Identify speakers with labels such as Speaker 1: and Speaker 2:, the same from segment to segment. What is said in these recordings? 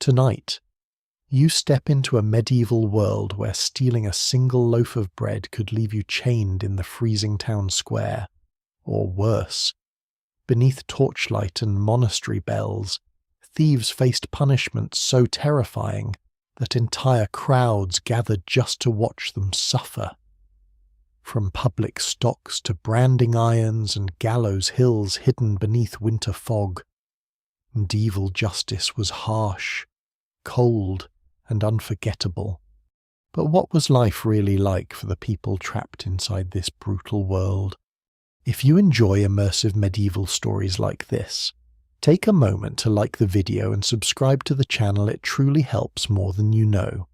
Speaker 1: Tonight, you step into a medieval world where stealing a single loaf of bread could leave you chained in the freezing town square, or worse. Beneath torchlight and monastery bells, thieves faced punishments so terrifying that entire crowds gathered just to watch them suffer. From public stocks to branding irons and gallows hills hidden beneath winter fog, medieval justice was harsh, cold, and unforgettable. But what was life really like for the people trapped inside this brutal world? If you enjoy immersive medieval stories like this, take a moment to like the video and subscribe to the channel. It truly helps more than you know.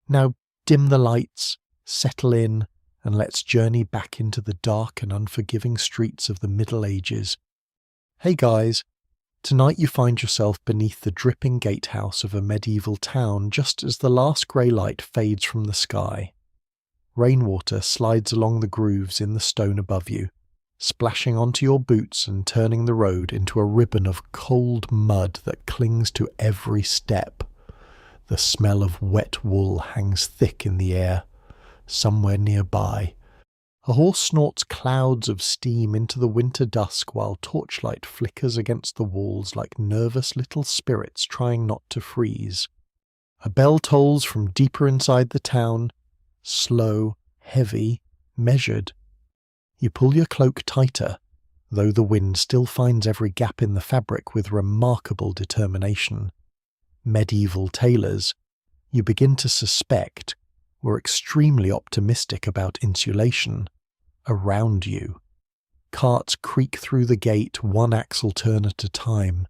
Speaker 1: Now dim the lights, settle in, and let's journey back into the dark and unforgiving streets of the Middle Ages. Hey guys, tonight you find yourself beneath the dripping gatehouse of a medieval town just as the last grey light fades from the sky. Rainwater slides along the grooves in the stone above you, splashing onto your boots and turning the road into a ribbon of cold mud that clings to every step. The smell of wet wool hangs thick in the air. Somewhere nearby, a horse snorts clouds of steam into the winter dusk while torchlight flickers against the walls like nervous little spirits trying not to freeze. A bell tolls from deeper inside the town, slow, heavy, measured. You pull your cloak tighter, though the wind still finds every gap in the fabric with remarkable determination. Medieval tailors, you begin to suspect, were extremely optimistic about insulation. Around you, carts creak through the gate, one axle turn at a time,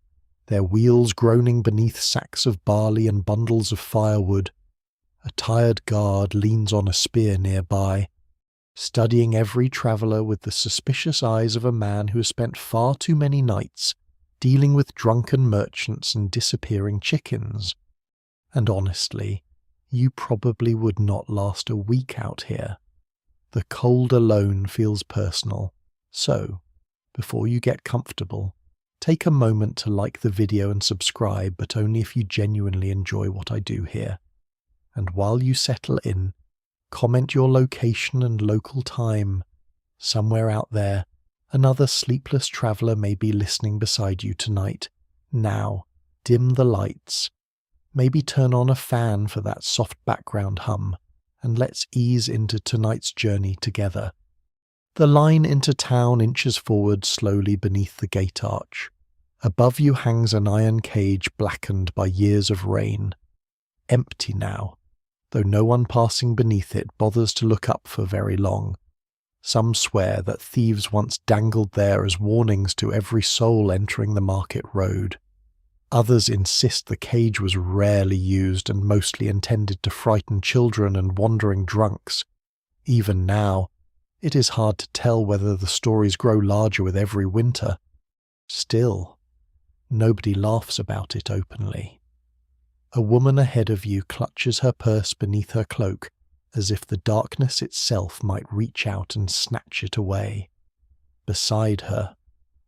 Speaker 1: their wheels groaning beneath sacks of barley and bundles of firewood. A tired guard leans on a spear nearby, studying every traveller with the suspicious eyes of a man who has spent far too many nights dealing with drunken merchants and disappearing chickens. And honestly, you probably would not last a week out here. The cold alone feels personal, so, before you get comfortable, take a moment to like the video and subscribe, but only if you genuinely enjoy what I do here. And while you settle in, comment your location and local time. Somewhere out there, another sleepless traveller may be listening beside you tonight. Now, dim the lights. Maybe turn on a fan for that soft background hum, and let's ease into tonight's journey together. The line into town inches forward slowly beneath the gate arch. Above you hangs an iron cage blackened by years of rain. Empty now, though no one passing beneath it bothers to look up for very long. Some swear that thieves once dangled there as warnings to every soul entering the market road. Others insist the cage was rarely used and mostly intended to frighten children and wandering drunks. Even now, it is hard to tell whether the stories grow larger with every winter. Still, nobody laughs about it openly. A woman ahead of you clutches her purse beneath her cloak, as if the darkness itself might reach out and snatch it away. Beside her,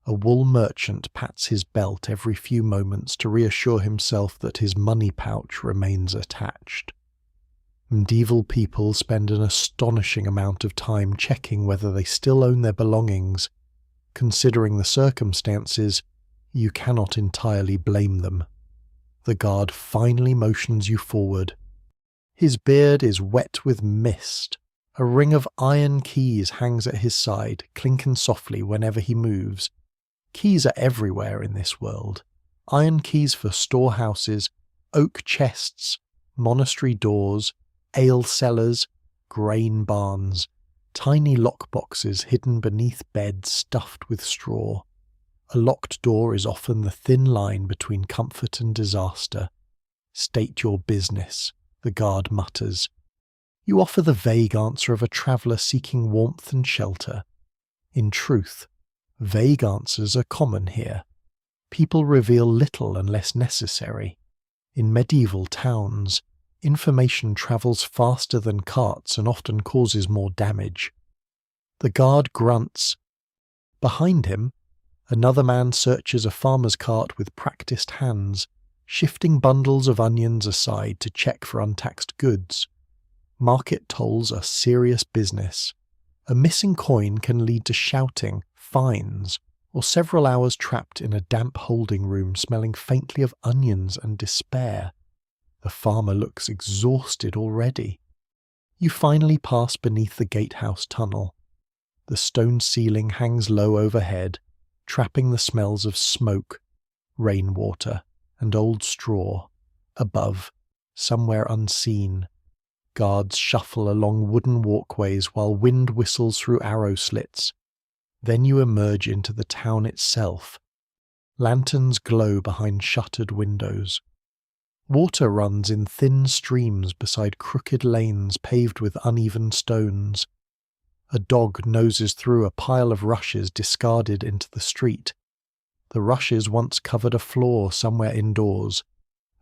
Speaker 1: a wool merchant pats his belt every few moments to reassure himself that his money pouch remains attached. Medieval people spend an astonishing amount of time checking whether they still own their belongings. Considering the circumstances, you cannot entirely blame them. The guard finally motions you forward. His beard is wet with mist. A ring of iron keys hangs at his side, clinking softly whenever he moves. Keys are everywhere in this world. Iron keys for storehouses, oak chests, monastery doors, ale cellars, grain barns, tiny lockboxes hidden beneath beds stuffed with straw. A locked door is often the thin line between comfort and disaster. State your business, the guard mutters. You offer the vague answer of a traveller seeking warmth and shelter. In truth, vague answers are common here. People reveal little unless necessary. In medieval towns, information travels faster than carts and often causes more damage. The guard grunts. Behind him, another man searches a farmer's cart with practiced hands, shifting bundles of onions aside to check for untaxed goods. Market tolls are serious business. A missing coin can lead to shouting, fines, or several hours trapped in a damp holding room smelling faintly of onions and despair. The farmer looks exhausted already. You finally pass beneath the gatehouse tunnel. The stone ceiling hangs low overhead, trapping the smells of smoke, rainwater, and old straw. Above, somewhere unseen, guards shuffle along wooden walkways while wind whistles through arrow slits. Then you emerge into the town itself. Lanterns glow behind shuttered windows. Water runs in thin streams beside crooked lanes paved with uneven stones. A dog noses through a pile of rushes discarded into the street. The rushes once covered a floor somewhere indoors,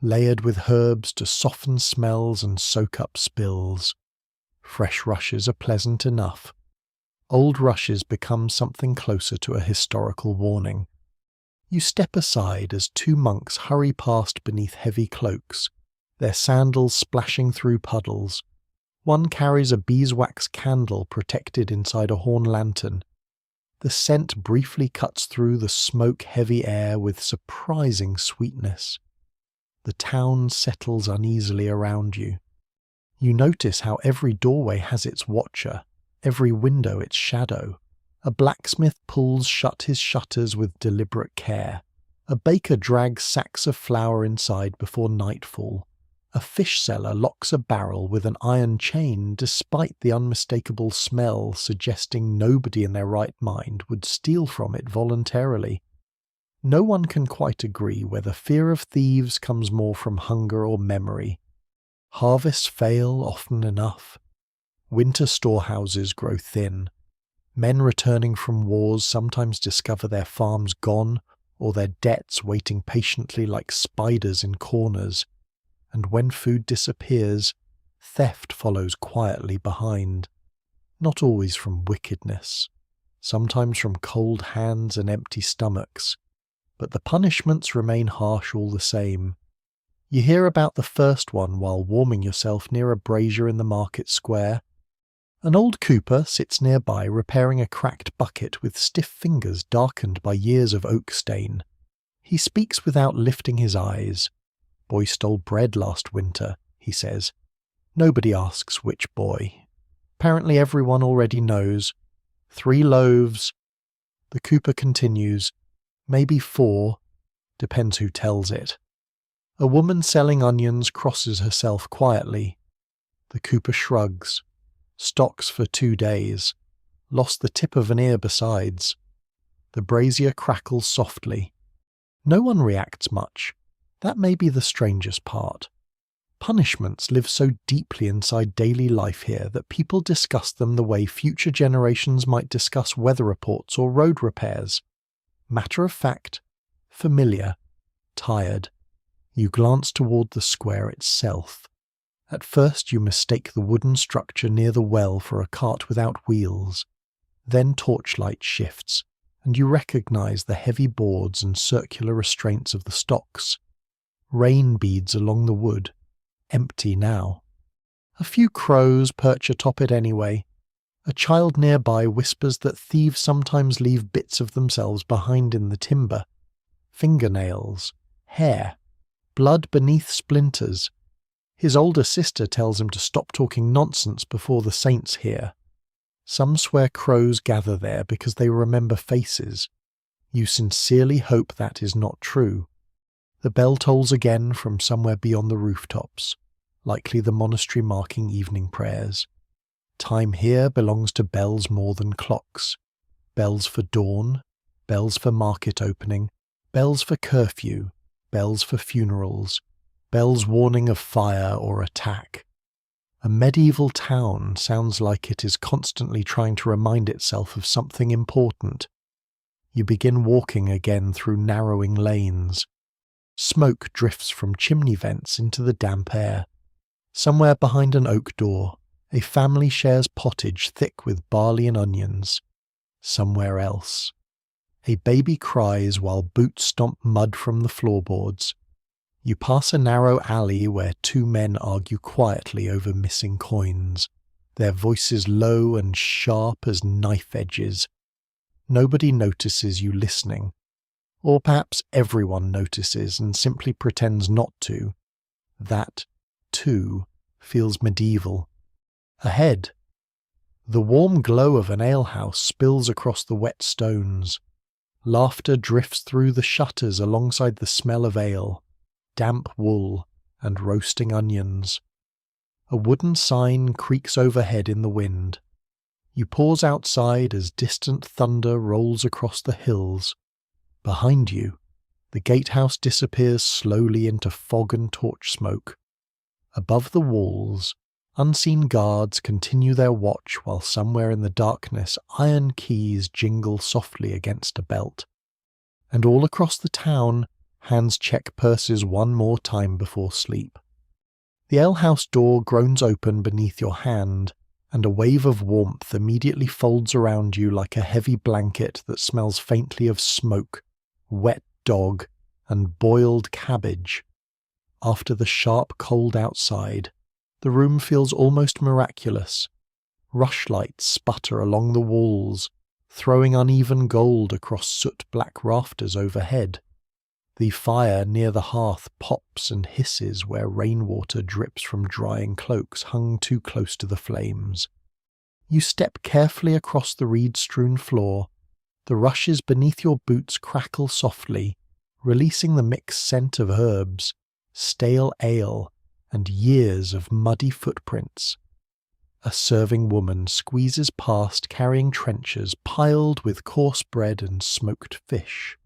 Speaker 1: layered with herbs to soften smells and soak up spills. Fresh rushes are pleasant enough. Old rushes become something closer to a historical warning. You step aside as two monks hurry past beneath heavy cloaks, their sandals splashing through puddles. One carries a beeswax candle protected inside a horn lantern. The scent briefly cuts through the smoke-heavy air with surprising sweetness. The town settles uneasily around you. You notice how every doorway has its watcher, every window its shadow. A blacksmith pulls shut his shutters with deliberate care. A baker drags sacks of flour inside before nightfall. A fish seller locks a barrel with an iron chain despite the unmistakable smell suggesting nobody in their right mind would steal from it voluntarily. No one can quite agree whether fear of thieves comes more from hunger or memory. Harvests fail often enough. Winter storehouses grow thin. Men returning from wars sometimes discover their farms gone or their debts waiting patiently like spiders in corners. And when food disappears, theft follows quietly behind. Not always from wickedness, sometimes from cold hands and empty stomachs, but the punishments remain harsh all the same. You hear about the first one while warming yourself near a brazier in the market square. An old cooper sits nearby repairing a cracked bucket with stiff fingers darkened by years of oak stain. He speaks without lifting his eyes. "Boy stole bread last winter," he says. Nobody asks which boy. Apparently everyone already knows. 3 loaves. The cooper continues. Maybe 4. Depends who tells it. A woman selling onions crosses herself quietly. The cooper shrugs. Stocks for 2 days. Lost the tip of an ear besides. The brazier crackles softly. No one reacts much. That may be the strangest part. Punishments live so deeply inside daily life here that people discuss them the way future generations might discuss weather reports or road repairs. Matter of fact, familiar, tired. You glance toward the square itself. At first you mistake the wooden structure near the well for a cart without wheels. Then torchlight shifts, and you recognize the heavy boards and circular restraints of the stocks. Rain beads along the wood, empty now. A few crows perch atop it anyway. A child nearby whispers that thieves sometimes leave bits of themselves behind in the timber. Fingernails, hair, blood beneath splinters. His older sister tells him to stop talking nonsense before the saints hear. Some swear crows gather there because they remember faces. You sincerely hope that is not true. The bell tolls again from somewhere beyond the rooftops, likely the monastery marking evening prayers. Time here belongs to bells more than clocks. Bells for dawn, bells for market opening, bells for curfew, bells for funerals, bells warning of fire or attack. A medieval town sounds like it is constantly trying to remind itself of something important. You begin walking again through narrowing lanes. Smoke drifts from chimney vents into the damp air. Somewhere behind an oak door, a family shares pottage thick with barley and onions. Somewhere else, a baby cries while boots stomp mud from the floorboards. You pass a narrow alley where two men argue quietly over missing coins, their voices low and sharp as knife edges. Nobody notices you listening, or perhaps everyone notices and simply pretends not to. That, too, feels medieval. Ahead, the warm glow of an alehouse spills across the wet stones. Laughter drifts through the shutters alongside the smell of ale, damp wool, and roasting onions. A wooden sign creaks overhead in the wind. You pause outside as distant thunder rolls across the hills. Behind you, the gatehouse disappears slowly into fog and torch smoke. Above the walls, unseen guards continue their watch while somewhere in the darkness iron keys jingle softly against a belt. And all across the town, hands check purses one more time before sleep. The alehouse door groans open beneath your hand, and a wave of warmth immediately folds around you like a heavy blanket that smells faintly of smoke, wet dog, and boiled cabbage. After the sharp cold outside, the room feels almost miraculous. Rushlights sputter along the walls, throwing uneven gold across soot-black rafters overhead. The fire near the hearth pops and hisses where rainwater drips from drying cloaks hung too close to the flames. You step carefully across the reed-strewn floor. The rushes beneath your boots crackle softly, releasing the mixed scent of herbs, stale ale, and years of muddy footprints. A serving woman squeezes past carrying trenchers piled with coarse bread and smoked fish,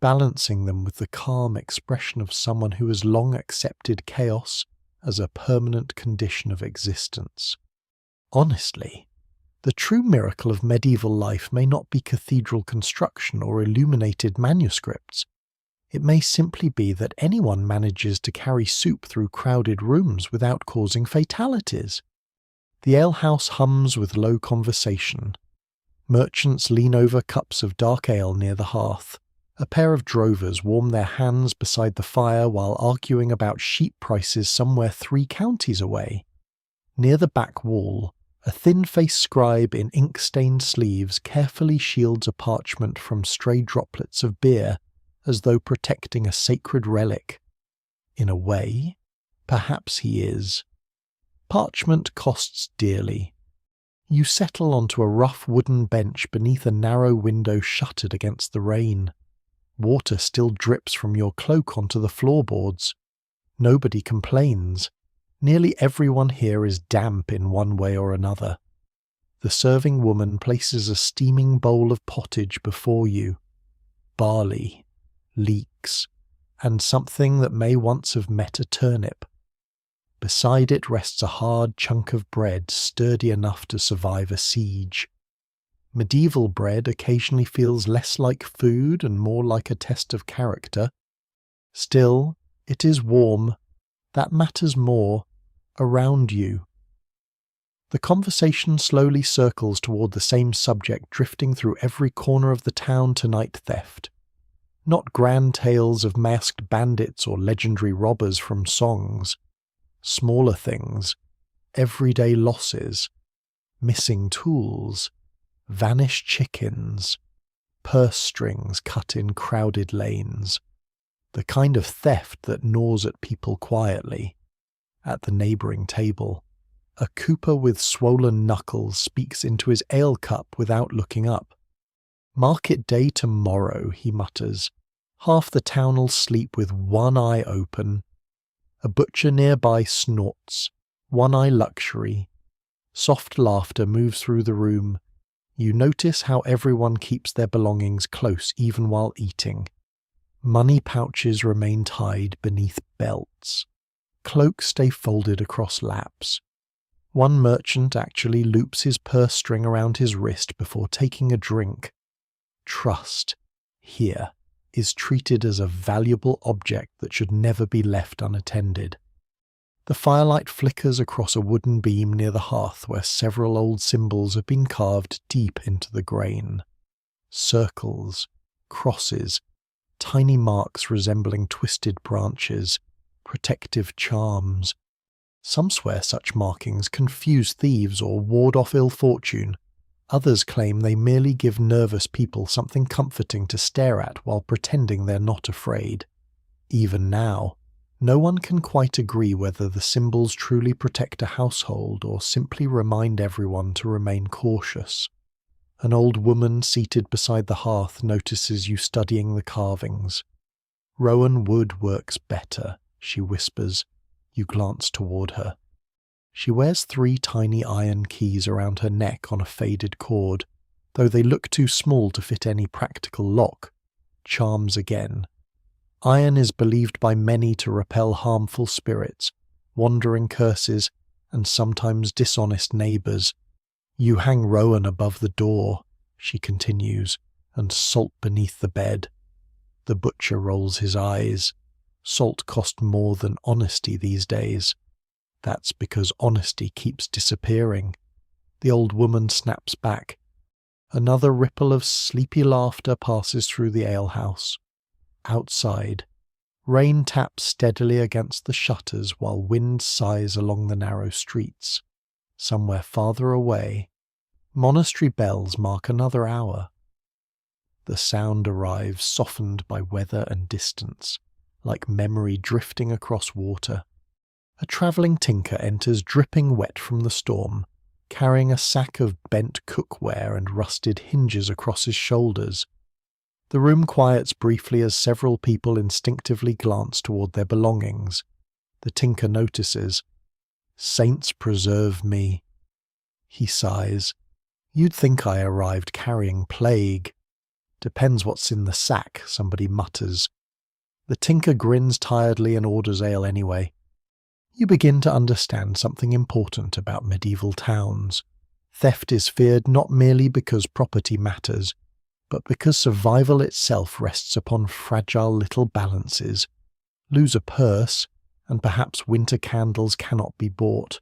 Speaker 1: balancing them with the calm expression of someone who has long accepted chaos as a permanent condition of existence. Honestly, the true miracle of medieval life may not be cathedral construction or illuminated manuscripts. It may simply be that anyone manages to carry soup through crowded rooms without causing fatalities. The alehouse hums with low conversation. Merchants lean over cups of dark ale near the hearth. A pair of drovers warm their hands beside the fire while arguing about sheep prices somewhere 3 counties away. Near the back wall, a thin-faced scribe in ink-stained sleeves carefully shields a parchment from stray droplets of beer, as though protecting a sacred relic. In a way, perhaps he is. Parchment costs dearly. You settle onto a rough wooden bench beneath a narrow window shuttered against the rain. Water still drips from your cloak onto the floorboards. Nobody complains. Nearly everyone here is damp in one way or another. The serving woman places a steaming bowl of pottage before you. Barley, leeks, and something that may once have met a turnip. Beside it rests a hard chunk of bread sturdy enough to survive a siege. Medieval bread occasionally feels less like food and more like a test of character. Still, it is warm. That matters more. Around you. The conversation slowly circles toward the same subject, drifting through every corner of the town to night theft. Not grand tales of masked bandits or legendary robbers from songs. Smaller things, everyday losses, missing tools, vanished chickens, purse strings cut in crowded lanes. The kind of theft that gnaws at people quietly. At the neighbouring table, a cooper with swollen knuckles speaks into his ale cup without looking up. "Market day tomorrow," he mutters. "Half the town'll sleep with one eye open." A butcher nearby snorts. One eye luxury. Soft laughter moves through the room. You notice how everyone keeps their belongings close even while eating. Money pouches remain tied beneath belts. Cloaks stay folded across laps. One merchant actually loops his purse string around his wrist before taking a drink. Trust, here, is treated as a valuable object that should never be left unattended. The firelight flickers across a wooden beam near the hearth where several old symbols have been carved deep into the grain. Circles, crosses, tiny marks resembling twisted branches, protective charms. Some swear such markings confuse thieves or ward off ill fortune. Others claim they merely give nervous people something comforting to stare at while pretending they're not afraid. Even now, no one can quite agree whether the symbols truly protect a household or simply remind everyone to remain cautious. An old woman seated beside the hearth notices you studying the carvings. "Rowan wood works better," she whispers. You glance toward her. She wears 3 tiny iron keys around her neck on a faded cord, though they look too small to fit any practical lock. Charms again. Iron is believed by many to repel harmful spirits, wandering curses, and sometimes dishonest neighbours. "You hang rowan above the door," she continues, "and salt beneath the bed." The butcher rolls his eyes. Salt costs more than honesty these days. That's because honesty keeps disappearing. The old woman snaps back. Another ripple of sleepy laughter passes through the alehouse. Outside, rain taps steadily against the shutters while wind sighs along the narrow streets. Somewhere farther away, monastery bells mark another hour. The sound arrives softened by weather and distance, like memory drifting across water. A travelling tinker enters dripping wet from the storm, carrying a sack of bent cookware and rusted hinges across his shoulders. The room quiets briefly as several people instinctively glance toward their belongings. The tinker notices. "Saints preserve me." He sighs. "You'd think I arrived carrying plague." "Depends what's in the sack," somebody mutters. The tinker grins tiredly and orders ale anyway. You begin to understand something important about medieval towns. Theft is feared not merely because property matters, but because survival itself rests upon fragile little balances. Lose a purse, and perhaps winter candles cannot be bought.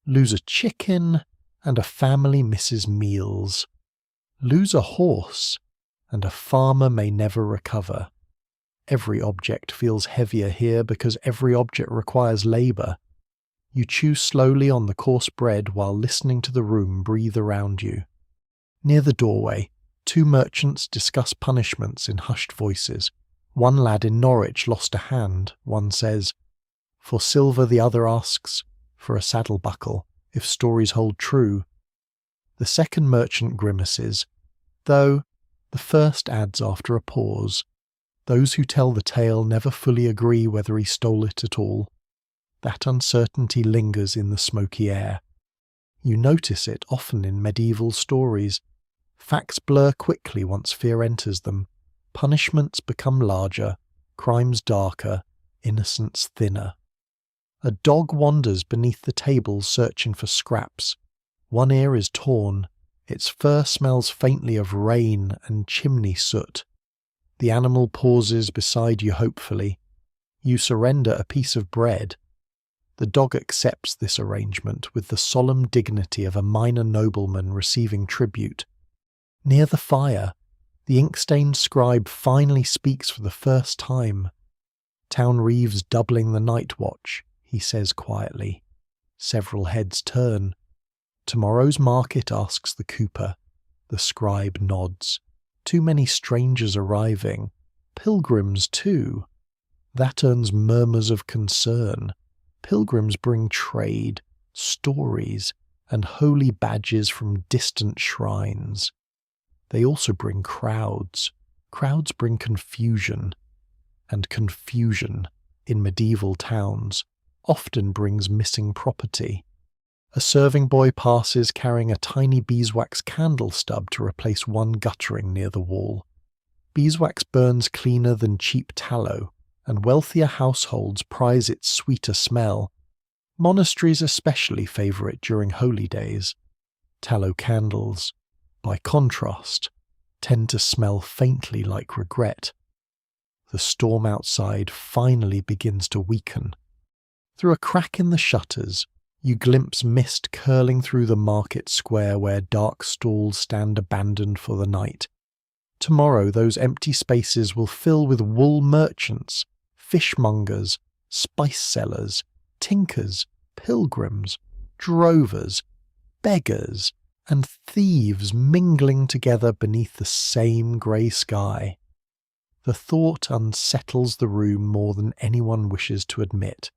Speaker 1: Lose a chicken, and a family misses meals. Lose a horse, and a farmer may never recover. Every object feels heavier here because every object requires labour. You chew slowly on the coarse bread while listening to the room breathe around you. Near the doorway, 2 merchants discuss punishments in hushed voices. One lad in Norwich lost a hand. One says, "For silver," the other asks, "for a saddle buckle, if stories hold true." The second merchant grimaces, though the first adds after a pause, "Those who tell the tale never fully agree whether he stole it at all." That uncertainty lingers in the smoky air. You notice it often in medieval stories. Facts blur quickly once fear enters them. Punishments become larger, crimes darker, innocence thinner. A dog wanders beneath the table searching for scraps. One ear is torn. Its fur smells faintly of rain and chimney soot. The animal pauses beside you hopefully. You surrender a piece of bread. The dog accepts this arrangement with the solemn dignity of a minor nobleman receiving tribute. Near the fire, the ink-stained scribe finally speaks for the first time. "Town reeves doubling the night watch," he says quietly. Several heads turn. "Tomorrow's market?" asks the cooper. The scribe nods. "Too many strangers arriving. Pilgrims, too." That earns murmurs of concern. Pilgrims bring trade, stories, and holy badges from distant shrines. They also bring crowds. Crowds bring confusion. And confusion, in medieval towns, often brings missing property. A serving boy passes carrying a tiny beeswax candle stub to replace one guttering near the wall. Beeswax burns cleaner than cheap tallow, and wealthier households prize its sweeter smell. Monasteries especially favour it during holy days. Tallow candles, by contrast, tend to smell faintly like regret. The storm outside finally begins to weaken. Through a crack in the shutters, you glimpse mist curling through the market square where dark stalls stand abandoned for the night. Tomorrow those empty spaces will fill with wool merchants, fishmongers, spice sellers, tinkers, pilgrims, drovers, beggars, and thieves mingling together beneath the same grey sky. The thought unsettles the room more than anyone wishes to admit.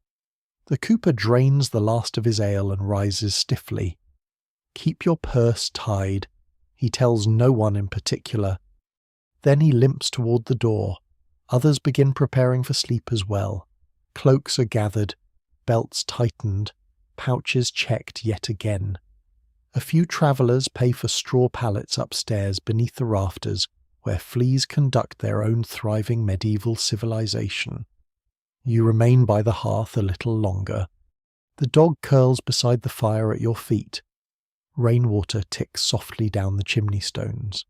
Speaker 1: The cooper drains the last of his ale and rises stiffly. Keep your purse tied, he tells no one in particular. Then he limps toward the door. Others begin preparing for sleep as well. Cloaks are gathered, belts tightened, pouches checked yet again. A few travellers pay for straw pallets upstairs beneath the rafters, where fleas conduct their own thriving medieval civilization. You remain by the hearth a little longer. The dog curls beside the fire at your feet. Rainwater ticks softly down the chimney stones.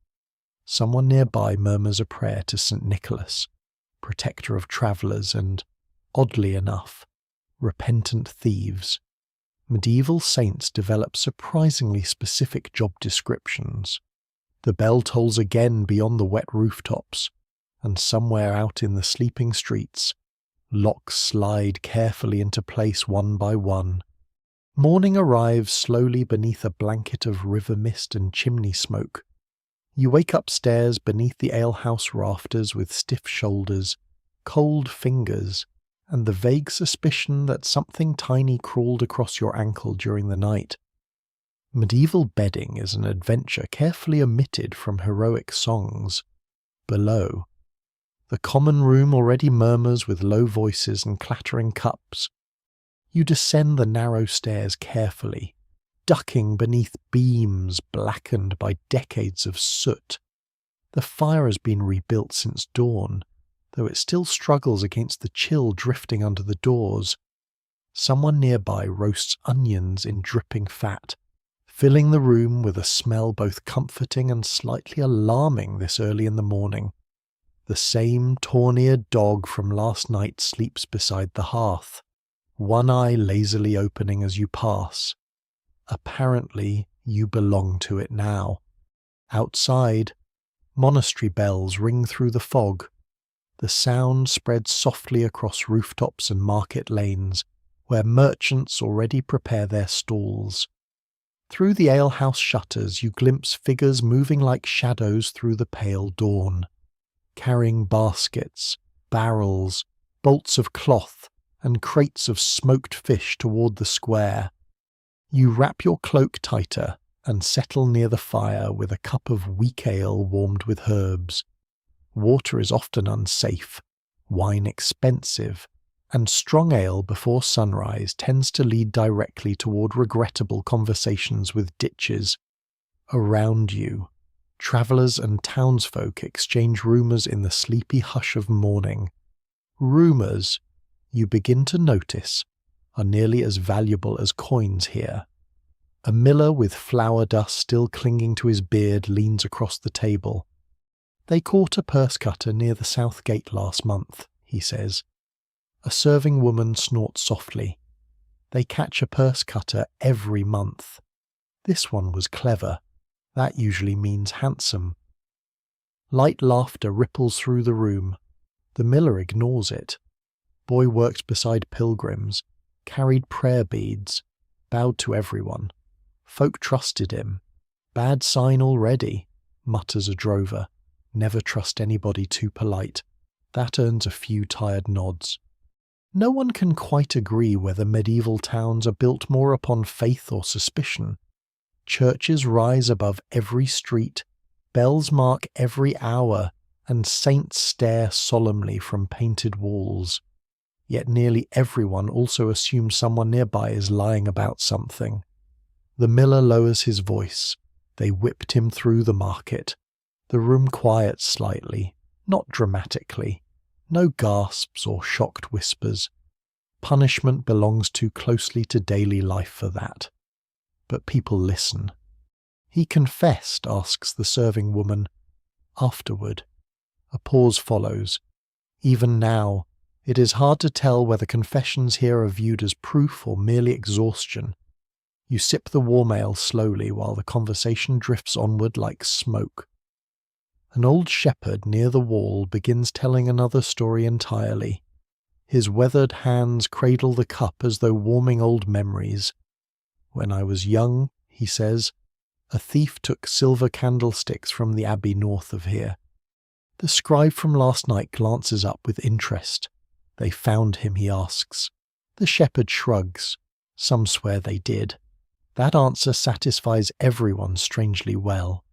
Speaker 1: Someone nearby murmurs a prayer to St. Nicholas, protector of travellers and, oddly enough, repentant thieves. Medieval saints develop surprisingly specific job descriptions. The bell tolls again beyond the wet rooftops, and somewhere out in the sleeping streets, locks slide carefully into place one by one. Morning arrives slowly beneath a blanket of river mist and chimney smoke. You wake upstairs beneath the alehouse rafters with stiff shoulders, cold fingers, and the vague suspicion that something tiny crawled across your ankle during the night. Medieval bedding is an adventure carefully omitted from heroic songs. Below, the common room already murmurs with low voices and clattering cups. You descend the narrow stairs carefully, ducking beneath beams blackened by decades of soot. The fire has been rebuilt since dawn, though it still struggles against the chill drifting under the doors. Someone nearby roasts onions in dripping fat, filling the room with a smell both comforting and slightly alarming this early in the morning. The same torn-eared dog from last night sleeps beside the hearth, one eye lazily opening as you pass. Apparently, you belong to it now. Outside, monastery bells ring through the fog. The sound spreads softly across rooftops and market lanes, where merchants already prepare their stalls. Through the alehouse shutters you glimpse figures moving like shadows through the pale dawn, carrying baskets, barrels, bolts of cloth, and crates of smoked fish toward the square. You wrap your cloak tighter and settle near the fire with a cup of weak ale warmed with herbs. Water is often unsafe, wine expensive, and strong ale before sunrise tends to lead directly toward regrettable conversations with ditches. Around you, travellers and townsfolk exchange rumours in the sleepy hush of morning. Rumours, you begin to notice, are nearly as valuable as coins here. A miller with flour dust still clinging to his beard leans across the table. They caught a purse cutter near the south gate last month, he says. A serving woman snorts softly. They catch a purse cutter every month. This one was clever. That usually means handsome. Light laughter ripples through the room. The miller ignores it. Boy worked beside pilgrims, carried prayer beads, bowed to everyone. Folk trusted him. Bad sign already, mutters a drover. Never trust anybody too polite. That earns a few tired nods. No one can quite agree whether medieval towns are built more upon faith or suspicion. Churches rise above every street, bells mark every hour, and saints stare solemnly from painted walls. Yet nearly everyone also assumes someone nearby is lying about something. The miller lowers his voice. They whipped him through the market. The room quiets slightly, not dramatically. No gasps or shocked whispers. Punishment belongs too closely to daily life for that. But people listen. He confessed, asks the serving woman. Afterward. A pause follows. Even now, it is hard to tell whether confessions here are viewed as proof or merely exhaustion. You sip the warm ale slowly while the conversation drifts onward like smoke. An old shepherd near the wall begins telling another story entirely. His weathered hands cradle the cup as though warming old memories. "When I was young," he says, "a thief took silver candlesticks from the abbey north of here." The scribe from last night glances up with interest. "They found him?" he asks. The shepherd shrugs. Some swear they did. That answer satisfies everyone strangely well.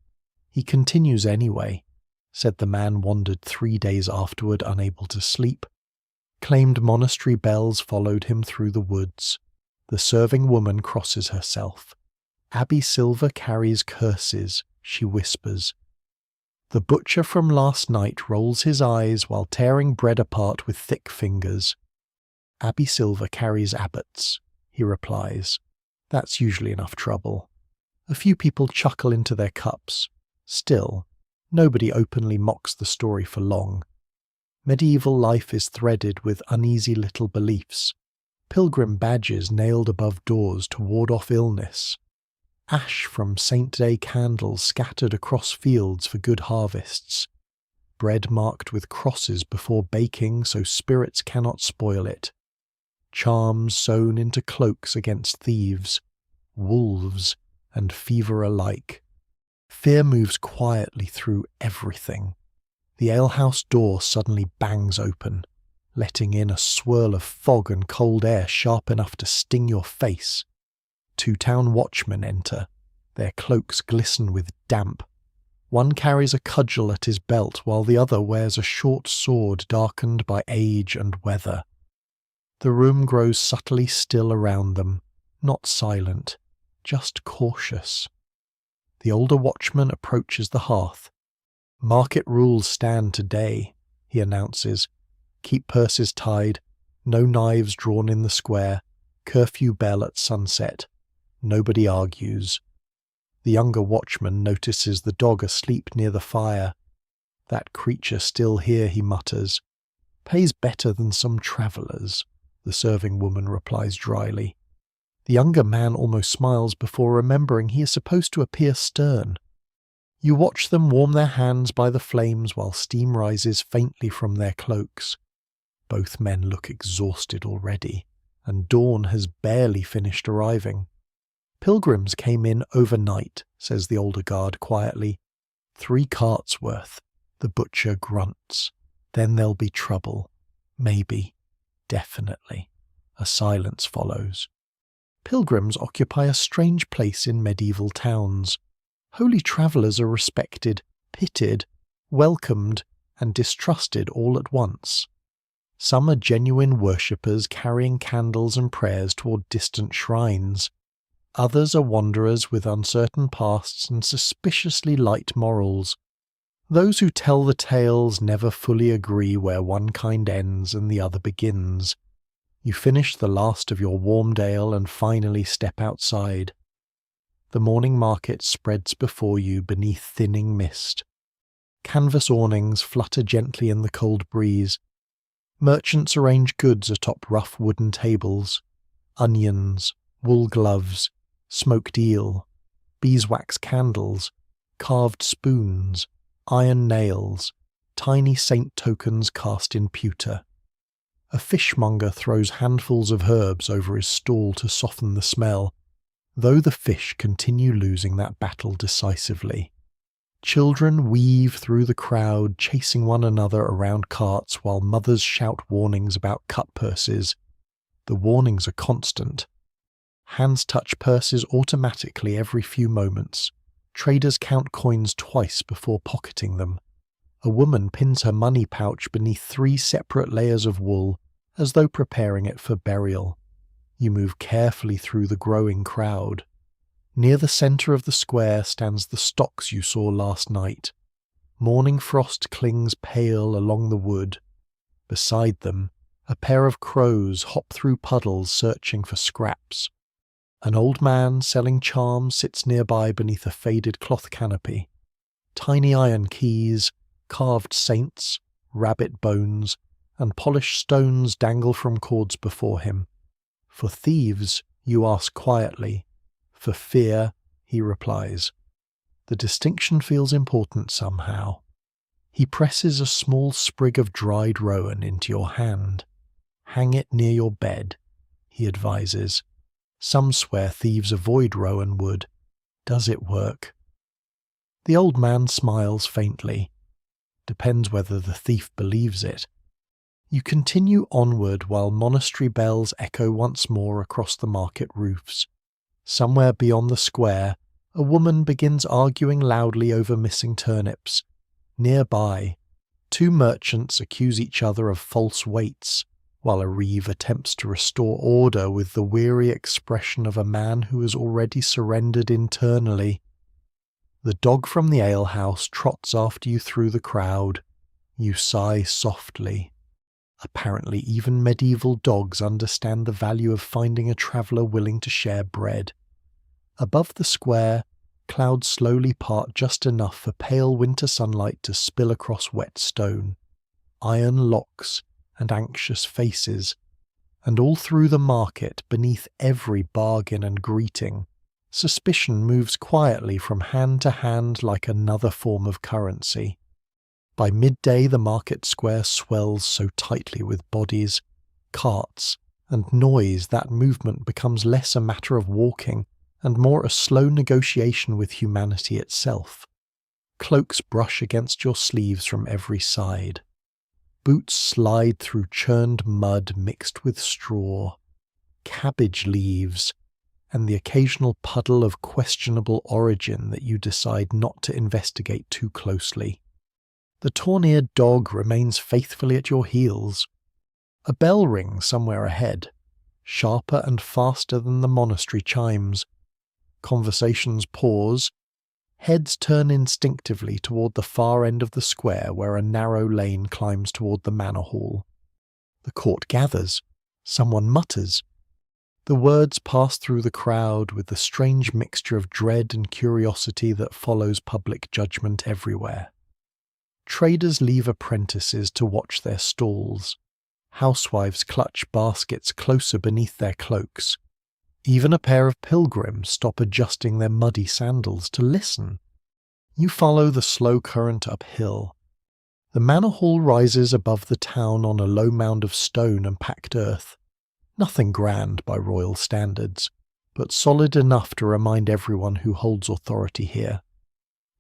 Speaker 1: He continues anyway. Said the man wandered 3 days afterward unable to sleep. Claimed monastery bells followed him through the woods. The serving woman crosses herself. Abbey silver carries curses, she whispers. The butcher from last night rolls his eyes while tearing bread apart with thick fingers. Abbey silver carries abbots, he replies. That's usually enough trouble. A few people chuckle into their cups. Still, nobody openly mocks the story for long. Medieval life is threaded with uneasy little beliefs. Pilgrim badges nailed above doors to ward off illness. Ash from Saint Day candles scattered across fields for good harvests. Bread marked with crosses before baking so spirits cannot spoil it. Charms sewn into cloaks against thieves, wolves, and fever alike. Fear moves quietly through everything. The alehouse door suddenly bangs open, letting in a swirl of fog and cold air sharp enough to sting your face. 2 town watchmen enter. Their cloaks glisten with damp. One carries a cudgel at his belt while the other wears a short sword darkened by age and weather. The room grows subtly still around them, not silent, just cautious. The older watchman approaches the hearth. "Market rules stand today," he announces. "Keep purses tied, no knives drawn in the square, curfew bell at sunset. Nobody argues." The younger watchman notices the dog asleep near the fire. "That creature still here," he mutters. "Pays better than some travellers," the serving woman replies dryly. The younger man almost smiles before remembering he is supposed to appear stern. You watch them warm their hands by the flames while steam rises faintly from their cloaks. Both men look exhausted already, and dawn has barely finished arriving. "Pilgrims came in overnight," says the older guard quietly. 3 carts worth," the butcher grunts. "Then there'll be trouble. Maybe. Definitely." A silence follows. Pilgrims occupy a strange place in medieval towns. Holy travellers are respected, pitied, welcomed, and distrusted all at once. Some are genuine worshippers carrying candles and prayers toward distant shrines. Others are wanderers with uncertain pasts and suspiciously light morals. Those who tell the tales never fully agree where one kind ends and the other begins. You finish the last of your warmed ale and finally step outside. The morning market spreads before you beneath thinning mist. Canvas awnings flutter gently in the cold breeze. Merchants arrange goods atop rough wooden tables. Onions, wool gloves, smoked eel, beeswax candles, carved spoons, iron nails, tiny saint tokens cast in pewter. A fishmonger throws handfuls of herbs over his stall to soften the smell, though the fish continue losing that battle decisively. Children weave through the crowd, chasing one another around carts while mothers shout warnings about cut purses. The warnings are constant. Hands touch purses automatically every few moments. Traders count coins twice before pocketing them. A woman pins her money pouch beneath 3 separate layers of wool, as though preparing it for burial. You move carefully through the growing crowd. Near the centre of the square stands the stocks you saw last night. Morning frost clings pale along the wood. Beside them, a pair of crows hop through puddles searching for scraps. An old man selling charms sits nearby beneath a faded cloth canopy. Tiny iron keys, carved saints, rabbit bones, and polished stones dangle from cords before him. For thieves, you ask quietly. For fear, he replies. The distinction feels important somehow. He presses a small sprig of dried rowan into your hand. Hang it near your bed, he advises. Some swear thieves avoid rowan wood. Does it work? The old man smiles faintly. Depends whether the thief believes it. You continue onward while monastery bells echo once more across the market roofs. Somewhere beyond the square, a woman begins arguing loudly over missing turnips. Nearby, two merchants accuse each other of false weights, while a reeve attempts to restore order with the weary expression of a man who has already surrendered internally. The dog from the alehouse trots after you through the crowd. You sigh softly. Apparently even medieval dogs understand the value of finding a traveller willing to share bread. Above the square, clouds slowly part just enough for pale winter sunlight to spill across wet stone. Iron locks and anxious faces, and all through the market, beneath every bargain and greeting, suspicion moves quietly from hand to hand like another form of currency. By midday the market square swells so tightly with bodies, carts, and noise that movement becomes less a matter of walking and more a slow negotiation with humanity itself. Cloaks brush against your sleeves from every side. Boots slide through churned mud mixed with straw, cabbage leaves, and the occasional puddle of questionable origin that you decide not to investigate too closely. The torn-eared dog remains faithfully at your heels. A bell rings somewhere ahead, sharper and faster than the monastery chimes. Conversations pause. Heads turn instinctively toward the far end of the square where a narrow lane climbs toward the manor hall. The court gathers. Someone mutters. The words pass through the crowd with the strange mixture of dread and curiosity that follows public judgment everywhere. Traders leave apprentices to watch their stalls. Housewives clutch baskets closer beneath their cloaks. Even a pair of pilgrims stop adjusting their muddy sandals to listen. You follow the slow current uphill. The manor hall rises above the town on a low mound of stone and packed earth. Nothing grand by royal standards, but solid enough to remind everyone who holds authority here.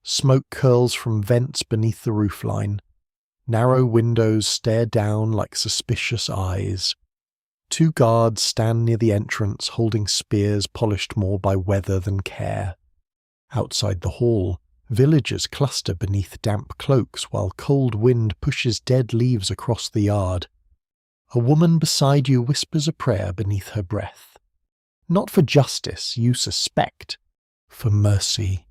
Speaker 1: Smoke curls from vents beneath the roofline. Narrow windows stare down like suspicious eyes. Two guards stand near the entrance holding spears polished more by weather than care. Outside the hall, villagers cluster beneath damp cloaks while cold wind pushes dead leaves across the yard. A woman beside you whispers a prayer beneath her breath. Not for justice, you suspect. For mercy.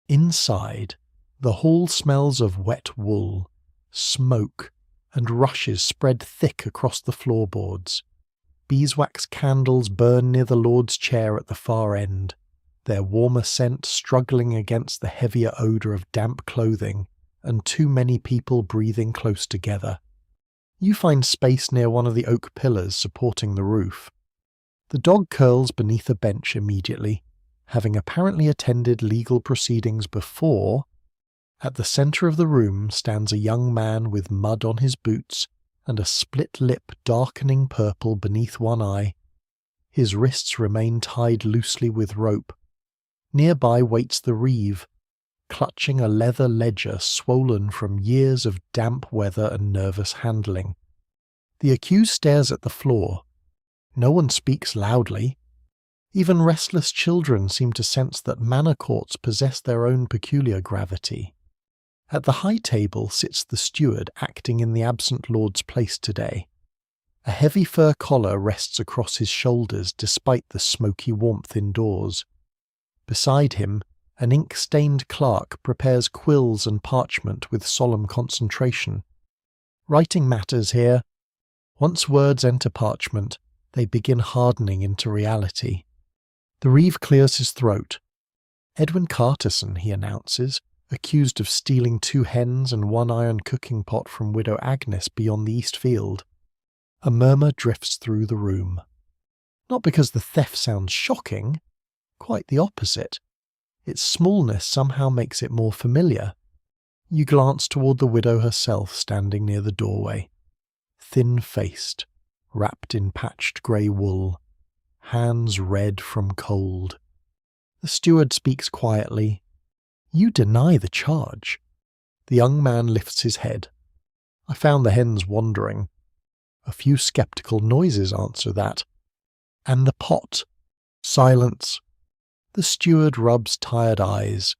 Speaker 1: Inside, the hall smells of wet wool, smoke, and rushes spread thick across the floorboards. Beeswax candles burn near the Lord's chair at the far end, their warmer scent struggling against the heavier odour of damp clothing and too many people breathing close together. You find space near one of the oak pillars supporting the roof. The dog curls beneath a bench immediately, having apparently attended legal proceedings before. At the centre of the room stands a young man with mud on his boots and a split lip darkening purple beneath one eye. His wrists remain tied loosely with rope. Nearby waits the reeve, clutching a leather ledger swollen from years of damp weather and nervous handling. The accused stares at the floor. No one speaks loudly. Even restless children seem to sense that manor courts possess their own peculiar gravity. At the high table sits the steward acting in the absent lord's place today. A heavy fur collar rests across his shoulders despite the smoky warmth indoors. Beside him, an ink-stained clerk prepares quills and parchment with solemn concentration. Writing matters here. Once words enter parchment, they begin hardening into reality. The reeve clears his throat. Edwin Carterson, he announces, accused of stealing 2 hens and 1 iron cooking pot from Widow Agnes beyond the East Field. A murmur drifts through the room. Not because the theft sounds shocking, quite the opposite. Its smallness somehow makes it more familiar. You glance toward the widow herself standing near the doorway, thin-faced, wrapped in patched grey wool, hands red from cold. The steward speaks quietly. "You deny the charge." The young man lifts his head. "I found the hens wandering." A few sceptical noises answer that. "And the pot?" Silence. The steward rubs tired eyes.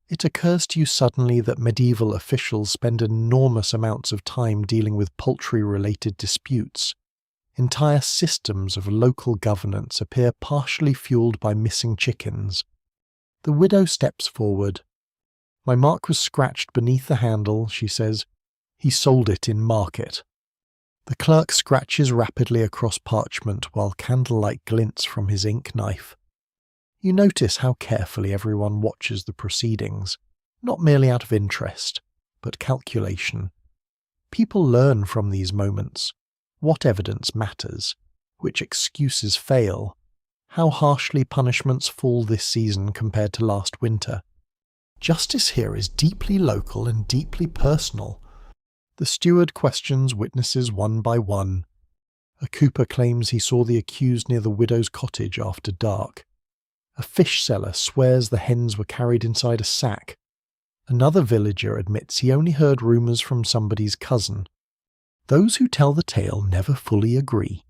Speaker 1: It occurs to you suddenly that medieval officials spend enormous amounts of time dealing with poultry-related disputes. Entire systems of local governance appear partially fueled by missing chickens. The widow steps forward. "My mark was scratched beneath the handle," she says. "He sold it in market." The clerk scratches rapidly across parchment while candlelight glints from his ink knife. You notice how carefully everyone watches the proceedings, not merely out of interest, but calculation. People learn from these moments what evidence matters, which excuses fail, how harshly punishments fall this season compared to last winter. Justice here is deeply local and deeply personal. The steward questions witnesses one by one. A cooper claims he saw the accused near the widow's cottage after dark. A fish seller swears the hens were carried inside a sack. Another villager admits he only heard rumours from somebody's cousin. Those who tell the tale never fully agree.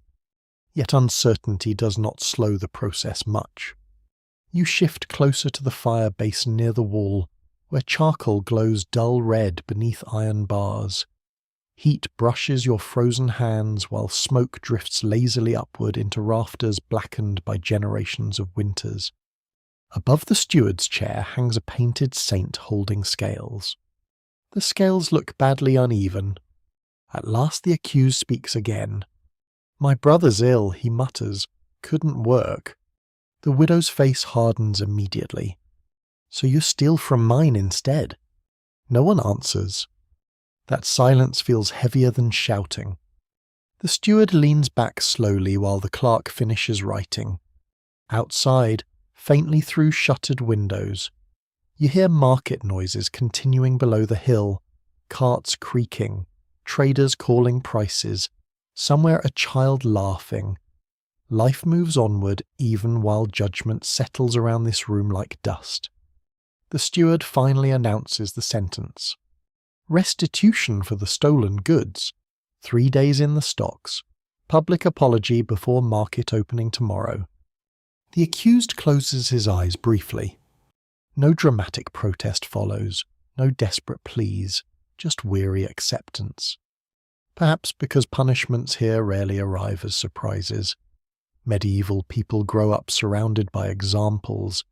Speaker 1: Yet uncertainty does not slow the process much. You shift closer to the fire basin near the wall, where charcoal glows dull red beneath iron bars. Heat brushes your frozen hands while smoke drifts lazily upward into rafters blackened by generations of winters. Above the steward's chair hangs a painted saint holding scales. The scales look badly uneven. At last the accused speaks again. "My brother's ill," he mutters. "Couldn't work." The widow's face hardens immediately. "So you steal from mine instead?" No one answers. That silence feels heavier than shouting. The steward leans back slowly while the clerk finishes writing. Outside, faintly through shuttered windows, you hear market noises continuing below the hill, carts creaking, traders calling prices, somewhere a child laughing. Life moves onward even while judgment settles around this room like dust. The steward finally announces the sentence. Restitution for the stolen goods. 3 days in the stocks. Public apology before market opening tomorrow. The accused closes his eyes briefly. No dramatic protest follows, no desperate pleas, just weary acceptance. Perhaps because punishments here rarely arrive as surprises. Medieval people grow up surrounded by examples,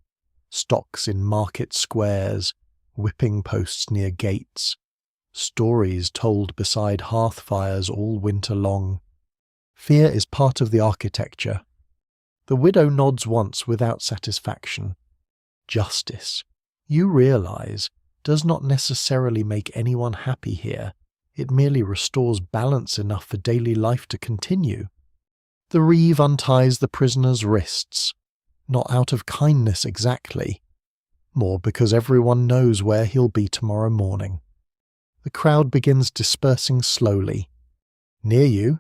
Speaker 1: stocks in market squares, whipping posts near gates, stories told beside hearth fires all winter long. Fear is part of the architecture. The widow nods once without satisfaction. Justice, you realize, does not necessarily make anyone happy here. It merely restores balance enough for daily life to continue. The reeve unties the prisoner's wrists, not out of kindness exactly, more because everyone knows where he'll be tomorrow morning. The crowd begins dispersing slowly. Near you,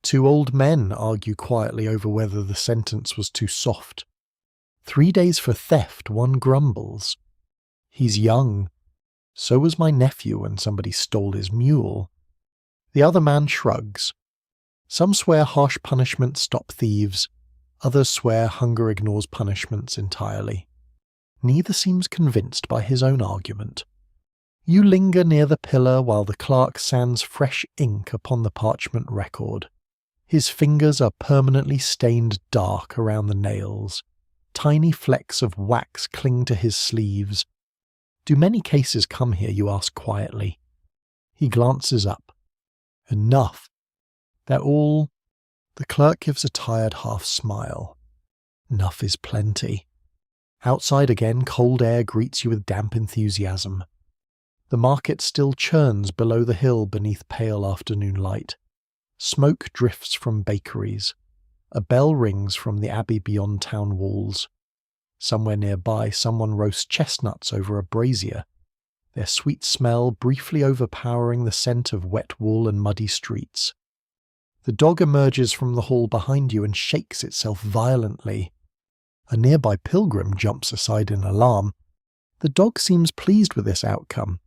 Speaker 1: 2 old men argue quietly over whether the sentence was too soft. 3 days for theft, one grumbles. "He's young. So was my nephew when somebody stole his mule." The other man shrugs. Some swear harsh punishments stop thieves. Others swear hunger ignores punishments entirely. Neither seems convinced by his own argument. You linger near the pillar while the clerk sands fresh ink upon the parchment record. His fingers are permanently stained dark around the nails. Tiny flecks of wax cling to his sleeves. "Do many cases come here?" you ask quietly. He glances up. "Enough. They're all—" The clerk gives a tired half smile. "Enough is plenty." Outside again, cold air greets you with damp enthusiasm. The market still churns below the hill beneath pale afternoon light. Smoke drifts from bakeries. A bell rings from the abbey beyond town walls. Somewhere nearby, someone roasts chestnuts over a brazier. their sweet smell briefly overpowering the scent of wet wool and muddy streets. The dog emerges from the hall behind you and shakes itself violently. A nearby pilgrim jumps aside in alarm. The dog seems pleased with this outcome.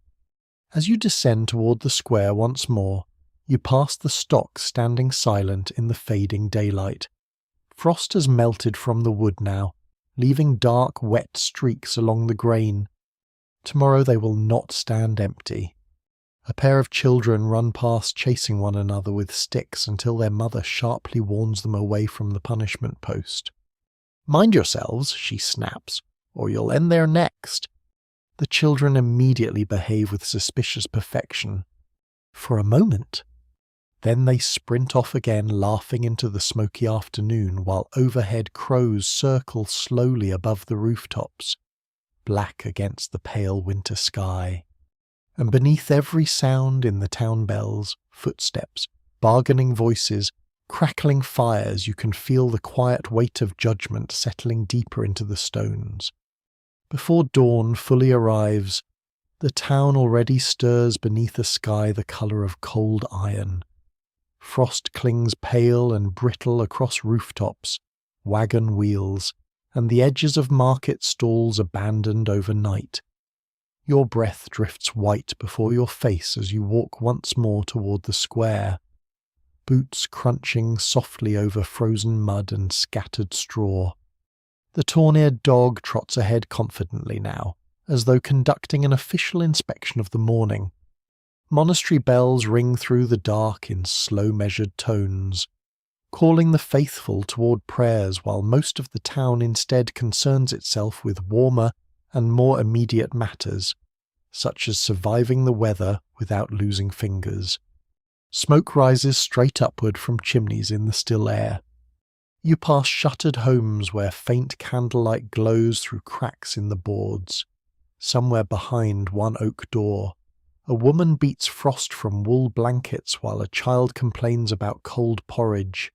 Speaker 1: As you descend toward the square once more, you pass the stocks standing silent in the fading daylight. Frost has melted from the wood now, leaving dark, wet streaks along the grain. Tomorrow they will not stand empty. A pair of children run past chasing one another with sticks until their mother sharply warns them away from the punishment post. "Mind yourselves," she snaps, "or you'll end there next." The children immediately behave with suspicious perfection. For a moment. Then they sprint off again, laughing into the smoky afternoon, while overhead crows circle slowly above the rooftops, black against the pale winter sky. And beneath every sound in the town bells, footsteps, bargaining voices, crackling fires, you can feel the quiet weight of judgment settling deeper into the stones. Before dawn fully arrives, the town already stirs beneath a sky the colour of cold iron. Frost clings pale and brittle across rooftops, wagon wheels, and the edges of market stalls abandoned overnight. Your breath drifts white before your face as you walk once more toward the square, boots crunching softly over frozen mud and scattered straw. The torn-eared dog trots ahead confidently now, as though conducting an official inspection of the morning. Monastery bells ring through the dark in slow measured tones, calling the faithful toward prayers, while most of the town instead concerns itself with warmer and more immediate matters, such as surviving the weather without losing fingers. Smoke rises straight upward from chimneys in the still air. You pass shuttered homes where faint candlelight glows through cracks in the boards. Somewhere behind one oak door, a woman beats frost from wool blankets while a child complains about cold porridge.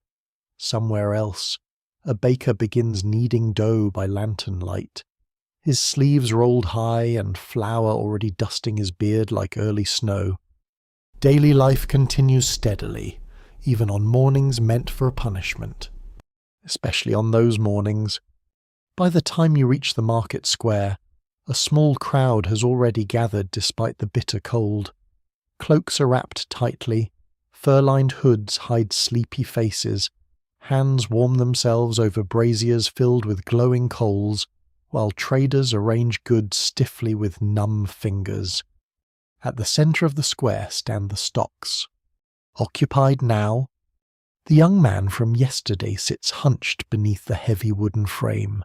Speaker 1: Somewhere else, a baker begins kneading dough by lantern light, his sleeves rolled high and flour already dusting his beard like early snow. Daily life continues steadily, even on mornings meant for a punishment. Especially on those mornings. By the time you reach the market square, a small crowd has already gathered despite the bitter cold. Cloaks are wrapped tightly, fur-lined hoods hide sleepy faces, hands warm themselves over braziers filled with glowing coals, while traders arrange goods stiffly with numb fingers. At the centre of the square stand the stocks. Occupied now, the young man from yesterday sits hunched beneath the heavy wooden frame,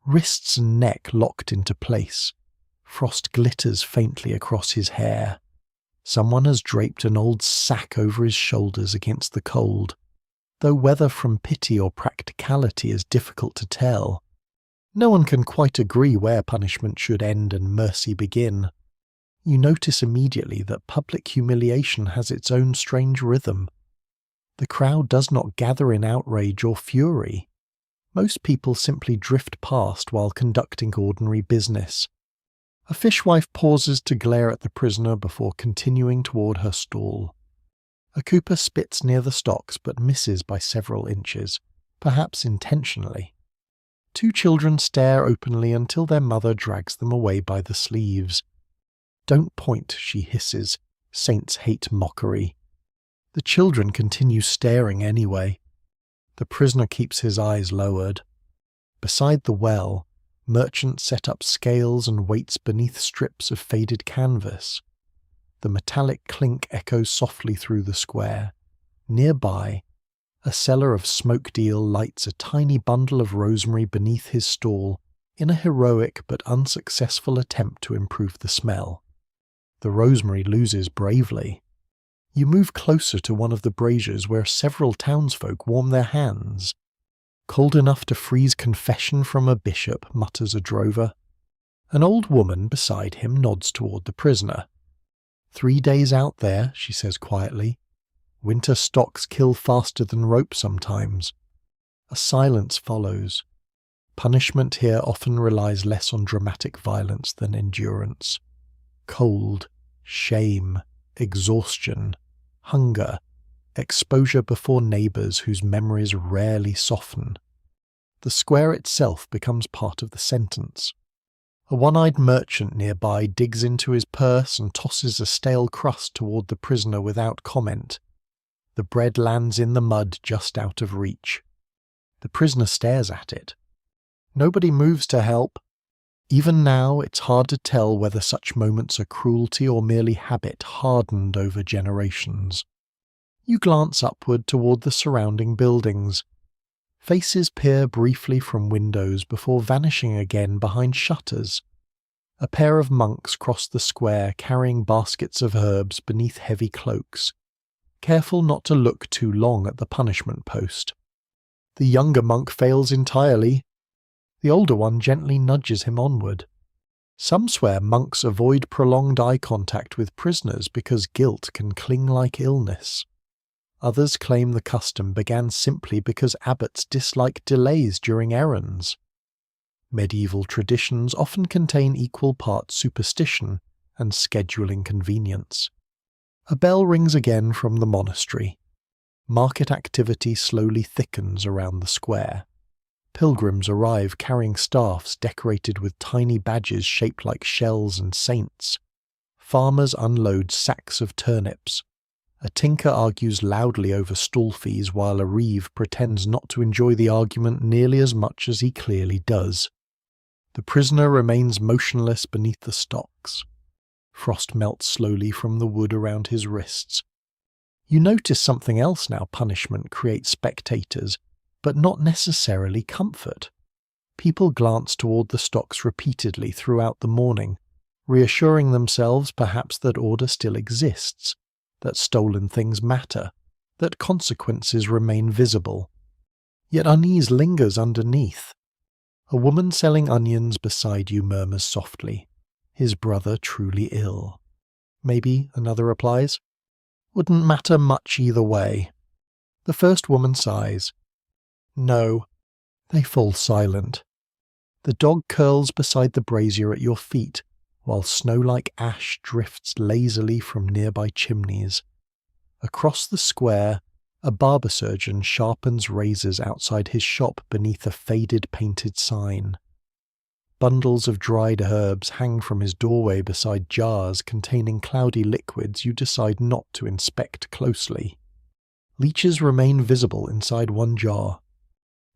Speaker 1: wrists and neck locked into place. Frost glitters faintly across his hair. Someone has draped an old sack over his shoulders against the cold, though whether from pity or practicality is difficult to tell. No one can quite agree where punishment should end and mercy begin. You notice immediately that public humiliation has its own strange rhythm. The crowd does not gather in outrage or fury. Most people simply drift past while conducting ordinary business. A fishwife pauses to glare at the prisoner before continuing toward her stall. A cooper spits near the stocks but misses by several inches, perhaps intentionally. Two children stare openly until their mother drags them away by the sleeves. "Don't point," she hisses. "Saints hate mockery." The children continue staring anyway. The prisoner keeps his eyes lowered. Beside the well, merchants set up scales and weights beneath strips of faded canvas. The metallic clink echoes softly through the square. Nearby, a seller of smoke deal lights a tiny bundle of rosemary beneath his stall in a heroic but unsuccessful attempt to improve the smell. The rosemary loses bravely. You move closer to one of the braziers where several townsfolk warm their hands. "Cold enough to freeze confession from a bishop," mutters a drover. An old woman beside him nods toward the prisoner. 3 days out there," she says quietly. "Winter stocks kill faster than rope sometimes." A silence follows. Punishment here often relies less on dramatic violence than endurance. Cold, shame, exhaustion, hunger, exposure before neighbours whose memories rarely soften. The square itself becomes part of the sentence. A one-eyed merchant nearby digs into his purse and tosses a stale crust toward the prisoner without comment. The bread lands in the mud just out of reach. The prisoner stares at it. Nobody moves to help. Even now, it's hard to tell whether such moments are cruelty or merely habit hardened over generations. You glance upward toward the surrounding buildings. Faces peer briefly from windows before vanishing again behind shutters. A pair of monks cross the square carrying baskets of herbs beneath heavy cloaks, careful not to look too long at the punishment post. The younger monk fails entirely. The older one gently nudges him onward. Some swear monks avoid prolonged eye contact with prisoners because guilt can cling like illness. Others claim the custom began simply because abbots dislike delays during errands. Medieval traditions often contain equal parts superstition and scheduling convenience. A bell rings again from the monastery. Market activity slowly thickens around the square. Pilgrims arrive carrying staffs decorated with tiny badges shaped like shells and saints. Farmers unload sacks of turnips. A tinker argues loudly over stall fees while a reeve pretends not to enjoy the argument nearly as much as he clearly does. The prisoner remains motionless beneath the stocks. Frost melts slowly from the wood around his wrists. You notice something else now. Punishment creates spectators, but not necessarily comfort. People glance toward the stocks repeatedly throughout the morning, reassuring themselves perhaps that order still exists, that stolen things matter, that consequences remain visible. Yet unease lingers underneath. A woman selling onions beside you murmurs softly, "His brother truly ill." Maybe, another replies, "Wouldn't matter much either way." The first woman sighs. No. They fall silent. The dog curls beside the brazier at your feet, while snow-like ash drifts lazily from nearby chimneys. Across the square, a barber surgeon sharpens razors outside his shop beneath a faded painted sign. Bundles of dried herbs hang from his doorway beside jars containing cloudy liquids you decide not to inspect closely. Leeches remain visible inside one jar.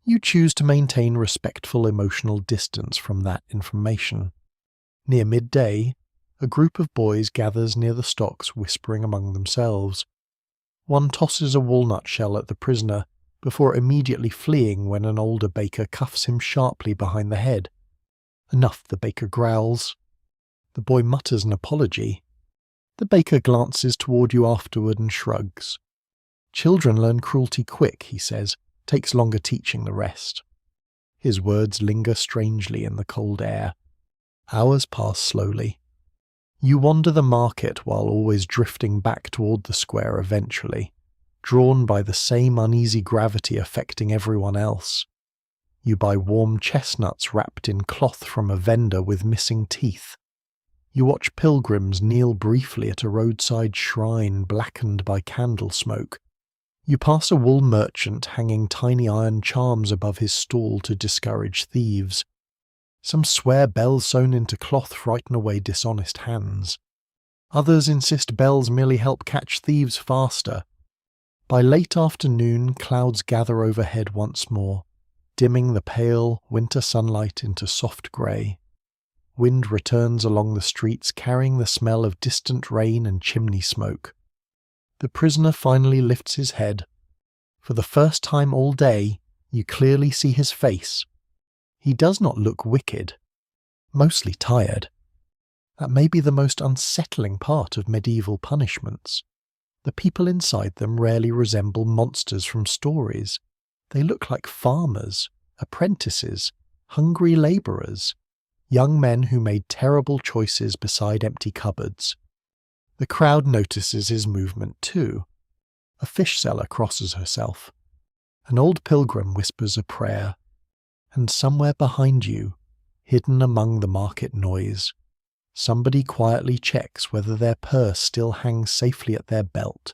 Speaker 1: You choose to maintain respectful emotional distance from that information. Near midday, a group of boys gathers near the stocks whispering among themselves. One tosses a walnut shell at the prisoner before immediately fleeing when an older baker cuffs him sharply behind the head. "Enough," the baker growls. The boy mutters an apology. The baker glances toward you afterward and shrugs. "Children learn cruelty quick," he says. "Takes longer teaching the rest." His words linger strangely in the cold air. Hours pass slowly. You wander the market while always drifting back toward the square eventually, drawn by the same uneasy gravity affecting everyone else. You buy warm chestnuts wrapped in cloth from a vendor with missing teeth. You watch pilgrims kneel briefly at a roadside shrine blackened by candle smoke. You pass a wool merchant hanging tiny iron charms above his stall to discourage thieves. Some swear bells sewn into cloth frighten away dishonest hands. Others insist bells merely help catch thieves faster. By late afternoon, clouds gather overhead once more, dimming the pale winter sunlight into soft grey. Wind returns along the streets carrying the smell of distant rain and chimney smoke. The prisoner finally lifts his head. For the first time all day, you clearly see his face. He does not look wicked, mostly tired. That may be the most unsettling part of medieval punishments. The people inside them rarely resemble monsters from stories. They look like farmers, apprentices, hungry labourers, young men who made terrible choices beside empty cupboards. The crowd notices his movement too. A fish seller crosses herself. An old pilgrim whispers a prayer. And somewhere behind you, hidden among the market noise, Somebody quietly checks whether their purse still hangs safely at their belt.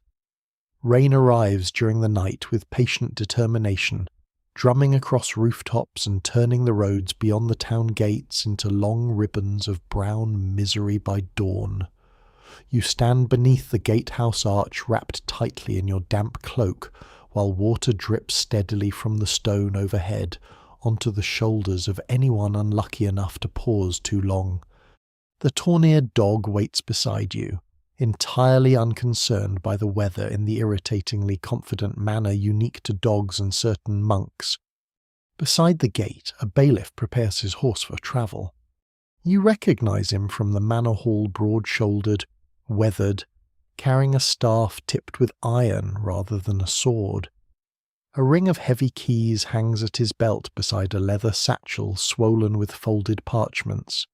Speaker 1: Rain arrives during the night with patient determination, drumming across rooftops and turning the roads beyond the town gates into long ribbons of brown misery by dawn. You stand beneath the gatehouse arch wrapped tightly in your damp cloak, while water drips steadily from the stone overhead onto the shoulders of anyone unlucky enough to pause too long. The torn-eared dog waits beside you, entirely unconcerned by the weather in the irritatingly confident manner unique to dogs and certain monks. Beside the gate, a bailiff prepares his horse for travel. You recognize him from the manor hall, broad-shouldered, weathered, carrying a staff tipped with iron rather than a sword. A ring of heavy keys hangs at his belt beside a leather satchel swollen with folded parchments.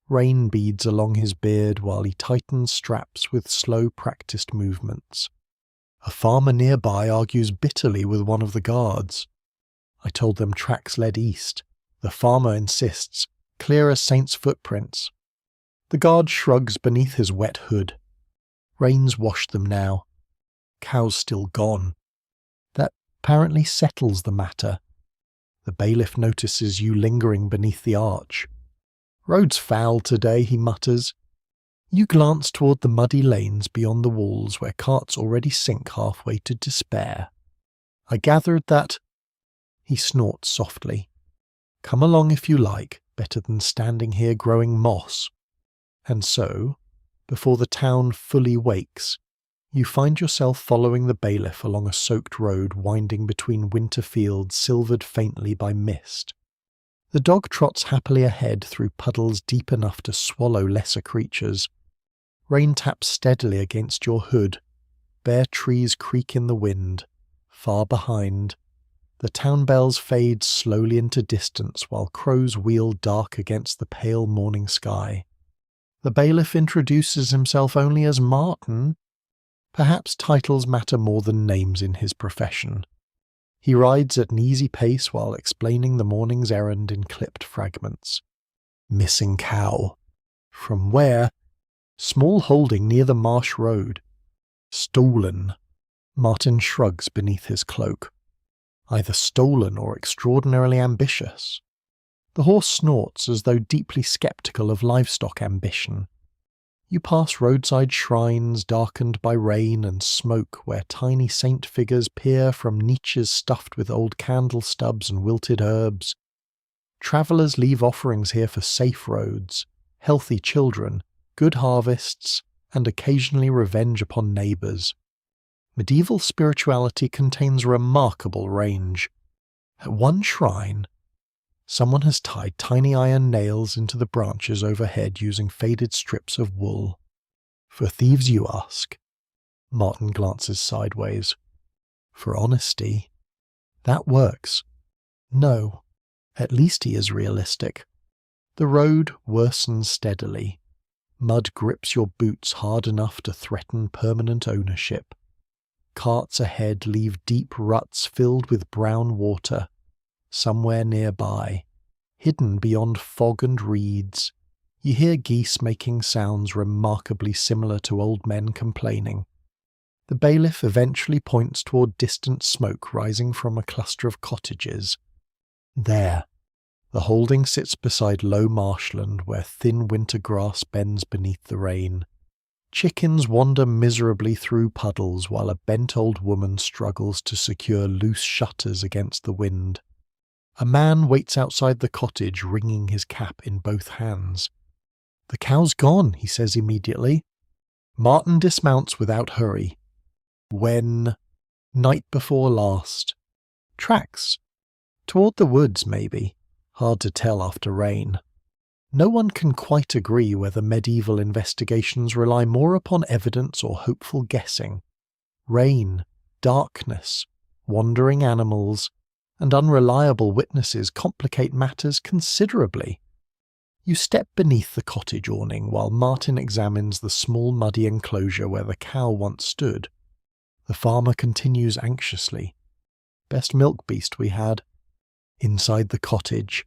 Speaker 1: Rain beads along his beard while he tightens straps with slow practiced movements. A farmer nearby argues bitterly with one of the guards. I told them tracks led east. The farmer insists, clear as Saint's footprints. The guard shrugs beneath his wet hood. Rain's washed them now. Cow's still gone. That apparently settles the matter. The bailiff notices you lingering beneath the arch. Road's foul today, he mutters. You glance toward the muddy lanes beyond the walls where carts already sink halfway to despair. I gathered that... He snorts softly. Come along if you like, better than standing here growing moss. And so, before the town fully wakes, you find yourself following the bailiff along a soaked road winding between winter fields silvered faintly by mist. The dog trots happily ahead through puddles deep enough to swallow lesser creatures. Rain taps steadily against your hood. Bare trees creak in the wind. Far behind, the town bells fade slowly into distance while crows wheel dark against the pale morning sky. The bailiff introduces himself only as Martin. Perhaps titles matter more than names in his profession. He rides at an easy pace while explaining the morning's errand in clipped fragments. Missing cow. From where? Small holding near the marsh road. Stolen. Martin shrugs beneath his cloak. Either stolen or extraordinarily ambitious. The horse snorts as though deeply sceptical of livestock ambition. You pass roadside shrines darkened by rain and smoke where tiny saint figures peer from niches stuffed with old candle stubs and wilted herbs. Travellers leave offerings here for safe roads, healthy children, good harvests, and occasionally revenge upon neighbours. Medieval spirituality contains remarkable range. At one shrine, someone has tied tiny iron nails into the branches overhead using faded strips of wool. For thieves, you ask? Martin glances sideways. For honesty, that works. No, at least he is realistic. The road worsens steadily. Mud grips your boots hard enough to threaten permanent ownership. Carts ahead leave deep ruts filled with brown water. Somewhere nearby, hidden beyond fog and reeds, you hear geese making sounds remarkably similar to old men complaining. The bailiff eventually points toward distant smoke rising from a cluster of cottages. There, the holding sits beside low marshland where thin winter grass bends beneath the rain. Chickens wander miserably through puddles while a bent old woman struggles to secure loose shutters against the wind. A man waits outside the cottage, wringing his cap in both hands. The cow's gone, he says immediately. Martin dismounts without hurry. When? Night before last. Tracks. Toward the woods, maybe. Hard to tell after rain. No one can quite agree whether medieval investigations rely more upon evidence or hopeful guessing. Rain, darkness, wandering animals, and unreliable witnesses complicate matters considerably. You step beneath the cottage awning while Martin examines the small muddy enclosure where the cow once stood. The farmer continues anxiously. Best milk beast we had. Inside the cottage,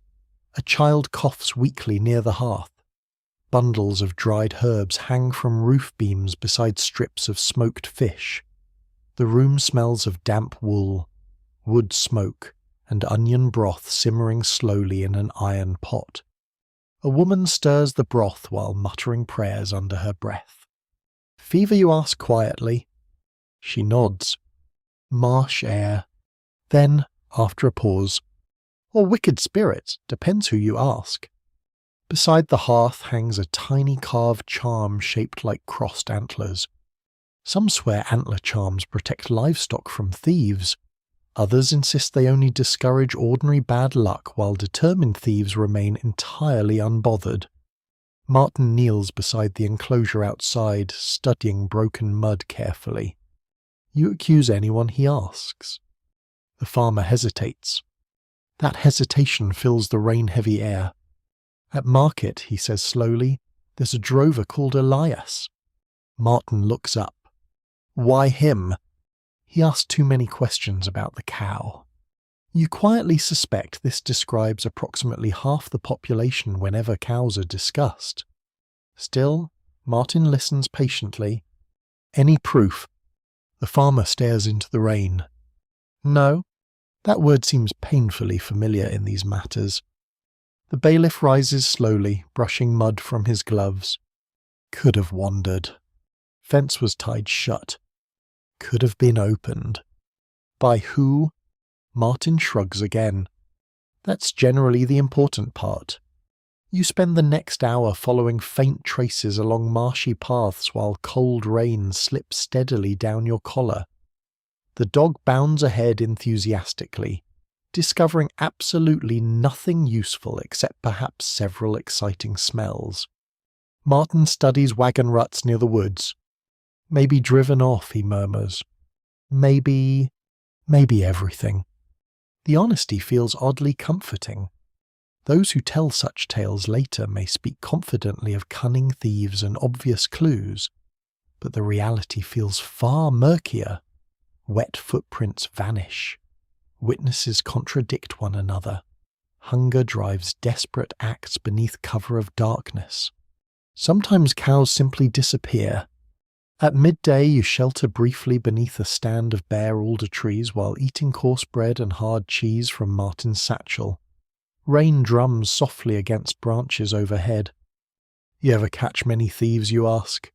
Speaker 1: a child coughs weakly near the hearth. Bundles of dried herbs hang from roof beams beside strips of smoked fish. The room smells of damp wool, wood smoke, and onion broth simmering slowly in an iron pot. A woman stirs the broth while muttering prayers under her breath. "Fever, you ask quietly?" She nods. "Marsh air." Then, after a pause, "Or wicked spirits, depends who you ask." Beside the hearth hangs a tiny carved charm shaped like crossed antlers. Some swear antler charms protect livestock from thieves. Others insist they only discourage ordinary bad luck, while determined thieves remain entirely unbothered. Martin kneels beside the enclosure outside, studying broken mud carefully. "You accuse anyone?" he asks. The farmer hesitates. That hesitation fills the rain-heavy air. "At market," he says slowly, "there's a drover called Elias." Martin looks up. "Why him?" He asks too many questions about the cow. You quietly suspect this describes approximately half the population whenever cows are discussed. Still, Martin listens patiently. "Any proof?" The farmer stares into the rain. "No." That word seems painfully familiar in these matters. The bailiff rises slowly, brushing mud from his gloves. "Could have wandered. Fence was tied shut. Could have been opened." "By who?" Martin shrugs again. "That's generally the important part. You spend the next hour following faint traces along marshy paths while cold rain slips steadily down your collar. The dog bounds ahead enthusiastically, discovering absolutely nothing useful except perhaps several exciting smells. Martin studies wagon ruts near the woods. "Maybe driven off," he murmurs. Maybe everything." The honesty feels oddly comforting. Those who tell such tales later may speak confidently of cunning thieves and obvious clues, but the reality feels far murkier. Wet footprints vanish. Witnesses contradict one another. Hunger drives desperate acts beneath cover of darkness. Sometimes cows simply disappear. At midday you shelter briefly beneath a stand of bare alder trees while eating coarse bread and hard cheese from Martin's satchel. Rain drums softly against branches overhead. "You ever catch many thieves?" you ask.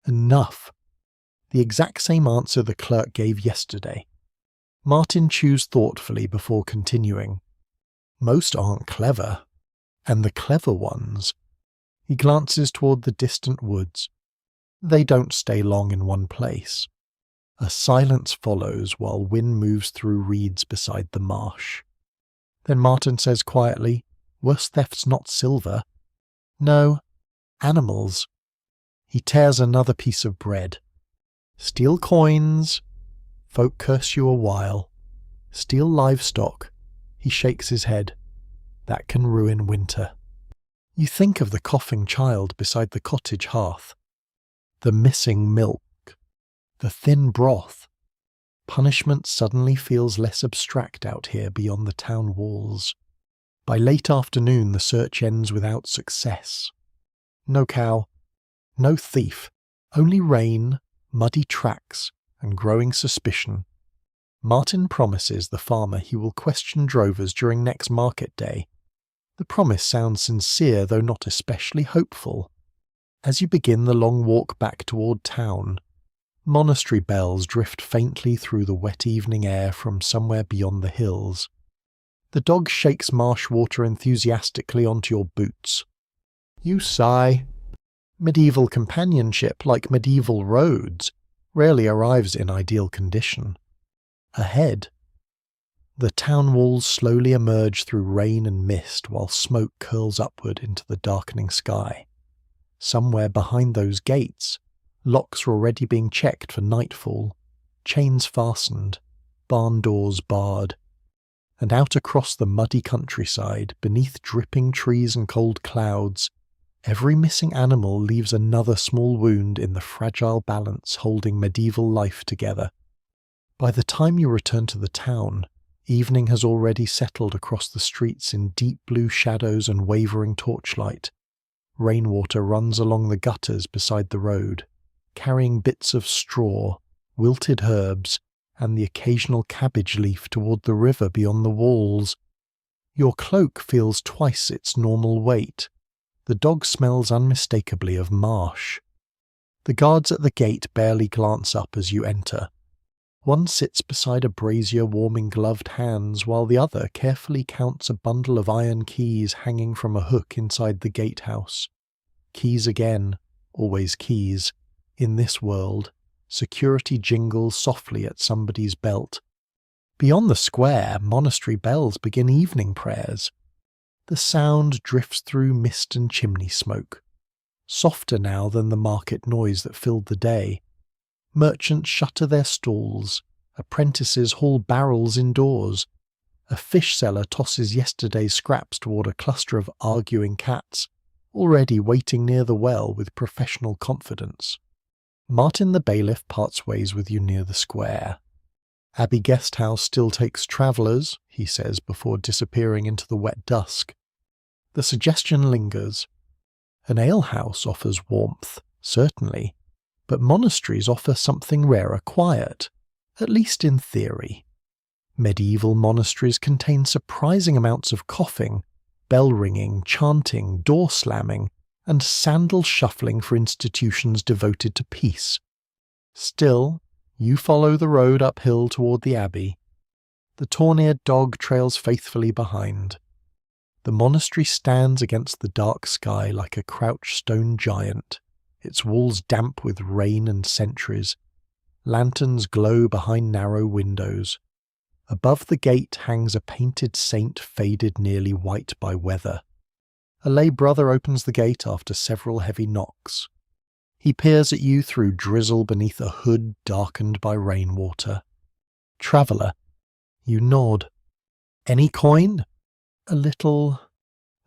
Speaker 1: "Enough." The exact same answer the clerk gave yesterday. Martin chews thoughtfully before continuing. "Most aren't clever. And the clever ones..." He glances toward the distant woods. They don't stay long in one place. A silence follows while wind moves through reeds beside the marsh. Then Martin says quietly, "Worst theft's not silver." "No, animals." He tears another piece of bread. "Steal coins. Folk curse you a while. Steal livestock." He shakes his head. "That can ruin winter." You think of the coughing child beside the cottage hearth. The missing milk. The thin broth. Punishment suddenly feels less abstract out here beyond the town walls. By late afternoon the search ends without success. No cow. No thief. Only rain, muddy tracks, and growing suspicion. Martin promises the farmer he will question drovers during next market day. The promise sounds sincere, though not especially hopeful. As you begin the long walk back toward town, monastery bells drift faintly through the wet evening air from somewhere beyond the hills. The dog shakes marsh water enthusiastically onto your boots. You sigh. Medieval companionship, like medieval roads, rarely arrives in ideal condition. Ahead, the town walls slowly emerge through rain and mist while smoke curls upward into the darkening sky. Somewhere behind those gates, locks are already being checked for nightfall, chains fastened, barn doors barred. And out across the muddy countryside, beneath dripping trees and cold clouds, every missing animal leaves another small wound in the fragile balance holding medieval life together. By the time you return to the town, evening has already settled across the streets in deep blue shadows and wavering torchlight. Rainwater runs along the gutters beside the road, carrying bits of straw, wilted herbs, and the occasional cabbage leaf toward the river beyond the walls. Your cloak feels twice its normal weight. The dog smells unmistakably of marsh. The guards at the gate barely glance up as you enter. One sits beside a brazier warming gloved hands, while the other carefully counts a bundle of iron keys hanging from a hook inside the gatehouse. Keys again, always keys. In this world, security jingles softly at somebody's belt. Beyond the square, monastery bells begin evening prayers. The sound drifts through mist and chimney smoke, softer now than the market noise that filled the day. Merchants shutter their stalls, apprentices haul barrels indoors. A fish seller tosses yesterday's scraps toward a cluster of arguing cats, already waiting near the well with professional confidence. Martin the bailiff parts ways with you near the square. Abbey Guesthouse still takes travellers, he says before disappearing into the wet dusk. The suggestion lingers. An alehouse offers warmth, certainly, but monasteries offer something rarer quiet, at least in theory. Medieval monasteries contain surprising amounts of coughing, bell ringing, chanting, door slamming, and sandal shuffling for institutions devoted to peace. Still, you follow the road uphill toward the abbey. The tawny-eared dog trails faithfully behind. The monastery stands against the dark sky like a crouched stone giant, its walls damp with rain and centuries. Lanterns glow behind narrow windows. Above the gate hangs a painted saint faded nearly white by weather. A lay brother opens the gate after several heavy knocks. He peers at you through drizzle beneath a hood darkened by rainwater. Traveller, you nod. Any coin? A little.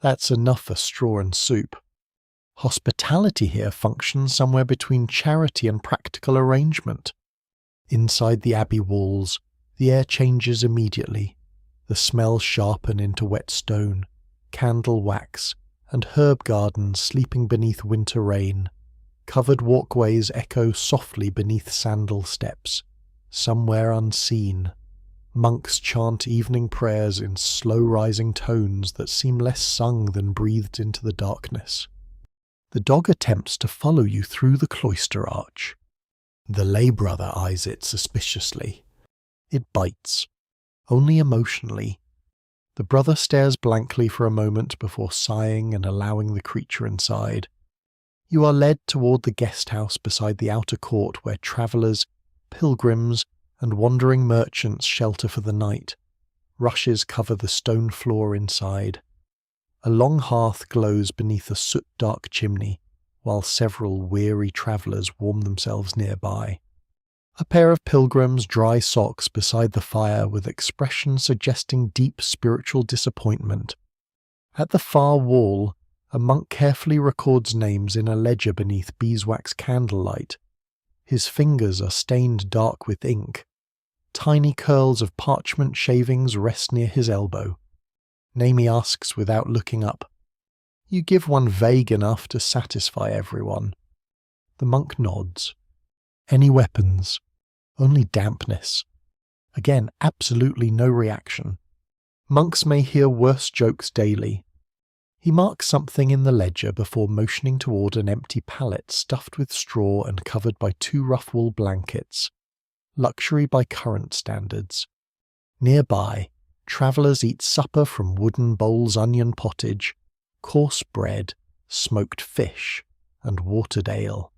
Speaker 1: That's enough for straw and soup. Hospitality here functions somewhere between charity and practical arrangement. Inside the abbey walls, the air changes immediately. The smells sharpen into wet stone, candle wax, and herb gardens sleeping beneath winter rain. Covered walkways echo softly beneath sandal steps. Somewhere unseen, monks chant evening prayers in slow-rising tones that seem less sung than breathed into the darkness. The dog attempts to follow you through the cloister arch. The lay brother eyes it suspiciously. It bites, only emotionally. The brother stares blankly for a moment before sighing and allowing the creature inside. You are led toward the guest house beside the outer court where travellers, pilgrims, and wandering merchants shelter for the night. Rushes cover the stone floor inside. A long hearth glows beneath a soot-dark chimney, while several weary travellers warm themselves nearby. A pair of pilgrims dry socks beside the fire with expressions suggesting deep spiritual disappointment. At the far wall, a monk carefully records names in a ledger beneath beeswax candlelight. His fingers are stained dark with ink. Tiny curls of parchment shavings rest near his elbow. Name he asks without looking up. You give one vague enough to satisfy everyone. The monk nods. Any weapons? Only dampness. Again, absolutely no reaction. Monks may hear worse jokes daily. He marks something in the ledger before motioning toward an empty pallet stuffed with straw and covered by 2 rough wool blankets. Luxury by current standards. Nearby, travellers eat supper from wooden bowls, onion pottage, coarse bread, smoked fish, and watered ale.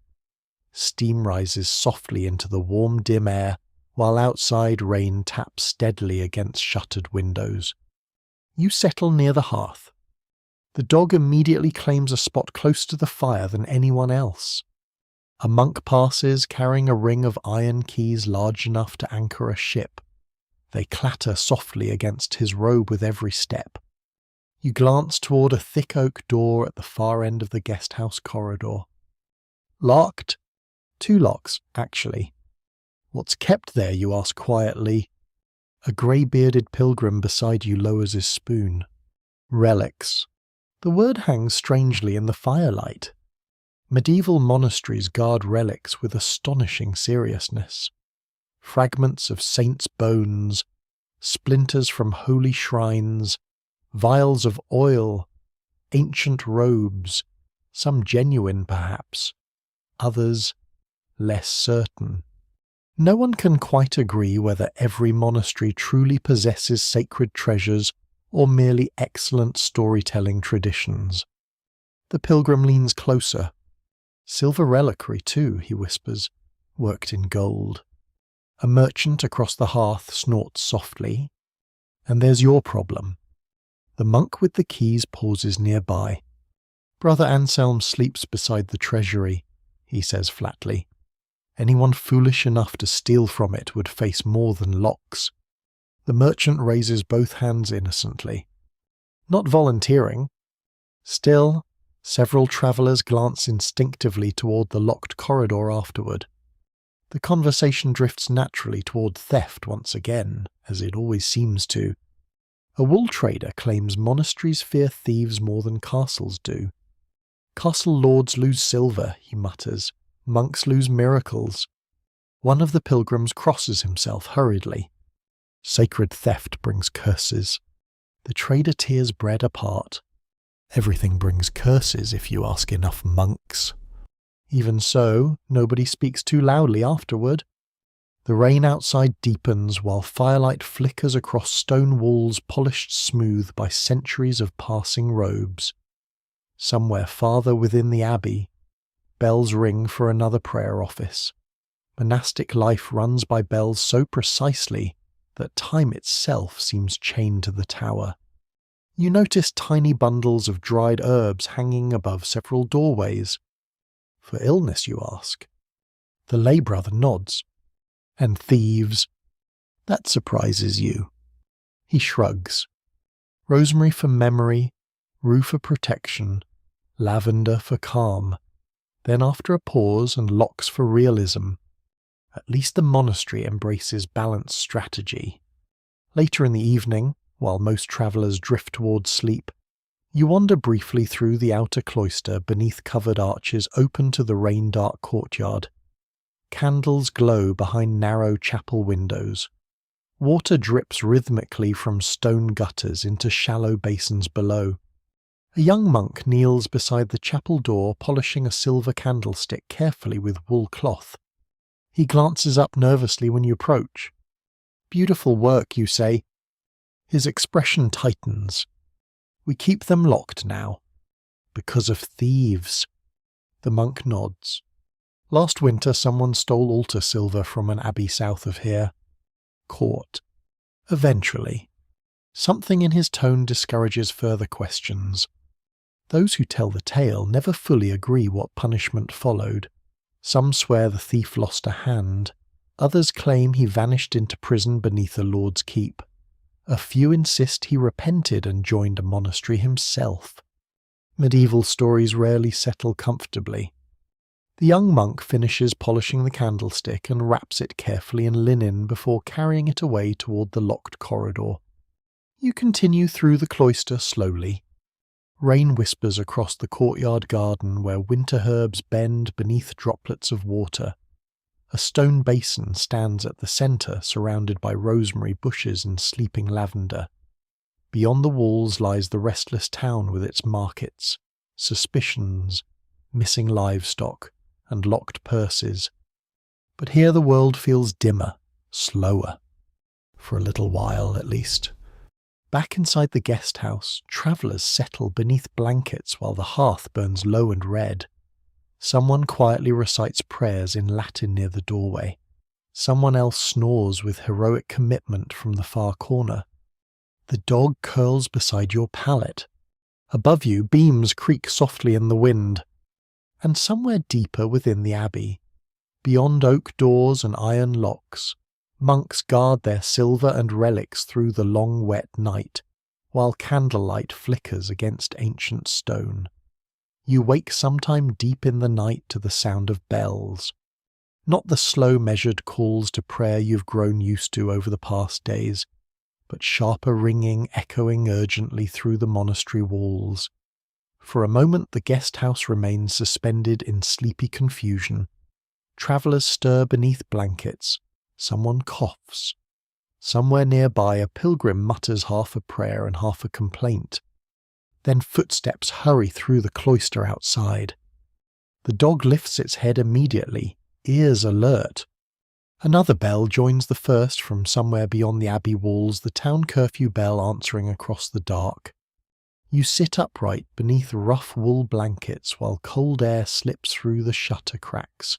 Speaker 1: Steam rises softly into the warm dim air, while outside rain taps steadily against shuttered windows. You settle near the hearth. The dog immediately claims a spot closer to the fire than anyone else. A monk passes carrying a ring of iron keys large enough to anchor a ship. They clatter softly against his robe with every step. You glance toward a thick oak door at the far end of the guesthouse corridor. Locked? 2 locks, actually. What's kept there, you ask quietly. A grey-bearded pilgrim beside you lowers his spoon. Relics. The word hangs strangely in the firelight. Medieval monasteries guard relics with astonishing seriousness. Fragments of saints' bones, splinters from holy shrines, vials of oil, ancient robes, some genuine perhaps, others less certain. No one can quite agree whether every monastery truly possesses sacred treasures or merely excellent storytelling traditions. The pilgrim leans closer. Silver reliquary too, he whispers, worked in gold. A merchant across the hearth snorts softly. And there's your problem. The monk with the keys pauses nearby. Brother Anselm sleeps beside the treasury, he says flatly. Anyone foolish enough to steal from it would face more than locks. The merchant raises both hands innocently. Not volunteering. Still, several travellers glance instinctively toward the locked corridor afterward. The conversation drifts naturally toward theft once again, as it always seems to. A wool trader claims monasteries fear thieves more than castles do. Castle lords lose silver, he mutters. Monks lose miracles. One of the pilgrims crosses himself hurriedly. Sacred theft brings curses. The trader tears bread apart. Everything brings curses if you ask enough monks. Even so, nobody speaks too loudly afterward. The rain outside deepens while firelight flickers across stone walls polished smooth by centuries of passing robes. Somewhere farther within the abbey, bells ring for another prayer office. Monastic life runs by bells so precisely that time itself seems chained to the tower. You notice tiny bundles of dried herbs hanging above several doorways. For illness, you ask? The lay brother nods. And thieves? That surprises you. He shrugs. Rosemary for memory, rue for protection, lavender for calm. Then after a pause and locks for realism. At least the monastery embraces balanced strategy. Later in the evening, while most travellers drift towards sleep, you wander briefly through the outer cloister beneath covered arches open to the rain-dark courtyard. Candles glow behind narrow chapel windows. Water drips rhythmically from stone gutters into shallow basins below. A young monk kneels beside the chapel door polishing a silver candlestick carefully with wool cloth. He glances up nervously when you approach. Beautiful work, you say. His expression tightens. We keep them locked now. Because of thieves. The monk nods. Last winter someone stole altar silver from an abbey south of here. Caught. Eventually. Something in his tone discourages further questions. Those who tell the tale never fully agree what punishment followed. Some swear the thief lost a hand. Others claim he vanished into prison beneath a lord's keep. A few insist he repented and joined a monastery himself. Medieval stories rarely settle comfortably. The young monk finishes polishing the candlestick and wraps it carefully in linen before carrying it away toward the locked corridor. You continue through the cloister slowly. Rain whispers across the courtyard garden where winter herbs bend beneath droplets of water. A stone basin stands at the centre, surrounded by rosemary bushes and sleeping lavender. Beyond the walls lies the restless town with its markets, suspicions, missing livestock, and locked purses. But here the world feels dimmer, slower. For a little while, at least. Back inside the guest house, travellers settle beneath blankets while the hearth burns low and red. Someone quietly recites prayers in Latin near the doorway. Someone else snores with heroic commitment from the far corner. The dog curls beside your pallet. Above you, beams creak softly in the wind. And somewhere deeper within the abbey, beyond oak doors and iron locks, monks guard their silver and relics through the long wet night, while candlelight flickers against ancient stone. You wake sometime deep in the night to the sound of bells. Not the slow measured calls to prayer you've grown used to over the past days, but sharper ringing echoing urgently through the monastery walls. For a moment the guest house remains suspended in sleepy confusion. Travellers stir beneath blankets. Someone coughs. Somewhere nearby a pilgrim mutters half a prayer and half a complaint. Then footsteps hurry through the cloister outside. The dog lifts its head immediately, ears alert. Another bell joins the first from somewhere beyond the abbey walls, the town curfew bell answering across the dark. You sit upright beneath rough wool blankets while cold air slips through the shutter cracks.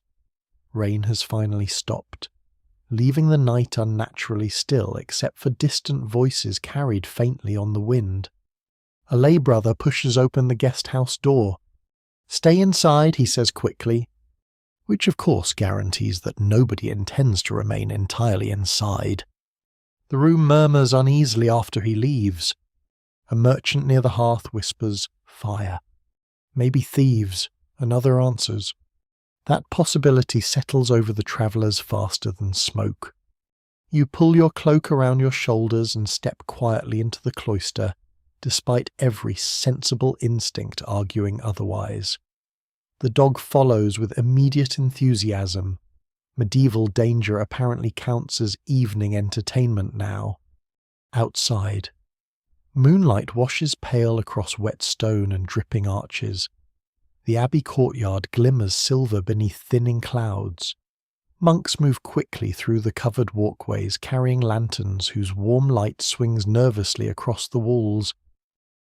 Speaker 1: Rain has finally stopped, leaving the night unnaturally still except for distant voices carried faintly on the wind. A lay brother pushes open the guest house door. "Stay inside," he says quickly, which of course guarantees that nobody intends to remain entirely inside. The room murmurs uneasily after he leaves. A merchant near the hearth whispers, "Fire. Maybe thieves," another answers. That possibility settles over the travellers faster than smoke. You pull your cloak around your shoulders and step quietly into the cloister, despite every sensible instinct arguing otherwise. The dog follows with immediate enthusiasm. Medieval danger apparently counts as evening entertainment now. Outside. Moonlight washes pale across wet stone and dripping arches. The abbey courtyard glimmers silver beneath thinning clouds. Monks move quickly through the covered walkways, carrying lanterns whose warm light swings nervously across the walls.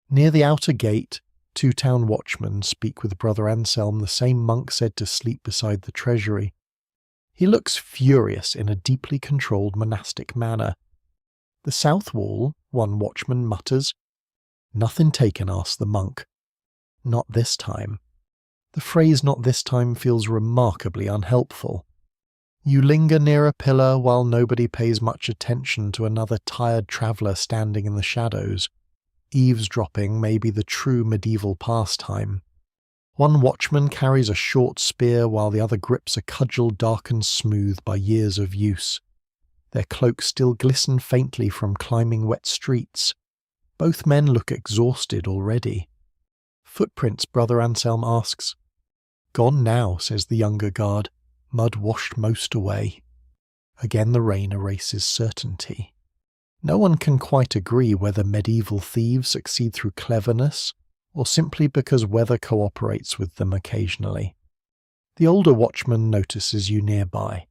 Speaker 1: Near the outer gate, 2 town watchmen speak with Brother Anselm, the same monk said to sleep beside the treasury. He looks furious in a deeply controlled monastic manner. "The south wall," one watchman mutters. "Nothing taken," asks the monk. "Not this time." The phrase "not this time" feels remarkably unhelpful. You linger near a pillar while nobody pays much attention to another tired traveller standing in the shadows. Eavesdropping may be the true medieval pastime. One watchman carries a short spear while the other grips a cudgel darkened smooth by years of use. Their cloaks still glisten faintly from climbing wet streets. Both men look exhausted already. "Footprints?" Brother Anselm asks. "Gone now," says the younger guard. "Mud washed most away." Again the rain erases certainty. No one can quite agree whether medieval thieves succeed through cleverness or simply because weather cooperates with them occasionally. The older watchman notices you nearby.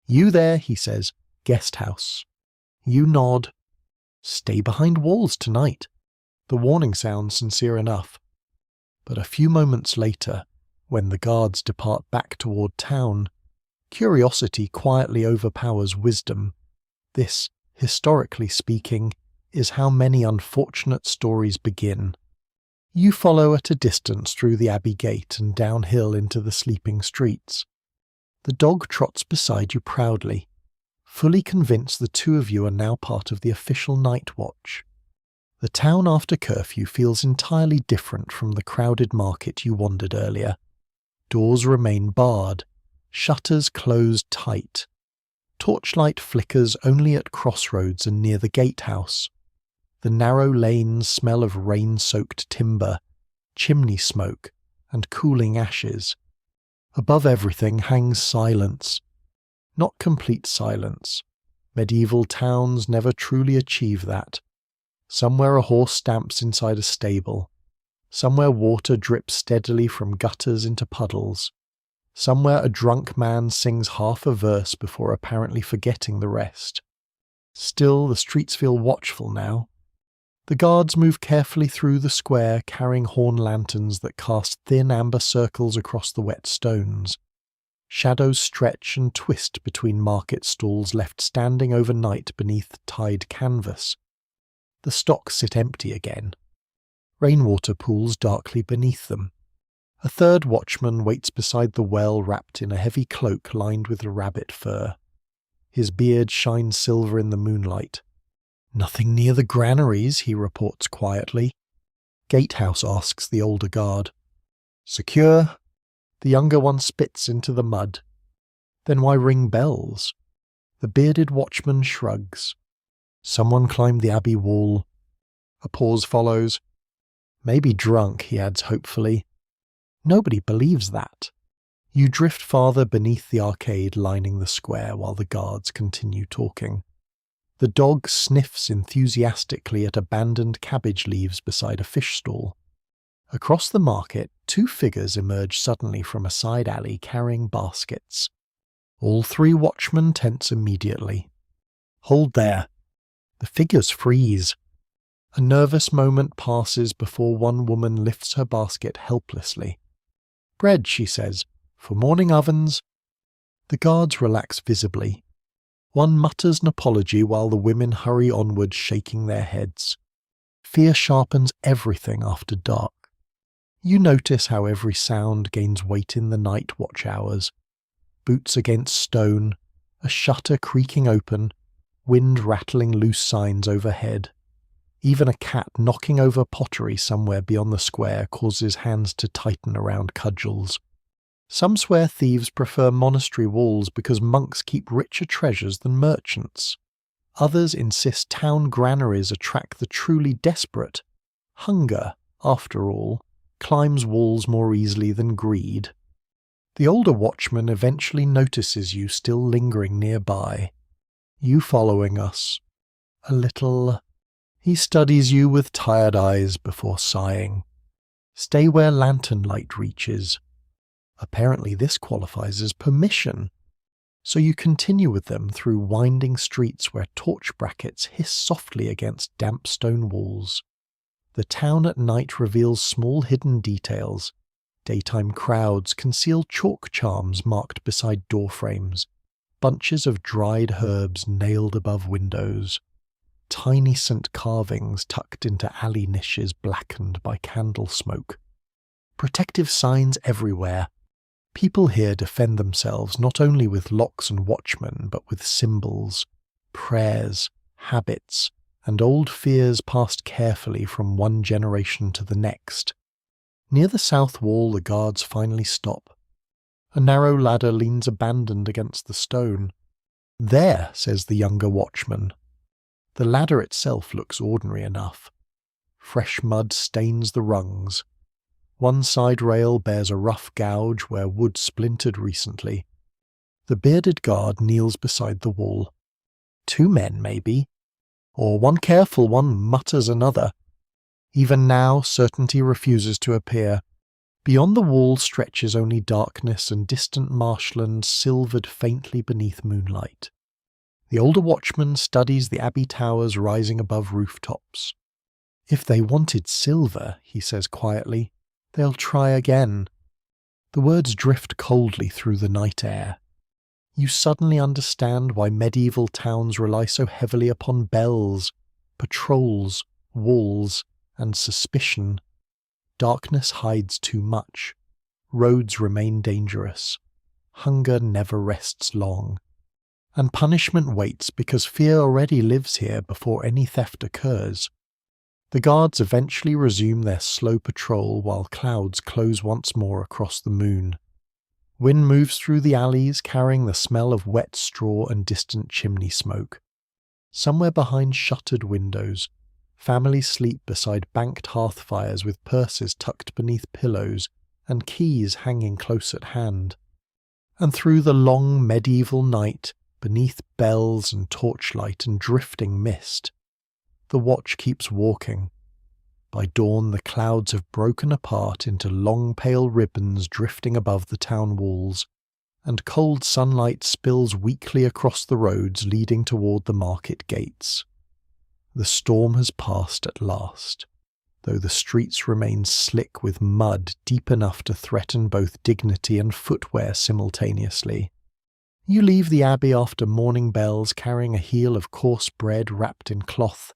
Speaker 1: "You there," he says. "Guest house." You nod. "Stay behind walls tonight." The warning sounds sincere enough. But a few moments later, when the guards depart back toward town, curiosity quietly overpowers wisdom. This, historically speaking, is how many unfortunate stories begin. You follow at a distance through the abbey gate and downhill into the sleeping streets. The dog trots beside you proudly, fully convinced the two of you are now part of the official night watch. The town after curfew feels entirely different from the crowded market you wandered earlier. Doors remain barred, shutters closed tight. Torchlight flickers only at crossroads and near the gatehouse. The narrow lanes smell of rain-soaked timber, chimney smoke, and cooling ashes. Above everything hangs silence. Not complete silence. Medieval towns never truly achieve that. Somewhere a horse stamps inside a stable. Somewhere water drips steadily from gutters into puddles. Somewhere a drunk man sings half a verse before apparently forgetting the rest. Still, the streets feel watchful now. The guards move carefully through the square, carrying horn lanterns that cast thin amber circles across the wet stones. Shadows stretch and twist between market stalls left standing overnight beneath tied canvas. The stocks sit empty again. Rainwater pools darkly beneath them. A third watchman waits beside the well wrapped in a heavy cloak lined with rabbit fur. His beard shines silver in the moonlight. "Nothing near the granaries," he reports quietly. "Gatehouse," asks the older guard. "Secure?" The younger one spits into the mud. "Then why ring bells?" The bearded watchman shrugs. "Someone climbed the abbey wall." A pause follows. Maybe drunk, he adds hopefully. Nobody believes that. You drift farther beneath the arcade lining the square while the guards continue talking. The dog sniffs enthusiastically at abandoned cabbage leaves beside a fish stall. Across the market, two figures emerge suddenly from a side alley carrying baskets. All three watchmen tense immediately. Hold there. The figures freeze. A nervous moment passes before one woman lifts her basket helplessly. Bread, she says, for morning ovens. The guards relax visibly. One mutters an apology while the women hurry onward shaking their heads. Fear sharpens everything after dark. You notice how every sound gains weight in the night watch hours. Boots against stone, a shutter creaking open, wind rattling loose signs overhead. Even a cat knocking over pottery somewhere beyond the square causes hands to tighten around cudgels. Some swear thieves prefer monastery walls because monks keep richer treasures than merchants. Others insist town granaries attract the truly desperate. Hunger, after all, climbs walls more easily than greed. The older watchman eventually notices you still lingering nearby. You following us. A little. He studies you with tired eyes before sighing. Stay where lantern light reaches. Apparently this qualifies as permission. So you continue with them through winding streets where torch brackets hiss softly against damp stone walls. The town at night reveals small hidden details. Daytime crowds conceal chalk charms marked beside doorframes, bunches of dried herbs nailed above windows, tiny scent carvings tucked into alley niches blackened by candle smoke. Protective signs everywhere. People here defend themselves not only with locks and watchmen, but with symbols, prayers, habits, and old fears passed carefully from one generation to the next. Near the south wall, the guards finally stop. A narrow ladder leans abandoned against the stone. There, says the younger watchman. The ladder itself looks ordinary enough. Fresh mud stains the rungs. One side rail bears a rough gouge where wood splintered recently. The bearded guard kneels beside the wall. Two men, maybe. Or one careful one mutters another. Even now, certainty refuses to appear. Beyond the wall stretches only darkness and distant marshland silvered faintly beneath moonlight. The older watchman studies the abbey towers rising above rooftops. If they wanted silver, he says quietly, they'll try again. The words drift coldly through the night air. You suddenly understand why medieval towns rely so heavily upon bells, patrols, walls, and suspicion. Darkness hides too much. Roads remain dangerous. Hunger never rests long. And punishment waits because fear already lives here before any theft occurs. The guards eventually resume their slow patrol while clouds close once more across the moon. Wind moves through the alleys carrying the smell of wet straw and distant chimney smoke. Somewhere behind shuttered windows, families sleep beside banked hearth fires with purses tucked beneath pillows and keys hanging close at hand. And through the long medieval night, beneath bells and torchlight and drifting mist, the watch keeps walking. By dawn the clouds have broken apart into long pale ribbons drifting above the town walls, and cold sunlight spills weakly across the roads leading toward the market gates. The storm has passed at last, though the streets remain slick with mud deep enough to threaten both dignity and footwear simultaneously. You leave the abbey after morning bells carrying a heel of coarse bread wrapped in cloth,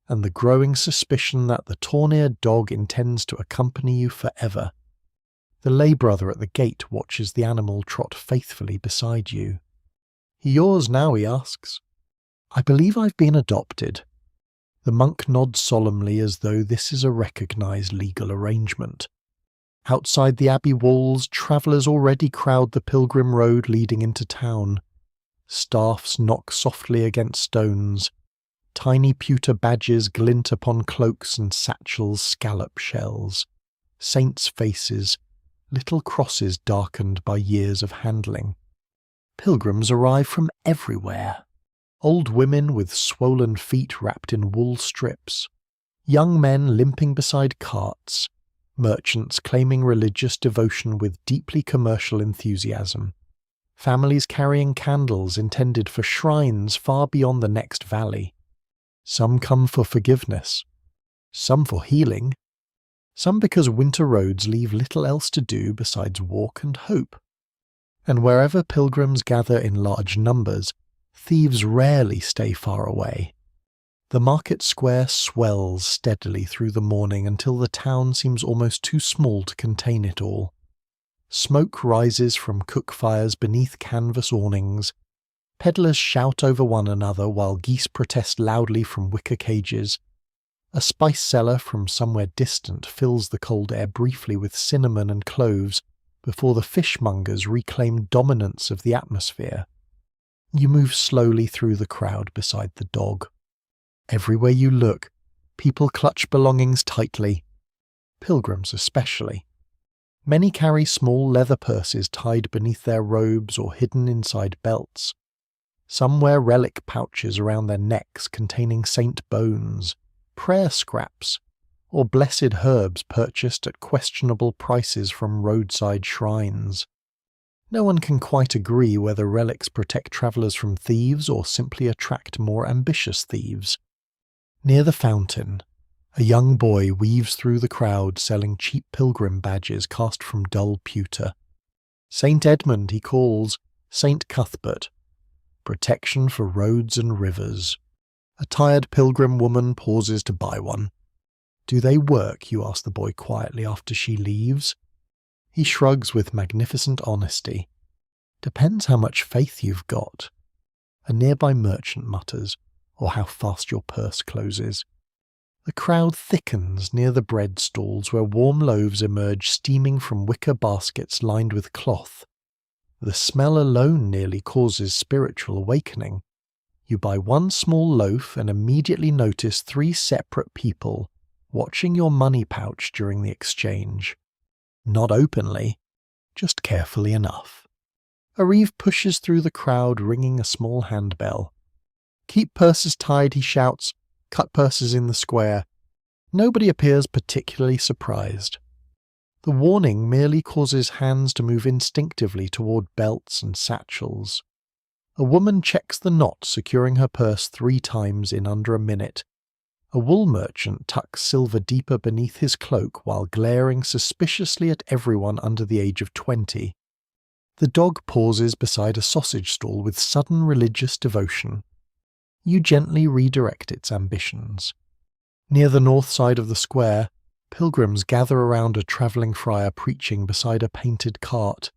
Speaker 1: and the growing suspicion that the torn-eared dog intends to accompany you forever. The lay brother at the gate watches the animal trot faithfully beside you. "He yours now?" he asks. "I believe I've been adopted." The monk nods solemnly as though this is a recognized legal arrangement. Outside the abbey walls, travellers already crowd the pilgrim road leading into town. Staffs knock softly against stones. Tiny pewter badges glint upon cloaks and satchels' scallop shells. Saints' faces, little crosses darkened by years of handling. Pilgrims arrive from everywhere. Old women with swollen feet wrapped in wool strips. Young men limping beside carts. Merchants claiming religious devotion with deeply commercial enthusiasm. Families carrying candles intended for shrines far beyond the next valley. Some come for forgiveness. Some for healing. Some because winter roads leave little else to do besides walk and hope. And wherever pilgrims gather in large numbers, thieves rarely stay far away. The market square swells steadily through the morning until the town seems almost too small to contain it all. Smoke rises from cook fires beneath canvas awnings. Peddlers shout over one another while geese protest loudly from wicker cages. A spice seller from somewhere distant fills the cold air briefly with cinnamon and cloves before the fishmongers reclaim dominance of the atmosphere. You move slowly through the crowd beside the dog. Everywhere you look, people clutch belongings tightly. Pilgrims especially. Many carry small leather purses tied beneath their robes or hidden inside belts. Some wear relic pouches around their necks containing saint bones, prayer scraps, or blessed herbs purchased at questionable prices from roadside shrines. No one can quite agree whether relics protect travellers from thieves or simply attract more ambitious thieves. Near the fountain, a young boy weaves through the crowd selling cheap pilgrim badges cast from dull pewter. Saint Edmund he calls Saint Cuthbert, protection for roads and rivers. A tired pilgrim woman pauses to buy one. Do they work, you ask the boy quietly after she leaves. He shrugs with magnificent honesty. Depends how much faith you've got. A nearby merchant mutters, or how fast your purse closes. The crowd thickens near the bread stalls where warm loaves emerge steaming from wicker baskets lined with cloth. The smell alone nearly causes spiritual awakening. You buy one small loaf and immediately notice 3 separate people watching your money pouch during the exchange. Not openly, just carefully enough. Arif pushes through the crowd ringing a small handbell. Keep purses tied, he shouts. Cut purses in the square. Nobody appears particularly surprised. The warning merely causes hands to move instinctively toward belts and satchels. A woman checks the knot securing her purse 3 times in under a minute. A wool merchant tucks silver deeper beneath his cloak while glaring suspiciously at everyone under the age of 20. The dog pauses beside a sausage stall with sudden religious devotion. You gently redirect its ambitions. Near the north side of the square, pilgrims gather around a travelling friar preaching beside a painted cart.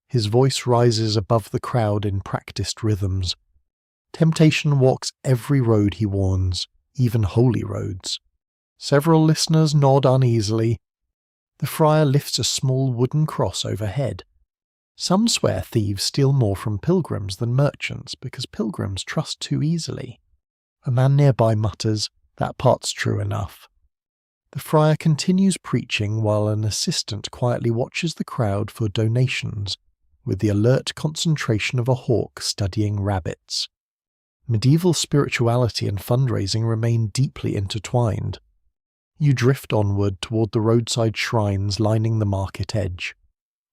Speaker 1: His voice rises above the crowd in practiced rhythms. Temptation walks every road, he warns, even holy roads. Several listeners nod uneasily. The friar lifts a small wooden cross overhead. Some swear thieves steal more from pilgrims than merchants because pilgrims trust too easily. A man nearby mutters, that part's true enough. The friar continues preaching while an assistant quietly watches the crowd for donations, with the alert concentration of a hawk studying rabbits. Medieval spirituality and fundraising remain deeply intertwined. You drift onward toward the roadside shrines lining the market edge.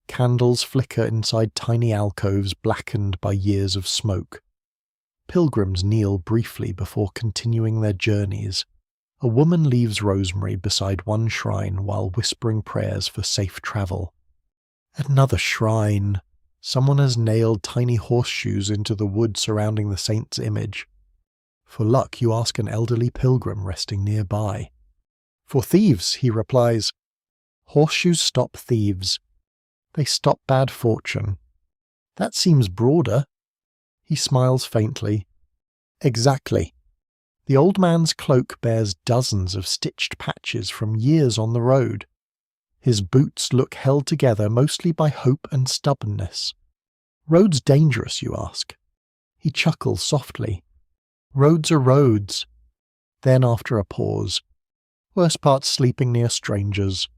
Speaker 1: Candles flicker inside tiny alcoves blackened by years of smoke. Pilgrims kneel briefly before continuing their journeys. A woman leaves rosemary beside one shrine while whispering prayers for safe travel. At another shrine, someone has nailed tiny horseshoes into the wood surrounding the saint's image. For luck, you ask an elderly pilgrim resting nearby. For thieves, he replies. Horseshoes stop thieves. They stop bad fortune. That seems broader. He smiles faintly. Exactly. The old man's cloak bears dozens of stitched patches from years on the road. His boots look held together mostly by hope and stubbornness. Roads dangerous, you ask? He chuckles softly. Roads are roads. Then, after a pause, "Worst part's sleeping near strangers."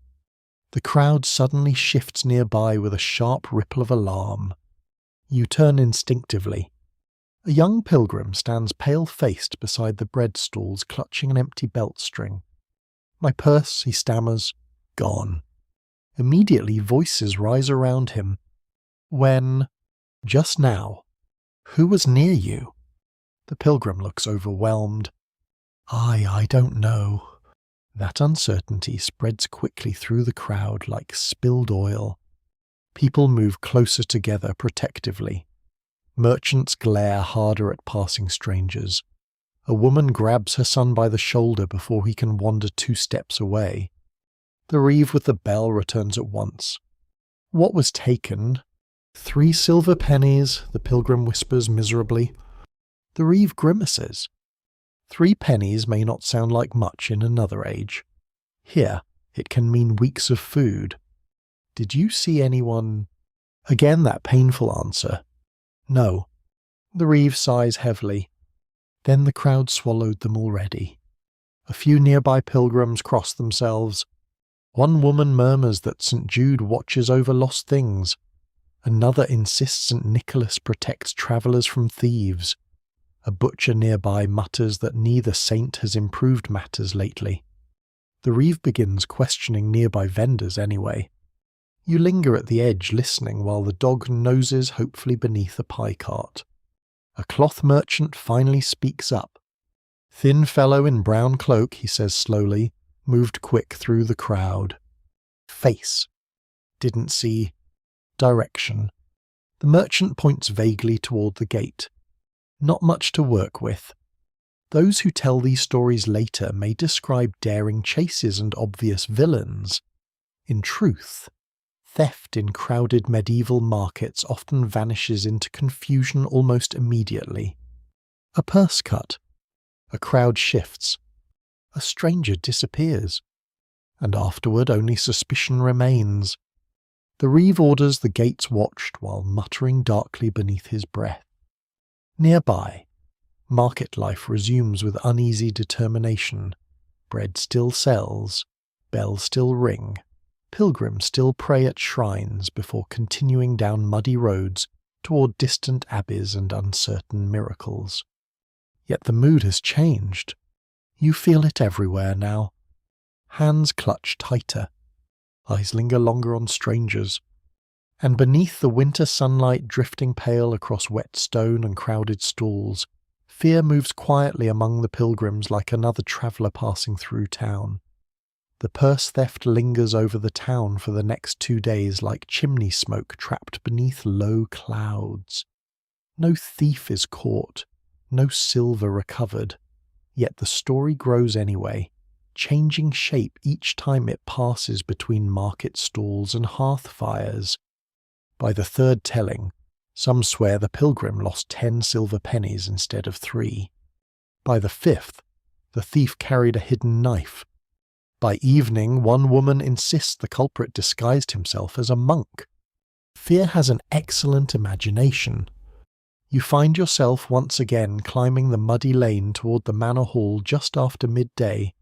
Speaker 1: The crowd suddenly shifts nearby with a sharp ripple of alarm. You turn instinctively. A young pilgrim stands pale-faced beside the bread stalls, clutching an empty belt string. "My purse," he stammers. "Gone." Immediately voices rise around him. "When? Just now? Who was near you?" The pilgrim looks overwhelmed. I don't know." That uncertainty spreads quickly through the crowd like spilled oil. People move closer together protectively. Merchants glare harder at passing strangers. A woman grabs her son by the shoulder before he can wander 2 steps away. The reeve with the bell returns at once. "What was taken?" "3 silver pennies," the pilgrim whispers miserably. The reeve grimaces. 3 pennies may not sound like much in another age. Here, it can mean weeks of food. "Did you see anyone?" Again that painful answer. "No." The reeve sighs heavily. Then the crowd swallowed them already. A few nearby pilgrims cross themselves. One woman murmurs that St. Jude watches over lost things. Another insists St. Nicholas protects travellers from thieves. A butcher nearby mutters that neither saint has improved matters lately. The reeve begins questioning nearby vendors anyway. You linger at the edge listening while the dog noses hopefully beneath a pie cart. A cloth merchant finally speaks up. "Thin fellow in brown cloak," he says slowly, moved quick through the crowd. "Face. Didn't see. Direction." The merchant points vaguely toward the gate. Not much to work with. Those who tell these stories later may describe daring chases and obvious villains. In truth, theft in crowded medieval markets often vanishes into confusion almost immediately. A purse cut. A crowd shifts. A stranger disappears. And afterward only suspicion remains. The reeve orders the gates watched while muttering darkly beneath his breath. Nearby, market life resumes with uneasy determination. Bread still sells, bells still ring, pilgrims still pray at shrines before continuing down muddy roads toward distant abbeys and uncertain miracles. Yet the mood has changed. You feel it everywhere now. Hands clutch tighter. Eyes linger longer on strangers. And beneath the winter sunlight drifting pale across wet stone and crowded stalls, fear moves quietly among the pilgrims like another traveller passing through town. The purse theft lingers over the town for the next 2 days like chimney smoke trapped beneath low clouds. No thief is caught, no silver recovered, yet the story grows anyway, changing shape each time it passes between market stalls and hearth fires. By the 3rd telling, some swear the pilgrim lost 10 silver pennies instead of 3. By the 5th, the thief carried a hidden knife. By evening, one woman insists the culprit disguised himself as a monk. Fear has an excellent imagination. You find yourself once again climbing the muddy lane toward the manor hall just after midday,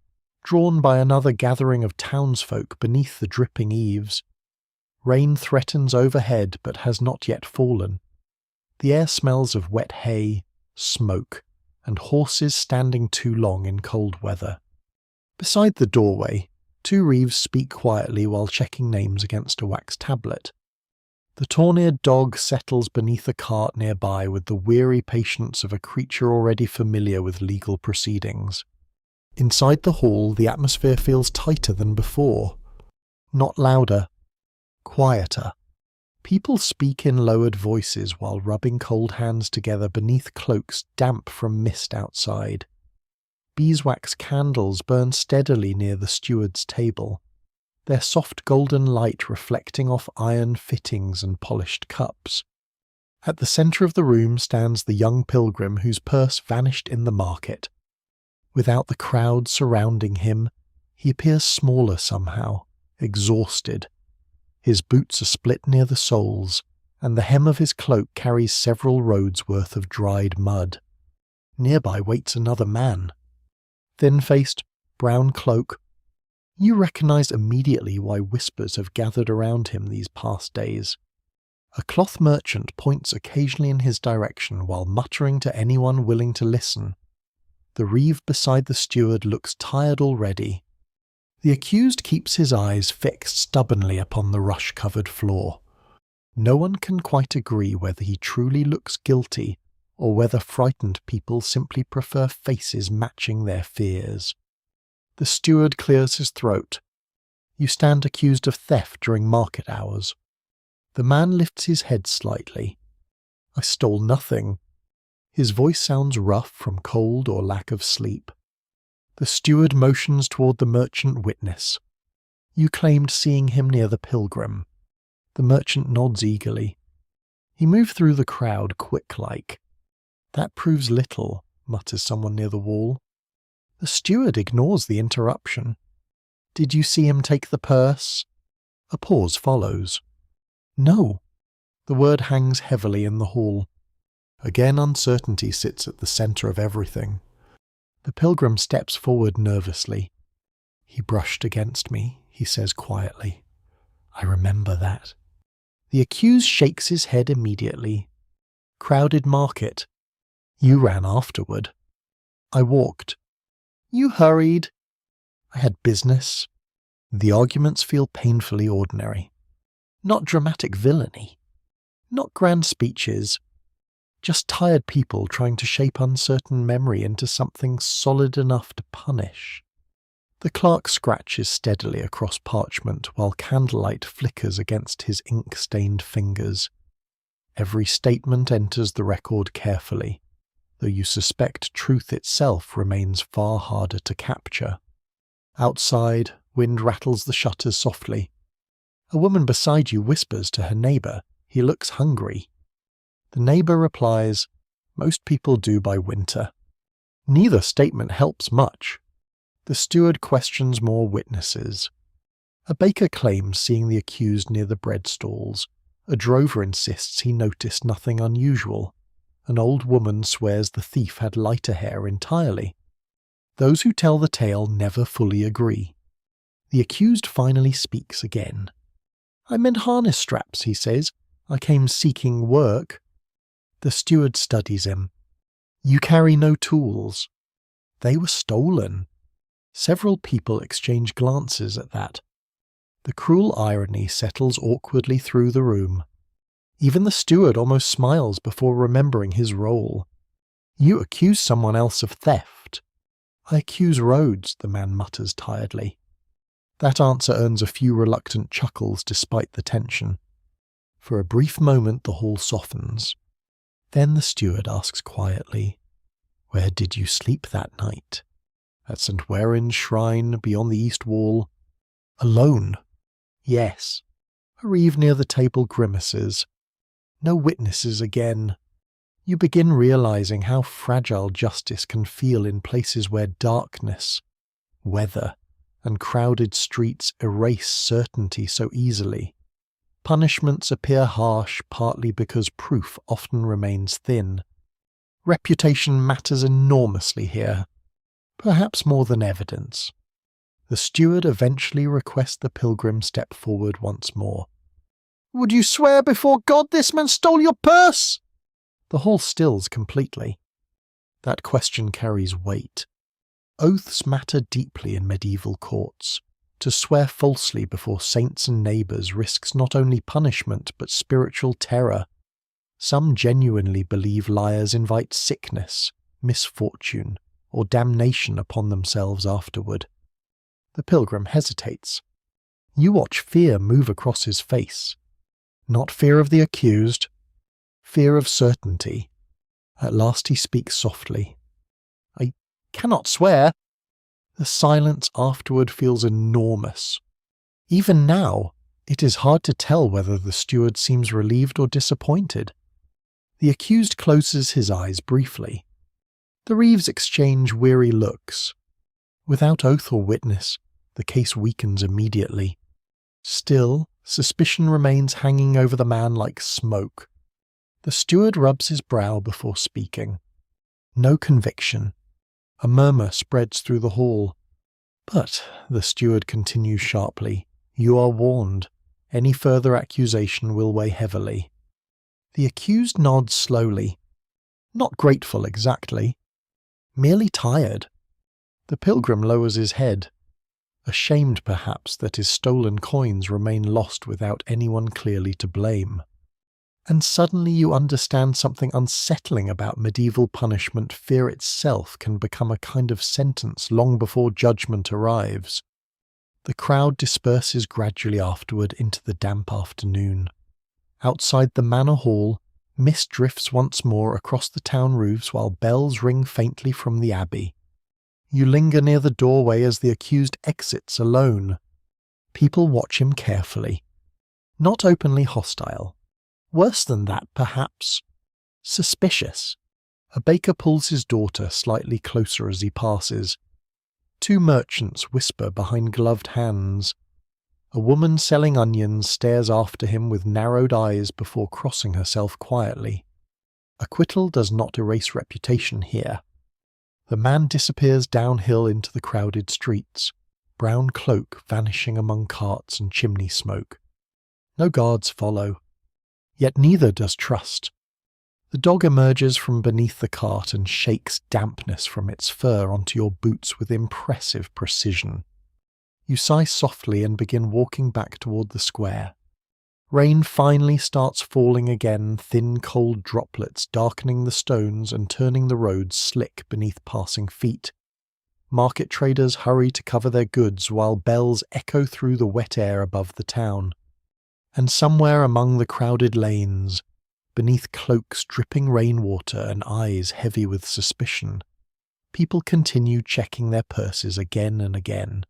Speaker 1: drawn by another gathering of townsfolk beneath the dripping eaves. Rain threatens overhead but has not yet fallen. The air smells of wet hay, smoke, and horses standing too long in cold weather. Beside the doorway, 2 reeves speak quietly while checking names against a wax tablet. The torn-eared dog settles beneath a cart nearby with the weary patience of a creature already familiar with legal proceedings. Inside the hall, the atmosphere feels tighter than before. Not louder. Quieter. People speak in lowered voices while rubbing cold hands together beneath cloaks damp from mist outside. Beeswax candles burn steadily near the steward's table, their soft golden light reflecting off iron fittings and polished cups. At the centre of the room stands the young pilgrim whose purse vanished in the market. Without the crowd surrounding him, he appears smaller somehow, exhausted. His boots are split near the soles, and the hem of his cloak carries several roads' worth of dried mud. Nearby waits another man. Thin-faced, brown cloak. You recognize immediately why whispers have gathered around him these past days. A cloth merchant points occasionally in his direction while muttering to anyone willing to listen. The reeve beside the steward looks tired already. The accused keeps his eyes fixed stubbornly upon the rush-covered floor. No one can quite agree whether he truly looks guilty or whether frightened people simply prefer faces matching their fears. The steward clears his throat. You stand accused of theft during market hours. The man lifts his head slightly. I stole nothing. His voice sounds rough from cold or lack of sleep. The steward motions toward the merchant witness. You claimed seeing him near the pilgrim. The merchant nods eagerly. He moved through the crowd quick-like. That proves little, mutters someone near the wall. The steward ignores the interruption. Did you see him take the purse? A pause follows. No. The word hangs heavily in the hall. Again uncertainty sits at the centre of everything. The pilgrim steps forward nervously. He brushed against me, he says quietly. I remember that. The accused shakes his head immediately. Crowded market. You ran afterward. I walked. You hurried. I had business. The arguments feel painfully ordinary. Not dramatic villainy. Not grand speeches. Just tired people trying to shape uncertain memory into something solid enough to punish. The clerk scratches steadily across parchment while candlelight flickers against his ink-stained fingers. Every statement enters the record carefully, though you suspect truth itself remains far harder to capture. Outside, wind rattles the shutters softly. A woman beside you whispers to her neighbour, he looks hungry. The neighbour replies, most people do by winter. Neither statement helps much. The steward questions more witnesses. A baker claims seeing the accused near the bread stalls. A drover insists he noticed nothing unusual. An old woman swears the thief had lighter hair entirely. Those who tell the tale never fully agree. The accused finally speaks again. I meant harness straps, he says. I came seeking work. The steward studies him. You carry no tools. They were stolen. Several people exchange glances at that. The cruel irony settles awkwardly through the room. Even the steward almost smiles before remembering his role. You accuse someone else of theft. I accuse Rhodes, the man mutters tiredly. That answer earns a few reluctant chuckles despite the tension. For a brief moment the hall softens. Then the steward asks quietly, Where did you sleep that night? At St. Warin's shrine beyond the east wall? Alone? Yes. A reeve near the table grimaces. No witnesses again. You begin realizing how fragile justice can feel in places where darkness, weather, and crowded streets erase certainty so easily. Punishments appear harsh partly because proof often remains thin. Reputation matters enormously here, perhaps more than evidence. The steward eventually requests the pilgrim step forward once more. Would you swear before God this man stole your purse? The hall stills completely. That question carries weight. Oaths matter deeply in medieval courts. To swear falsely before saints and neighbours risks not only punishment but spiritual terror. Some genuinely believe liars invite sickness, misfortune, or damnation upon themselves afterward. The pilgrim hesitates. You watch fear move across his face. Not fear of the accused, fear of certainty. At last he speaks softly. I cannot swear. The silence afterward feels enormous. Even now, it is hard to tell whether the steward seems relieved or disappointed. The accused closes his eyes briefly. The reeves exchange weary looks. Without oath or witness, the case weakens immediately. Still, suspicion remains hanging over the man like smoke. The steward rubs his brow before speaking. No conviction. A murmur spreads through the hall. "But," the steward continues sharply, "you are warned. Any further accusation will weigh heavily." The accused nods slowly. Not grateful exactly. Merely tired. The pilgrim lowers his head, ashamed perhaps that his stolen coins remain lost without anyone clearly to blame. And suddenly you understand something unsettling about medieval punishment. Fear itself can become a kind of sentence long before judgment arrives. The crowd disperses gradually afterward into the damp afternoon. Outside the manor hall, mist drifts once more across the town roofs while bells ring faintly from the abbey. You linger near the doorway as the accused exits alone. People watch him carefully. Not openly hostile. Worse than that, perhaps. Suspicious. A baker pulls his daughter slightly closer as he passes. Two merchants whisper behind gloved hands. A woman selling onions stares after him with narrowed eyes before crossing herself quietly. Acquittal does not erase reputation here. The man disappears downhill into the crowded streets, brown cloak vanishing among carts and chimney smoke. No guards follow. Yet neither does trust. The dog emerges from beneath the cart and shakes dampness from its fur onto your boots with impressive precision. You sigh softly and begin walking back toward the square. Rain finally starts falling again, thin cold droplets darkening the stones and turning the roads slick beneath passing feet. Market traders hurry to cover their goods while bells echo through the wet air above the town. And somewhere among the crowded lanes, beneath cloaks dripping rainwater and eyes heavy with suspicion, people continue checking their purses again and again,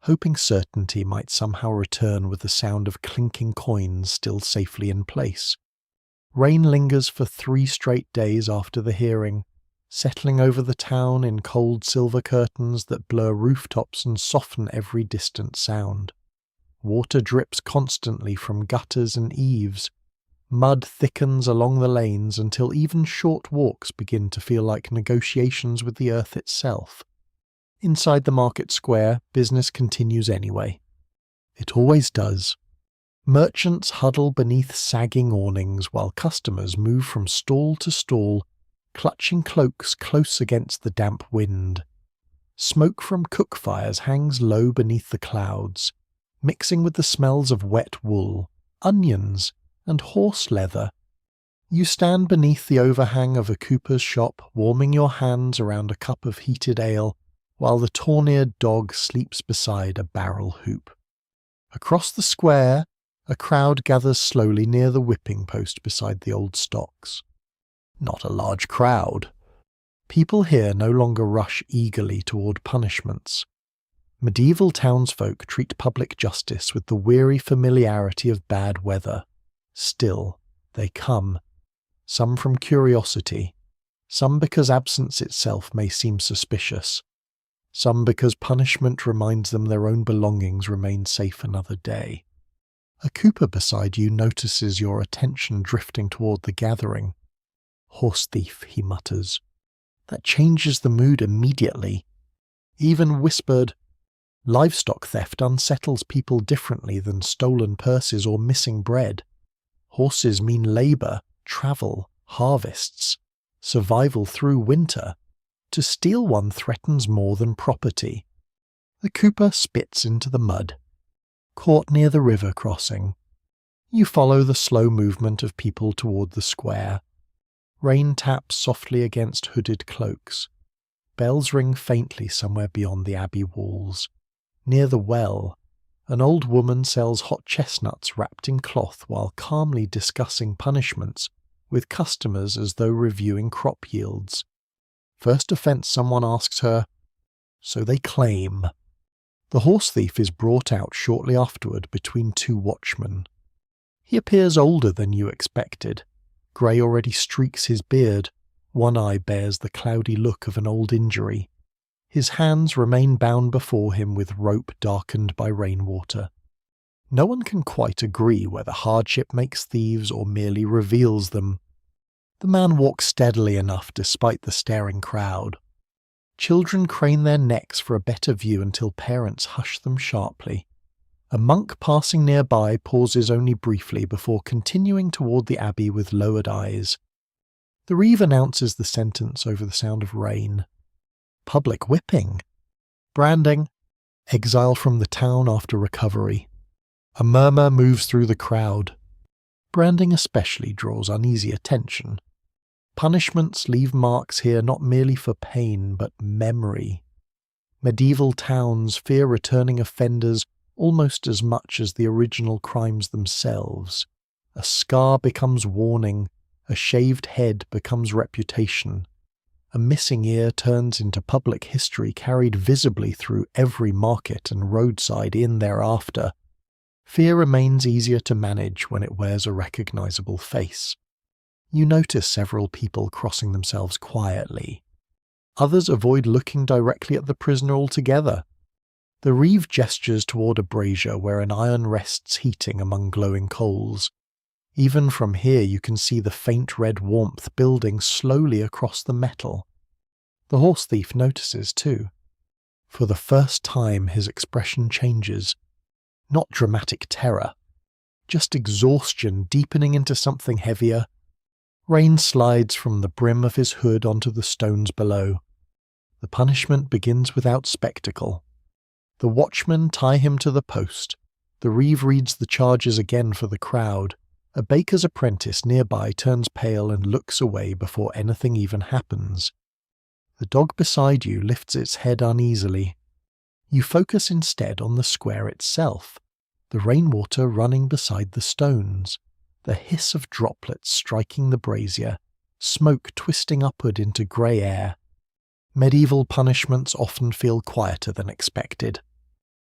Speaker 1: hoping certainty might somehow return with the sound of clinking coins still safely in place. Rain lingers for 3 straight days after the hearing, settling over the town in cold silver curtains that blur rooftops and soften every distant sound. Water drips constantly from gutters and eaves. Mud thickens along the lanes until even short walks begin to feel like negotiations with the earth itself. Inside the market square, business continues anyway. It always does. Merchants huddle beneath sagging awnings while customers move from stall to stall, clutching cloaks close against the damp wind. Smoke from cook fires hangs low beneath the clouds, mixing with the smells of wet wool, onions, and horse leather. You stand beneath the overhang of a cooper's shop, warming your hands around a cup of heated ale, while the torn-eared dog sleeps beside a barrel hoop. Across the square, a crowd gathers slowly near the whipping post beside the old stocks. Not a large crowd. People here no longer rush eagerly toward punishments. Medieval townsfolk treat public justice with the weary familiarity of bad weather. Still, they come. Some from curiosity, some because absence itself may seem suspicious, some because punishment reminds them their own belongings remain safe another day. A cooper beside you notices your attention drifting toward the gathering. "Horse thief," he mutters. That changes the mood immediately. Even whispered, "Livestock theft unsettles people differently than stolen purses or missing bread. Horses mean labour, travel, harvests, survival through winter. To steal one threatens more than property." The cooper spits into the mud. Caught near the river crossing. You follow the slow movement of people toward the square. Rain taps softly against hooded cloaks. Bells ring faintly somewhere beyond the abbey walls. Near the well, an old woman sells hot chestnuts wrapped in cloth while calmly discussing punishments with customers as though reviewing crop yields. First offence someone asks her, "So they claim." The horse thief is brought out shortly afterward between 2 watchmen. He appears older than you expected. Grey already streaks his beard. One eye bears the cloudy look of an old injury. His hands remain bound before him with rope darkened by rainwater. No one can quite agree whether hardship makes thieves or merely reveals them. The man walks steadily enough despite the staring crowd. Children crane their necks for a better view until parents hush them sharply. A monk passing nearby pauses only briefly before continuing toward the abbey with lowered eyes. The reeve announces the sentence over the sound of rain. Public whipping. Branding. Exile from the town after recovery. A murmur moves through the crowd. Branding especially draws uneasy attention. Punishments leave marks here not merely for pain, but memory. Medieval towns fear returning offenders almost as much as the original crimes themselves. A scar becomes warning, a shaved head becomes reputation. A missing ear turns into public history carried visibly through every market and roadside inn thereafter. Fear remains easier to manage when it wears a recognizable face. You notice several people crossing themselves quietly. Others avoid looking directly at the prisoner altogether. The reeve gestures toward a brazier where an iron rests heating among glowing coals. Even from here you can see the faint red warmth building slowly across the metal. The horse thief notices too. For the first time his expression changes. Not dramatic terror, just exhaustion deepening into something heavier. Rain slides from the brim of his hood onto the stones below. The punishment begins without spectacle. The watchmen tie him to the post. The reeve reads the charges again for the crowd. A baker's apprentice nearby turns pale and looks away before anything even happens. The dog beside you lifts its head uneasily. You focus instead on the square itself, the rainwater running beside the stones, the hiss of droplets striking the brazier, smoke twisting upward into grey air. Medieval punishments often feel quieter than expected.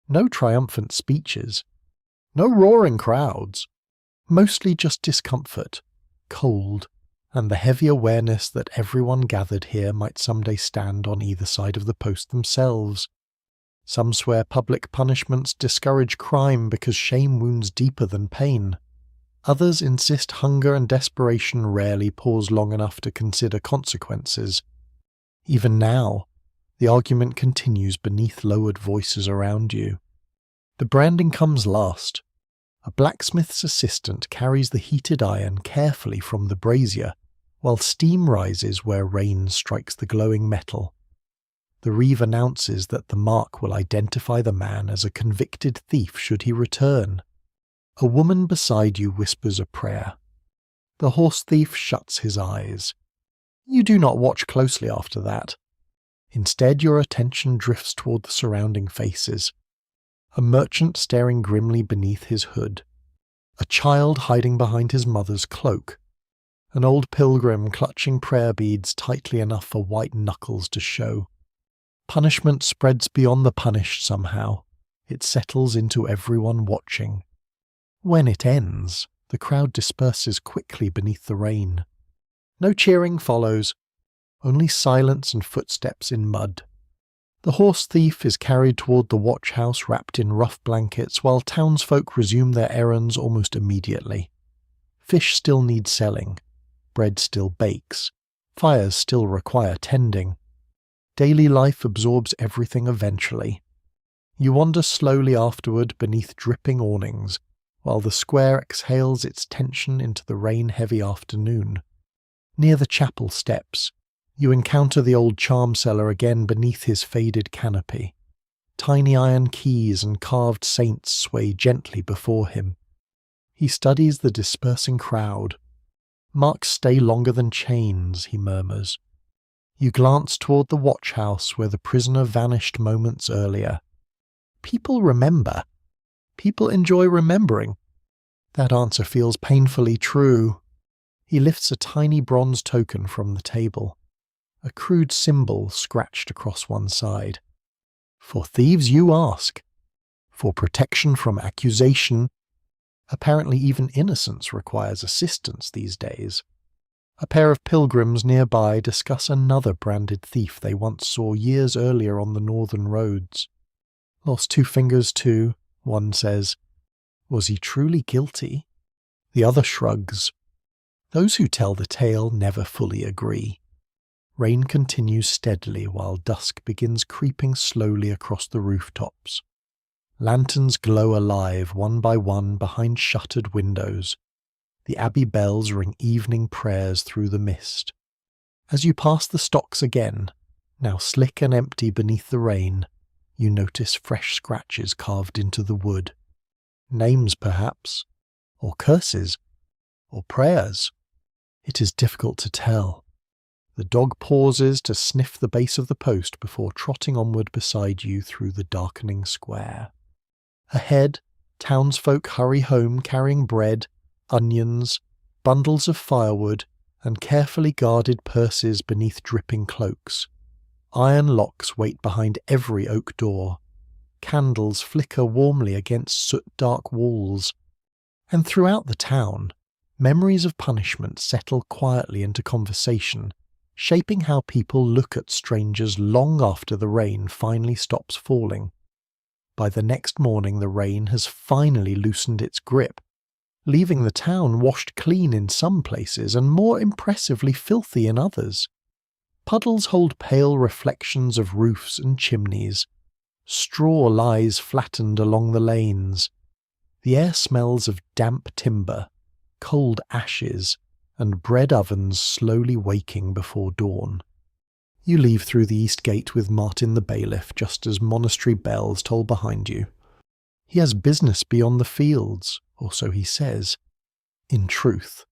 Speaker 1: No triumphant speeches, no roaring crowds, mostly just discomfort, cold, and the heavy awareness that everyone gathered here might someday stand on either side of the post themselves. Some swear public punishments discourage crime because shame wounds deeper than pain. Others insist hunger and desperation rarely pause long enough to consider consequences. Even now, the argument continues beneath lowered voices around you. The branding comes last. A blacksmith's assistant carries the heated iron carefully from the brazier, while steam rises where rain strikes the glowing metal. The reeve announces that the mark will identify the man as a convicted thief should he return. A woman beside you whispers a prayer. The horse thief shuts his eyes. You do not watch closely after that. Instead, your attention drifts toward the surrounding faces. A merchant staring grimly beneath his hood. A child hiding behind his mother's cloak. An old pilgrim clutching prayer beads tightly enough for white knuckles to show. Punishment spreads beyond the punished somehow. It settles into everyone watching. When it ends, the crowd disperses quickly beneath the rain. No cheering follows, only silence and footsteps in mud. The horse thief is carried toward the watch house wrapped in rough blankets while townsfolk resume their errands almost immediately. Fish still need selling, bread still bakes, fires still require tending. Daily life absorbs everything eventually. You wander slowly afterward beneath dripping awnings, while the square exhales its tension into the rain-heavy afternoon. Near the chapel steps, you encounter the old charm seller again beneath his faded canopy. Tiny iron keys and carved saints sway gently before him. He studies the dispersing crowd. Marks stay longer than chains, he murmurs. You glance toward the watch house where the prisoner vanished moments earlier. People remember. People enjoy remembering. That answer feels painfully true. He lifts a tiny bronze token from the table. A crude symbol scratched across one side. For thieves, you ask. For protection from accusation. Apparently even innocence requires assistance these days. A pair of pilgrims nearby discuss another branded thief they once saw years earlier on the northern roads. Lost 2 fingers too, one says. Was he truly guilty? The other shrugs. Those who tell the tale never fully agree. Rain continues steadily while dusk begins creeping slowly across the rooftops. Lanterns glow alive one by one behind shuttered windows. The abbey bells ring evening prayers through the mist. As you pass the stocks again, now slick and empty beneath the rain, you notice fresh scratches carved into the wood. Names, perhaps, or curses, or prayers. It is difficult to tell. The dog pauses to sniff the base of the post before trotting onward beside you through the darkening square. Ahead, townsfolk hurry home carrying bread, onions, bundles of firewood, and carefully guarded purses beneath dripping cloaks. Iron locks wait behind every oak door. Candles flicker warmly against soot-dark walls. And throughout the town, memories of punishment settle quietly into conversation, shaping how people look at strangers long after the rain finally stops falling. By the next morning, the rain has finally loosened its grip, leaving the town washed clean in some places and more impressively filthy in others. Puddles hold pale reflections of roofs and chimneys. Straw lies flattened along the lanes. The air smells of damp timber, cold ashes, and bread ovens slowly waking before dawn. You leave through the east gate with Martin the bailiff just as monastery bells toll behind you. He has business beyond the fields, or so he says. In truth,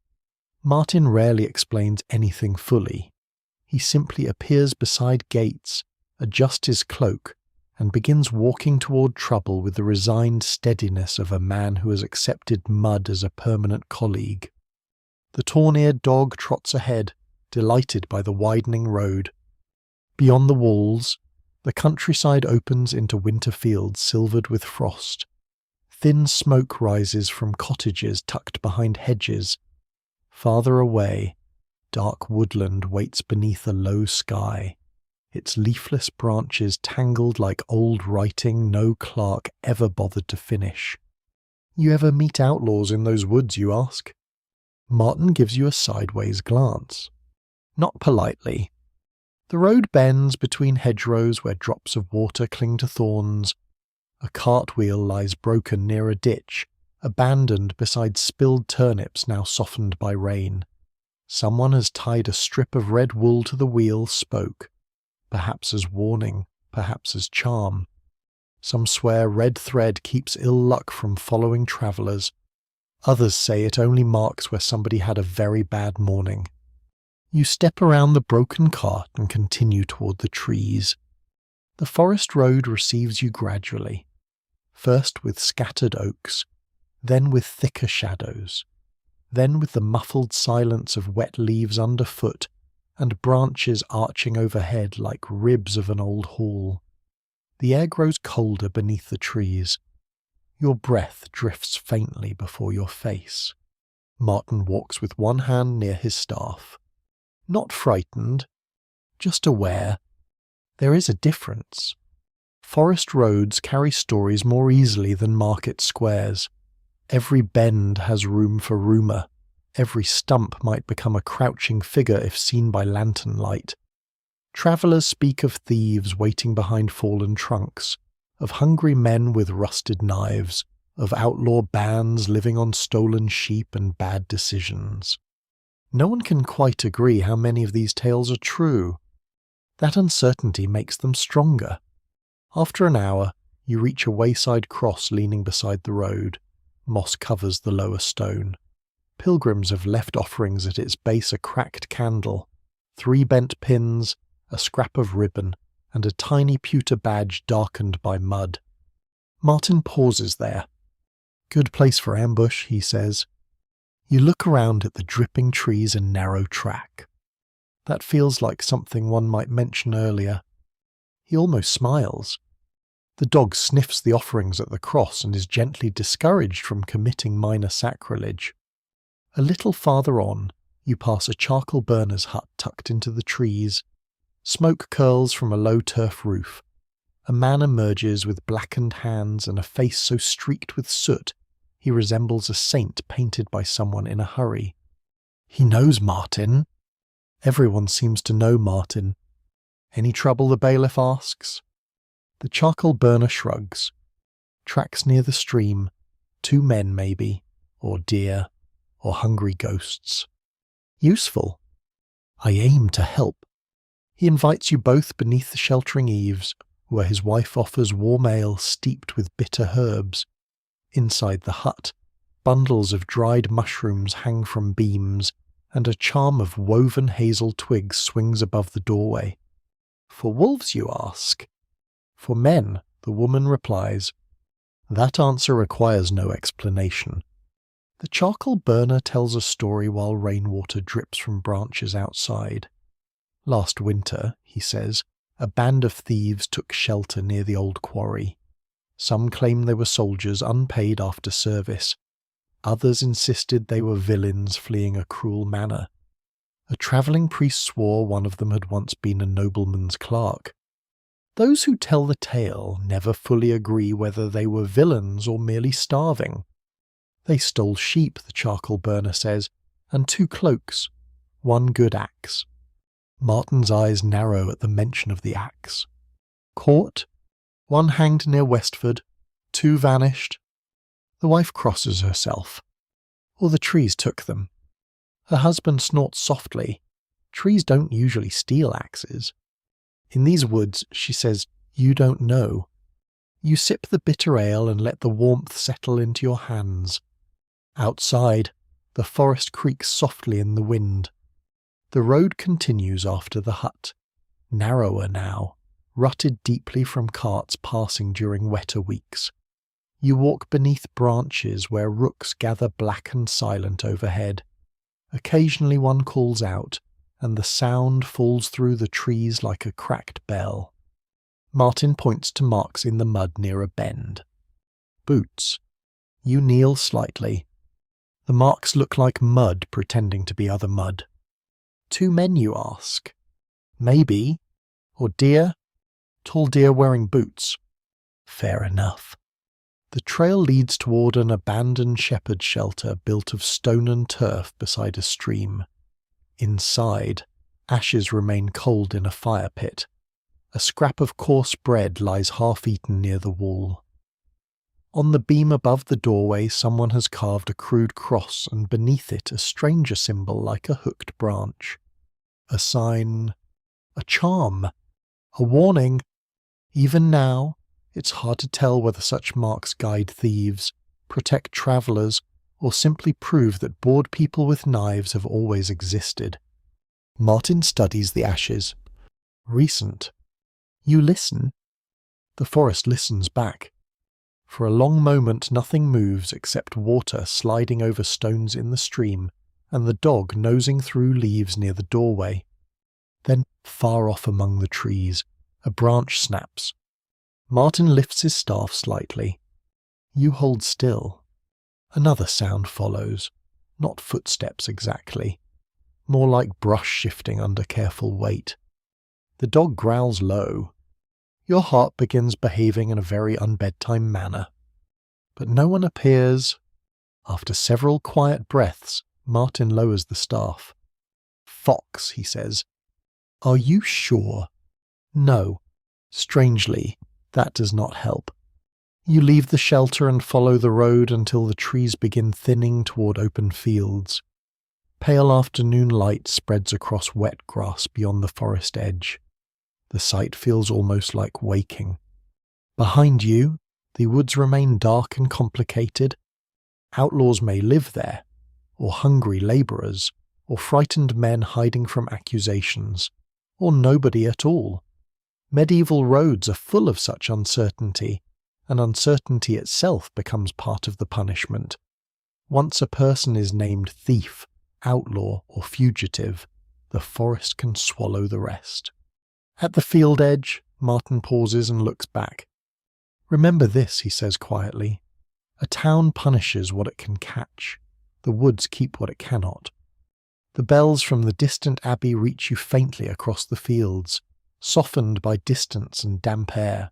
Speaker 1: Martin rarely explains anything fully. He simply appears beside gates, adjusts his cloak, and begins walking toward trouble with the resigned steadiness of a man who has accepted mud as a permanent colleague. The torn-eared dog trots ahead, delighted by the widening road. Beyond the walls, the countryside opens into winter fields silvered with frost. Thin smoke rises from cottages tucked behind hedges. Farther away, dark woodland waits beneath a low sky, its leafless branches tangled like old writing no clerk ever bothered to finish. You ever meet outlaws in those woods, you ask? Martin gives you a sideways glance. Not politely. The road bends between hedgerows where drops of water cling to thorns. A cartwheel lies broken near a ditch, abandoned beside spilled turnips now softened by rain. Someone has tied a strip of red wool to the wheel spoke, perhaps as warning, perhaps as charm. Some swear red thread keeps ill luck from following travellers. Others say it only marks where somebody had a very bad morning. You step around the broken cart and continue toward the trees. The forest road receives you gradually, first with scattered oaks, then with thicker shadows, then with the muffled silence of wet leaves underfoot and branches arching overhead like ribs of an old hall. The air grows colder beneath the trees. Your breath drifts faintly before your face. Martin walks with one hand near his staff. Not frightened, just aware. There is a difference. Forest roads carry stories more easily than market squares. Every bend has room for rumour. Every stump might become a crouching figure if seen by lantern light. Travellers speak of thieves waiting behind fallen trunks, of hungry men with rusted knives, of outlaw bands living on stolen sheep and bad decisions. No one can quite agree how many of these tales are true. That uncertainty makes them stronger. After an hour, you reach a wayside cross leaning beside the road. Moss covers the lower stone. Pilgrims have left offerings at its base: a cracked candle, 3 bent pins, a scrap of ribbon, and a tiny pewter badge darkened by mud. Martin pauses there. Good place for ambush, he says. You look around at the dripping trees and narrow track. That feels like something one might mention earlier. He almost smiles. The dog sniffs the offerings at the cross and is gently discouraged from committing minor sacrilege. A little farther on, you pass a charcoal burner's hut tucked into the trees. Smoke curls from a low turf roof. A man emerges with blackened hands and a face so streaked with soot he resembles a saint painted by someone in a hurry. He knows Martin. Everyone seems to know Martin. Any trouble, the bailiff asks. The charcoal burner shrugs. Tracks near the stream. 2 men, maybe, or deer, or hungry ghosts. Useful. I aim to help. He invites you both beneath the sheltering eaves, where his wife offers warm ale steeped with bitter herbs. Inside the hut, bundles of dried mushrooms hang from beams, and a charm of woven hazel twigs swings above the doorway. For wolves, you ask? For men, the woman replies. That answer requires no explanation. The charcoal burner tells a story while rainwater drips from branches outside. Last winter, he says, a band of thieves took shelter near the old quarry. Some claim they were soldiers unpaid after service. Others insisted they were villains fleeing a cruel manor. A travelling priest swore one of them had once been a nobleman's clerk. Those who tell the tale never fully agree whether they were villains or merely starving. They stole sheep, the charcoal burner says, and 2 cloaks, 1 good axe. Martin's eyes narrow at the mention of the axe. Caught, 1 hanged near Westford, 2 vanished. The wife crosses herself. Or the trees took them. Her husband snorts softly. Trees don't usually steal axes. In these woods, she says, you don't know. You sip the bitter ale and let the warmth settle into your hands. Outside, the forest creaks softly in the wind. The road continues after the hut, narrower now, rutted deeply from carts passing during wetter weeks. You walk beneath branches where rooks gather black and silent overhead. Occasionally one calls out, and the sound falls through the trees like a cracked bell. Martin points to marks in the mud near a bend. Boots. You kneel slightly. The marks look like mud pretending to be other mud. 2 men, you ask? Maybe. Or deer? Tall deer wearing boots. Fair enough. The trail leads toward an abandoned shepherd's shelter built of stone and turf beside a stream. Inside, ashes remain cold in a fire pit. A scrap of coarse bread lies half-eaten near the wall. On the beam above the doorway someone has carved a crude cross and beneath it a stranger symbol like a hooked branch. A sign, a charm, a warning. Even now, it's hard to tell whether such marks guide thieves, protect travellers, or simply prove that bored people with knives have always existed. Martin studies the ashes. Recent. You listen. The forest listens back. For a long moment nothing moves except water sliding over stones in the stream and the dog nosing through leaves near the doorway. Then, far off among the trees, a branch snaps. Martin lifts his staff slightly. You hold still. Another sound follows, not footsteps exactly, more like brush shifting under careful weight. The dog growls low. Your heart begins behaving in a very unbedtime manner. But no one appears. After several quiet breaths, Martin lowers the staff. Fox, he says. Are you sure? No. Strangely, that does not help. You leave the shelter and follow the road until the trees begin thinning toward open fields. Pale afternoon light spreads across wet grass beyond the forest edge. The sight feels almost like waking. Behind you, the woods remain dark and complicated. Outlaws may live there, or hungry labourers, or frightened men hiding from accusations, or nobody at all. Medieval roads are full of such uncertainty, and uncertainty itself becomes part of the punishment. Once a person is named thief, outlaw, or fugitive, the forest can swallow the rest. At the field edge, Martin pauses and looks back. Remember this, he says quietly. A town punishes what it can catch. The woods keep what it cannot. The bells from the distant abbey reach you faintly across the fields, softened by distance and damp air.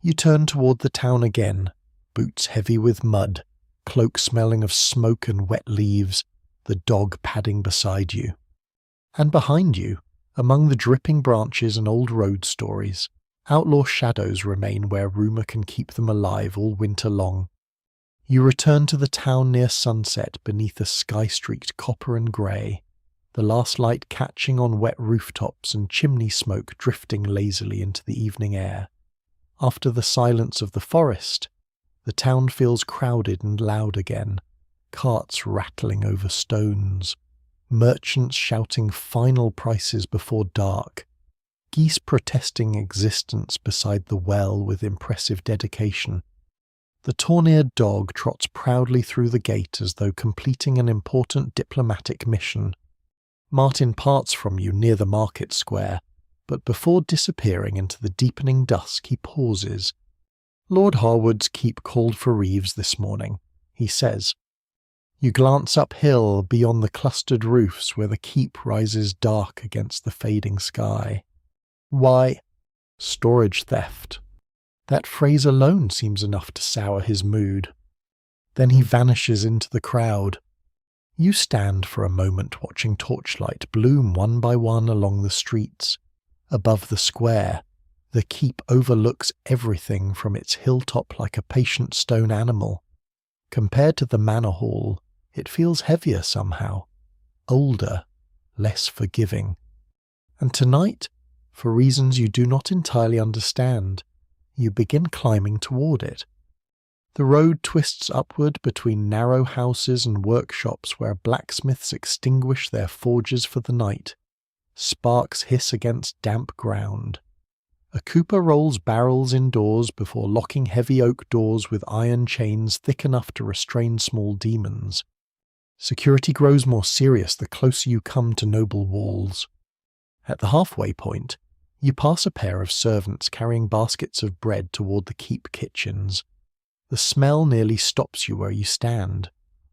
Speaker 1: You turn toward the town again, boots heavy with mud, cloak smelling of smoke and wet leaves, the dog padding beside you. And behind you, among the dripping branches and old road stories, outlaw shadows remain where rumour can keep them alive all winter long. You return to the town near sunset beneath a sky-streaked copper and grey, the last light catching on wet rooftops and chimney smoke drifting lazily into the evening air. After the silence of the forest, the town feels crowded and loud again, carts rattling over stones, merchants shouting final prices before dark, geese protesting existence beside the well with impressive dedication. The torn-eared dog trots proudly through the gate as though completing an important diplomatic mission. Martin parts from you near the market square, but before disappearing into the deepening dusk he pauses. "Lord Harwood's keep called for Reeves this morning," he says. You glance uphill beyond the clustered roofs where the keep rises dark against the fading sky. Why? Storage theft. That phrase alone seems enough to sour his mood. Then he vanishes into the crowd. You stand for a moment watching torchlight bloom one by one along the streets. Above the square, the keep overlooks everything from its hilltop like a patient stone animal. Compared to the manor hall, it feels heavier somehow, older, less forgiving. And tonight, for reasons you do not entirely understand, you begin climbing toward it. The road twists upward between narrow houses and workshops where blacksmiths extinguish their forges for the night. Sparks hiss against damp ground. A cooper rolls barrels indoors before locking heavy oak doors with iron chains thick enough to restrain small demons. Security grows more serious the closer you come to noble walls. At the halfway point, you pass a pair of servants carrying baskets of bread toward the keep kitchens. The smell nearly stops you where you stand.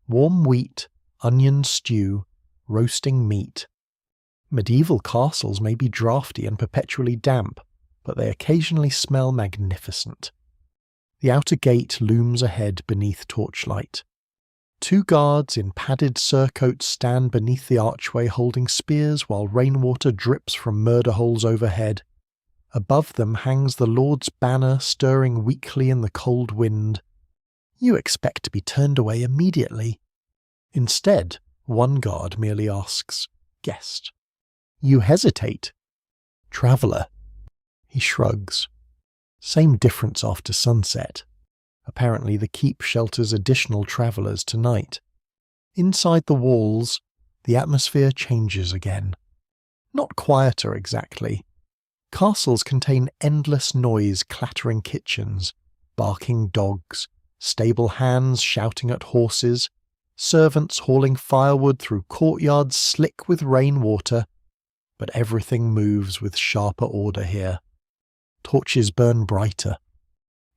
Speaker 1: Warm wheat, onion stew, roasting meat. Medieval castles may be draughty and perpetually damp, but they occasionally smell magnificent. The outer gate looms ahead beneath torchlight. 2 guards in padded surcoats stand beneath the archway holding spears while rainwater drips from murder holes overhead. Above them hangs the Lord's banner stirring weakly in the cold wind. You expect to be turned away immediately. Instead, one guard merely asks, "Guest." You hesitate. "Traveller." He shrugs. Same difference after sunset. Apparently the keep shelters additional travellers tonight. Inside the walls, the atmosphere changes again. Not quieter exactly. Castles contain endless noise clattering kitchens, barking dogs, stable hands shouting at horses, servants hauling firewood through courtyards slick with rainwater, but everything moves with sharper order here. Torches burn brighter.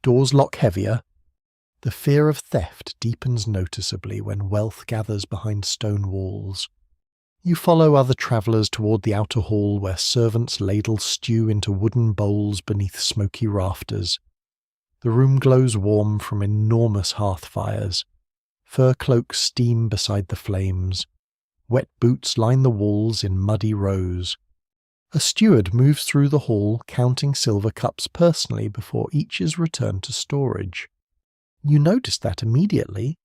Speaker 1: Doors lock heavier. The fear of theft deepens noticeably when wealth gathers behind stone walls. You follow other travellers toward the outer hall where servants ladle stew into wooden bowls beneath smoky rafters. The room glows warm from enormous hearth fires. Fur cloaks steam beside the flames. Wet boots line the walls in muddy rows. A steward moves through the hall counting silver cups personally before each is returned to storage. You notice that immediately.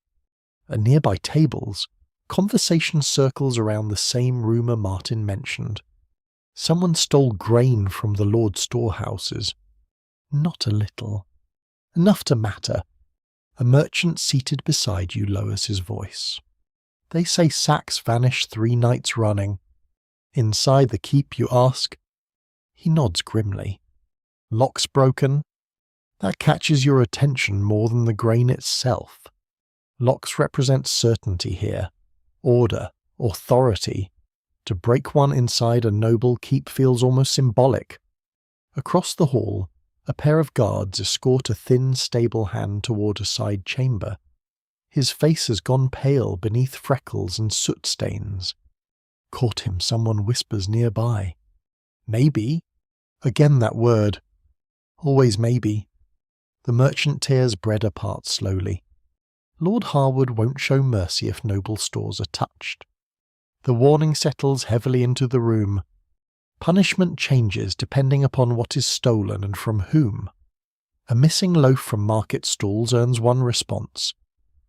Speaker 1: At nearby tables, conversation circles around the same rumour Martin mentioned. Someone stole grain from the Lord's storehouses. Not a little. Enough to matter. A merchant seated beside you lowers his voice. They say sacks vanished 3 nights running. Inside the keep, you ask. He nods grimly. Locks broken? That catches your attention more than the grain itself. Locks represent certainty here, order, authority. To break one inside a noble keep feels almost symbolic. Across the hall, a pair of guards escort a thin, stable hand toward a side chamber. His face has gone pale beneath freckles and soot stains. Caught him, someone whispers nearby. Maybe. Again that word. Always maybe. The merchant tears bread apart slowly. Lord Harwood won't show mercy if noble stores are touched. The warning settles heavily into the room. Punishment changes depending upon what is stolen and from whom. A missing loaf from market stalls earns one response.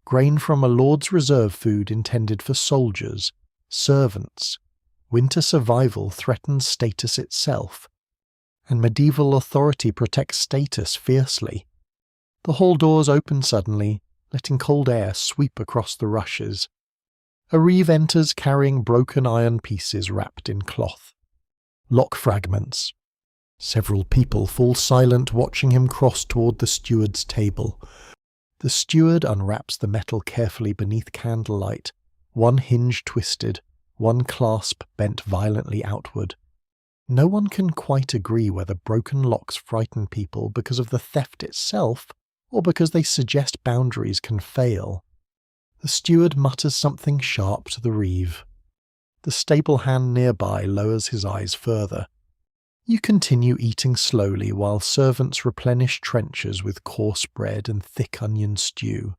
Speaker 1: Grain from a lord's reserve food intended for soldiers, servants. Winter survival threatens status itself, and medieval authority protects status fiercely. The hall doors open suddenly, letting cold air sweep across the rushes. A reeve enters carrying broken iron pieces wrapped in cloth. Lock fragments. Several people fall silent watching him cross toward the steward's table. The steward unwraps the metal carefully beneath candlelight, one hinge twisted, one clasp bent violently outward. No one can quite agree whether broken locks frighten people because of the theft itself or because they suggest boundaries can fail. The steward mutters something sharp to the reeve. The stable hand nearby lowers his eyes further. You continue eating slowly while servants replenish trenchers with coarse bread and thick onion stew.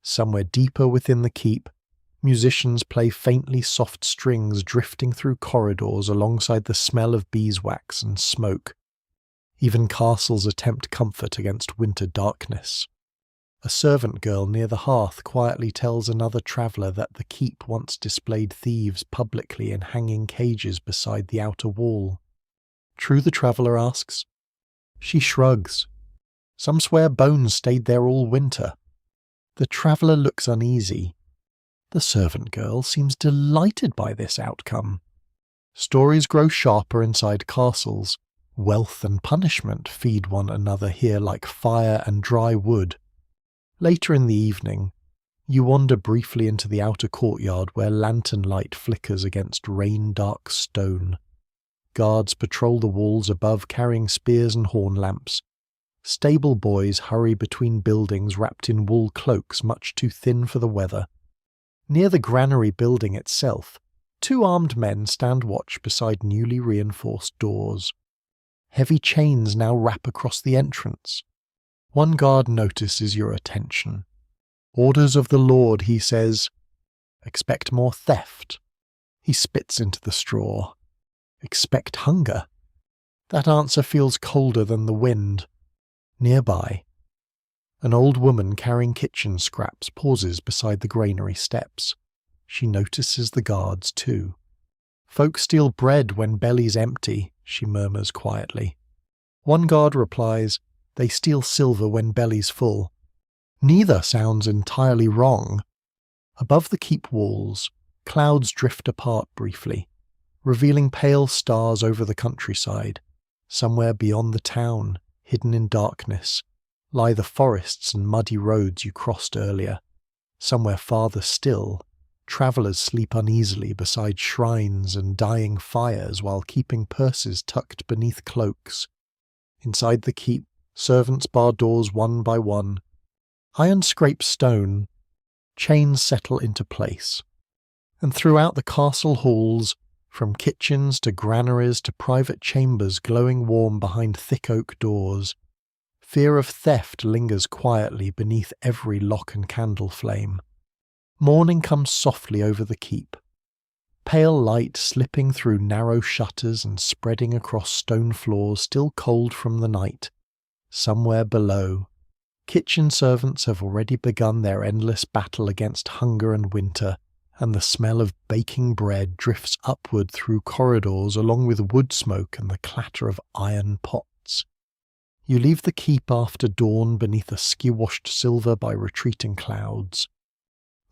Speaker 1: Somewhere deeper within the keep, musicians play faintly soft strings drifting through corridors alongside the smell of beeswax and smoke. Even castles attempt comfort against winter darkness. A servant girl near the hearth quietly tells another traveller that the keep once displayed thieves publicly in hanging cages beside the outer wall. True, the traveller asks. She shrugs. Some swear bones stayed there all winter. The traveller looks uneasy. The servant girl seems delighted by this outcome. Stories grow sharper inside castles. Wealth and punishment feed one another here like fire and dry wood. Later in the evening, you wander briefly into the outer courtyard where lantern light flickers against rain-dark stone. Guards patrol the walls above carrying spears and horn lamps. Stable boys hurry between buildings wrapped in wool cloaks much too thin for the weather. Near the granary building itself, 2 armed men stand watch beside newly reinforced doors. Heavy chains now wrap across the entrance. One guard notices your attention. Orders of the Lord, he says. Expect more theft. He spits into the straw. Expect hunger. That answer feels colder than the wind. Nearby, an old woman carrying kitchen scraps pauses beside the granary steps. She notices the guards too. Folk steal bread when belly's empty, she murmurs quietly. One guard replies, they steal silver when belly's full. Neither sounds entirely wrong. Above the keep walls, clouds drift apart briefly, revealing pale stars over the countryside. Somewhere beyond the town, hidden in darkness, lie the forests and muddy roads you crossed earlier. Somewhere farther still, travellers sleep uneasily beside shrines and dying fires while keeping purses tucked beneath cloaks. Inside the keep, servants bar doors one by one. Iron scrapes stone. Chains settle into place. And throughout the castle halls, from kitchens to granaries to private chambers glowing warm behind thick oak doors, fear of theft lingers quietly beneath every lock and candle flame. Morning comes softly over the keep. Pale light slipping through narrow shutters and spreading across stone floors still cold from the night. Somewhere below, kitchen servants have already begun their endless battle against hunger and winter, and the smell of baking bread drifts upward through corridors along with wood smoke and the clatter of iron pots. You leave the keep after dawn beneath a skew-washed silver by retreating clouds.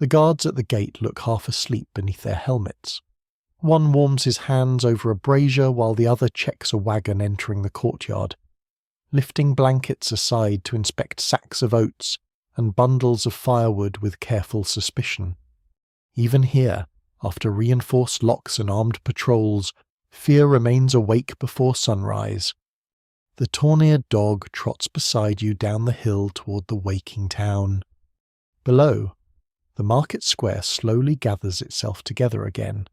Speaker 1: The guards at the gate look half asleep beneath their helmets. One warms his hands over a brazier while the other checks a wagon entering the courtyard, lifting blankets aside to inspect sacks of oats and bundles of firewood with careful suspicion. Even here, after reinforced locks and armed patrols, fear remains awake before sunrise. The tawny-eared dog trots beside you down the hill toward the waking town. Below, the market square slowly gathers itself together again.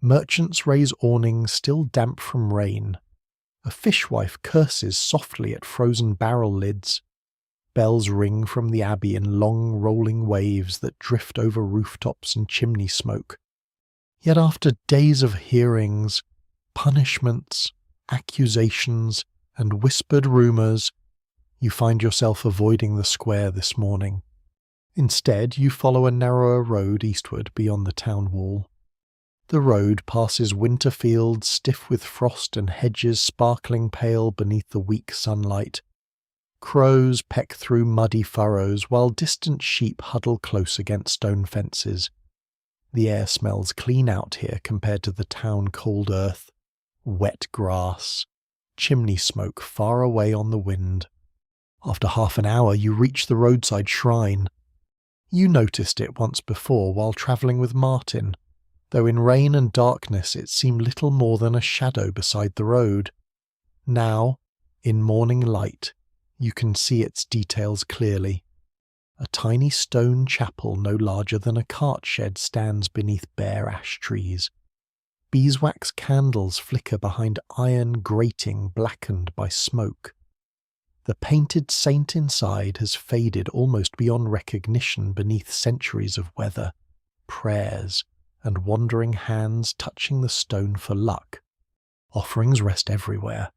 Speaker 1: Merchants raise awnings still damp from rain. A fishwife curses softly at frozen barrel lids. Bells ring from the abbey in long rolling waves that drift over rooftops and chimney smoke. Yet after days of hearings, punishments, accusations, and whispered rumours, you find yourself avoiding the square this morning. Instead, you follow a narrower road eastward beyond the town wall. The road passes winter fields stiff with frost and hedges sparkling pale beneath the weak sunlight. Crows peck through muddy furrows while distant sheep huddle close against stone fences. The air smells clean out here compared to the town cold earth, wet grass, chimney smoke far away on the wind. After half an hour you reach the roadside shrine. You noticed it once before while travelling with Martin, though in rain and darkness it seemed little more than a shadow beside the road. Now, in morning light, you can see its details clearly. A tiny stone chapel no larger than a cart shed stands beneath bare ash trees. Beeswax candles flicker behind iron grating blackened by smoke. The painted saint inside has faded almost beyond recognition beneath centuries of weather, prayers, and wandering hands touching the stone for luck. Offerings rest everywhere.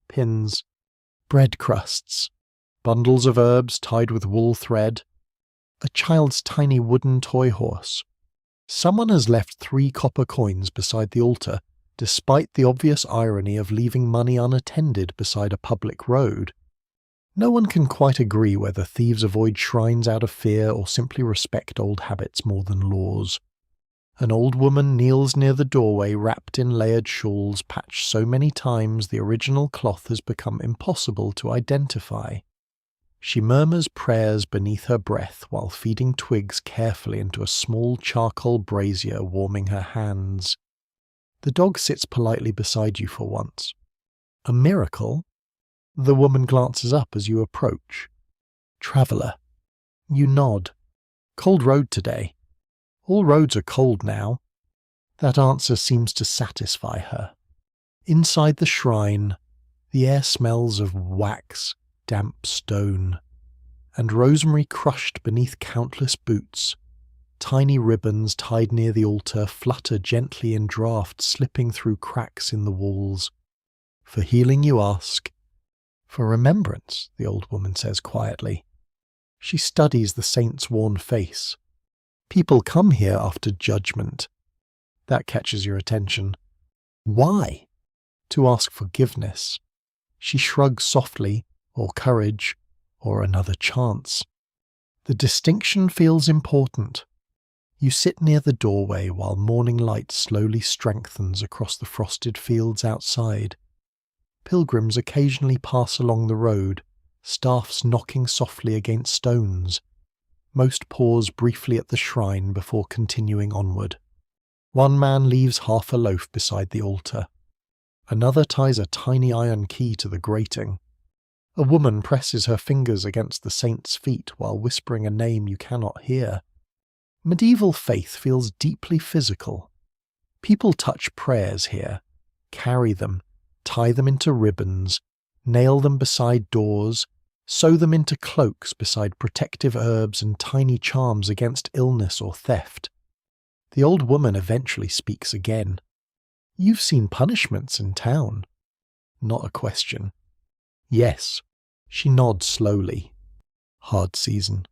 Speaker 1: Pins, bread crusts, bundles of herbs tied with wool thread, a child's tiny wooden toy horse. Someone has left 3 copper coins beside the altar, despite the obvious irony of leaving money unattended beside a public road. No one can quite agree whether thieves avoid shrines out of fear or simply respect old habits more than laws. An old woman kneels near the doorway wrapped in layered shawls patched so many times the original cloth has become impossible to identify. She murmurs prayers beneath her breath while feeding twigs carefully into a small charcoal brazier warming her hands. The dog sits politely beside you for once. A miracle? The woman glances up as you approach. Traveller. You nod. Cold road today. All roads are cold now. That answer seems to satisfy her. Inside the shrine, the air smells of wax, damp stone, and rosemary crushed beneath countless boots. Tiny ribbons tied near the altar flutter gently in draughts slipping through cracks in the walls. For healing you ask. For remembrance, the old woman says quietly. She studies the saint's worn face. People come here after judgment. That catches your attention. Why? To ask forgiveness. She shrugs softly, or courage, or another chance. The distinction feels important. You sit near the doorway while morning light slowly strengthens across the frosted fields outside. Pilgrims occasionally pass along the road, staffs knocking softly against stones. Most pause briefly at the shrine before continuing onward. One man leaves half a loaf beside the altar. Another ties a tiny iron key to the grating. A woman presses her fingers against the saint's feet while whispering a name you cannot hear. Medieval faith feels deeply physical. People touch prayers here, carry them, tie them into ribbons, nail them beside doors, sew them into cloaks beside protective herbs and tiny charms against illness or theft. The old woman eventually speaks again. You've seen punishments in town. Not a question. Yes. She nods slowly. Hard season.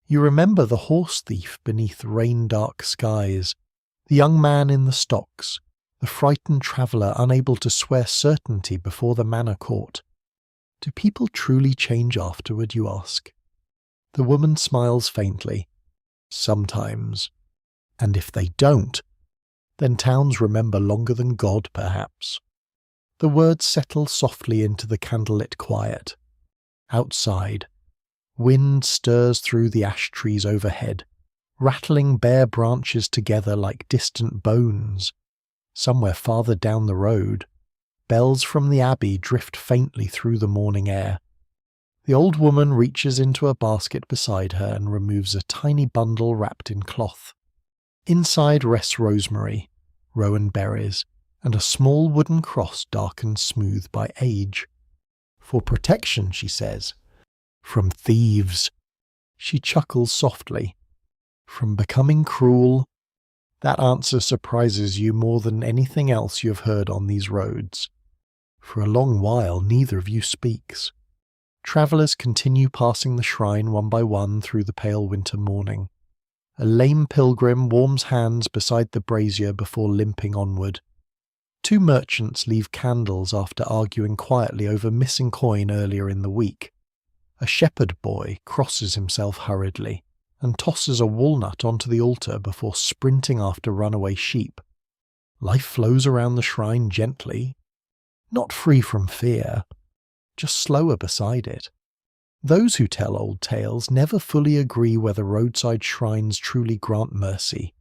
Speaker 1: You remember the horse thief beneath rain-dark skies, the young man in the stocks, the frightened traveller unable to swear certainty before the manor court. Do people truly change afterward, you ask? The woman smiles faintly. Sometimes. And if they don't, then towns remember longer than God, perhaps. The words settle softly into the candlelit quiet. Outside, wind stirs through the ash trees overhead, rattling bare branches together like distant bones. Somewhere farther down the road, bells from the abbey drift faintly through the morning air. The old woman reaches into a basket beside her and removes a tiny bundle wrapped in cloth. Inside rests rosemary, rowan berries, and a small wooden cross darkened smooth by age. For protection, she says. From thieves. She chuckles softly. From becoming cruel. That answer surprises you more than anything else you have heard on these roads. For a long while, neither of you speaks. Travellers continue passing the shrine one by one through the pale winter morning. A lame pilgrim warms hands beside the brazier before limping onward. 2 merchants leave candles after arguing quietly over missing coin earlier in the week. A shepherd boy crosses himself hurriedly and tosses a walnut onto the altar before sprinting after runaway sheep. Life flows around the shrine gently, not free from fear, just slower beside it. Those who tell old tales never fully agree whether roadside shrines truly grant mercy.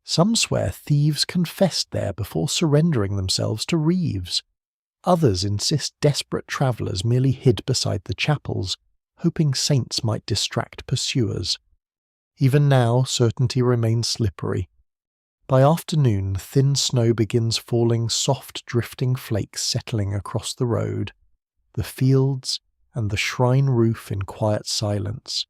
Speaker 1: Some swear thieves confessed there before surrendering themselves to Reeves. Others insist desperate travellers merely hid beside the chapels, hoping saints might distract pursuers. Even now, certainty remains slippery. By afternoon, thin snow begins falling, soft drifting flakes settling across the road, the fields, and the shrine roof in quiet silence.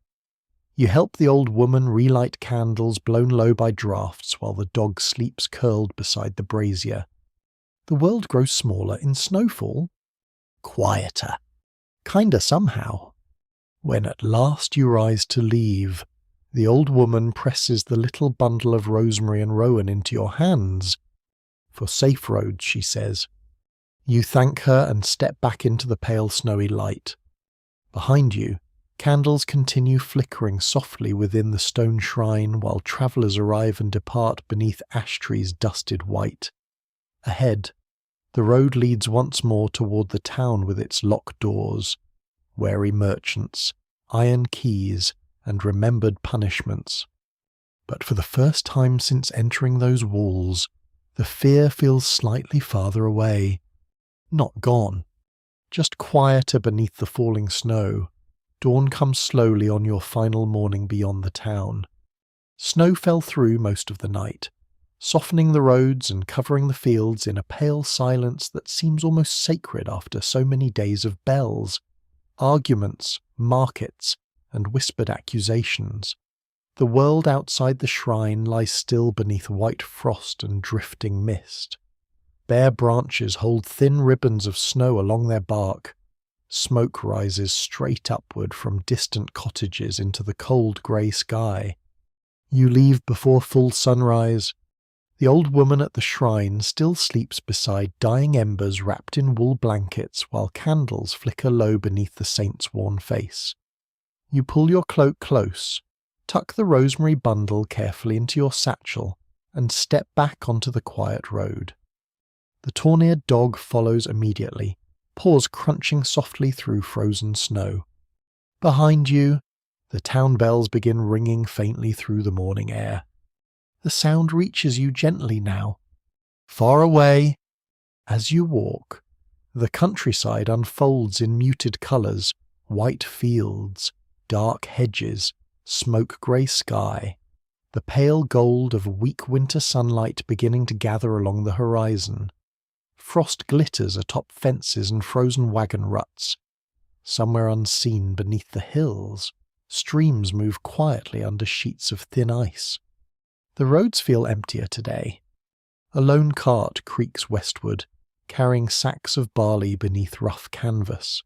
Speaker 1: You help the old woman relight candles blown low by draughts while the dog sleeps curled beside the brazier. The world grows smaller in snowfall. Quieter. Kinda somehow. When at last you rise to leave, the old woman presses the little bundle of rosemary and rowan into your hands. For safe roads, she says. You thank her and step back into the pale snowy light. Behind you, candles continue flickering softly within the stone shrine while travellers arrive and depart beneath ash trees dusted white. Ahead, the road leads once more toward the town with its locked doors, wary merchants, iron keys, and remembered punishments. But for the first time since entering those walls, the fear feels slightly farther away. Not gone, just quieter beneath the falling snow. Dawn comes slowly on your final morning beyond the town. Snow fell through most of the night, softening the roads and covering the fields in a pale silence that seems almost sacred after so many days of bells, arguments, markets, and whispered accusations. The world outside the shrine lies still beneath white frost and drifting mist. Bare branches hold thin ribbons of snow along their bark. Smoke rises straight upward from distant cottages into the cold grey sky. You leave before full sunrise. The old woman at the shrine still sleeps beside dying embers wrapped in wool blankets while candles flicker low beneath the saint's worn face. You pull your cloak close, tuck the rosemary bundle carefully into your satchel, and step back onto the quiet road. The tawny-eared dog follows immediately, paws crunching softly through frozen snow. Behind you, the town bells begin ringing faintly through the morning air. The sound reaches you gently now. Far away, as you walk, the countryside unfolds in muted colours, white fields, dark hedges, smoke-grey sky, the pale gold of weak winter sunlight beginning to gather along the horizon. Frost glitters atop fences and frozen wagon ruts. Somewhere unseen beneath the hills, streams move quietly under sheets of thin ice. The roads feel emptier today. A lone cart creaks westward, carrying sacks of barley beneath rough canvas.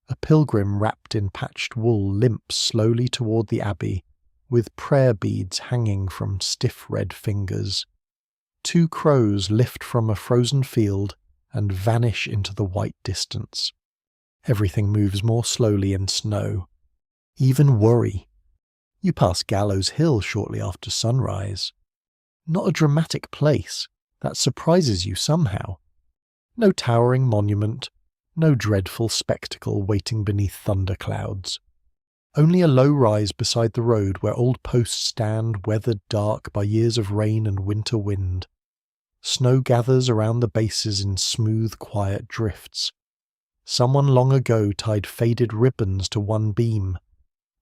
Speaker 1: A pilgrim wrapped in patched wool limps slowly toward the abbey, with prayer beads hanging from stiff red fingers. 2 crows lift from a frozen field and vanish into the white distance. Everything moves more slowly in snow. Even worry. You pass Gallows Hill shortly after sunrise. Not a dramatic place that surprises you somehow. No towering monument, no dreadful spectacle waiting beneath thunderclouds. Only a low rise beside the road where old posts stand weathered dark by years of rain and winter wind. Snow gathers around the bases in smooth, quiet drifts. Someone long ago tied faded ribbons to one beam.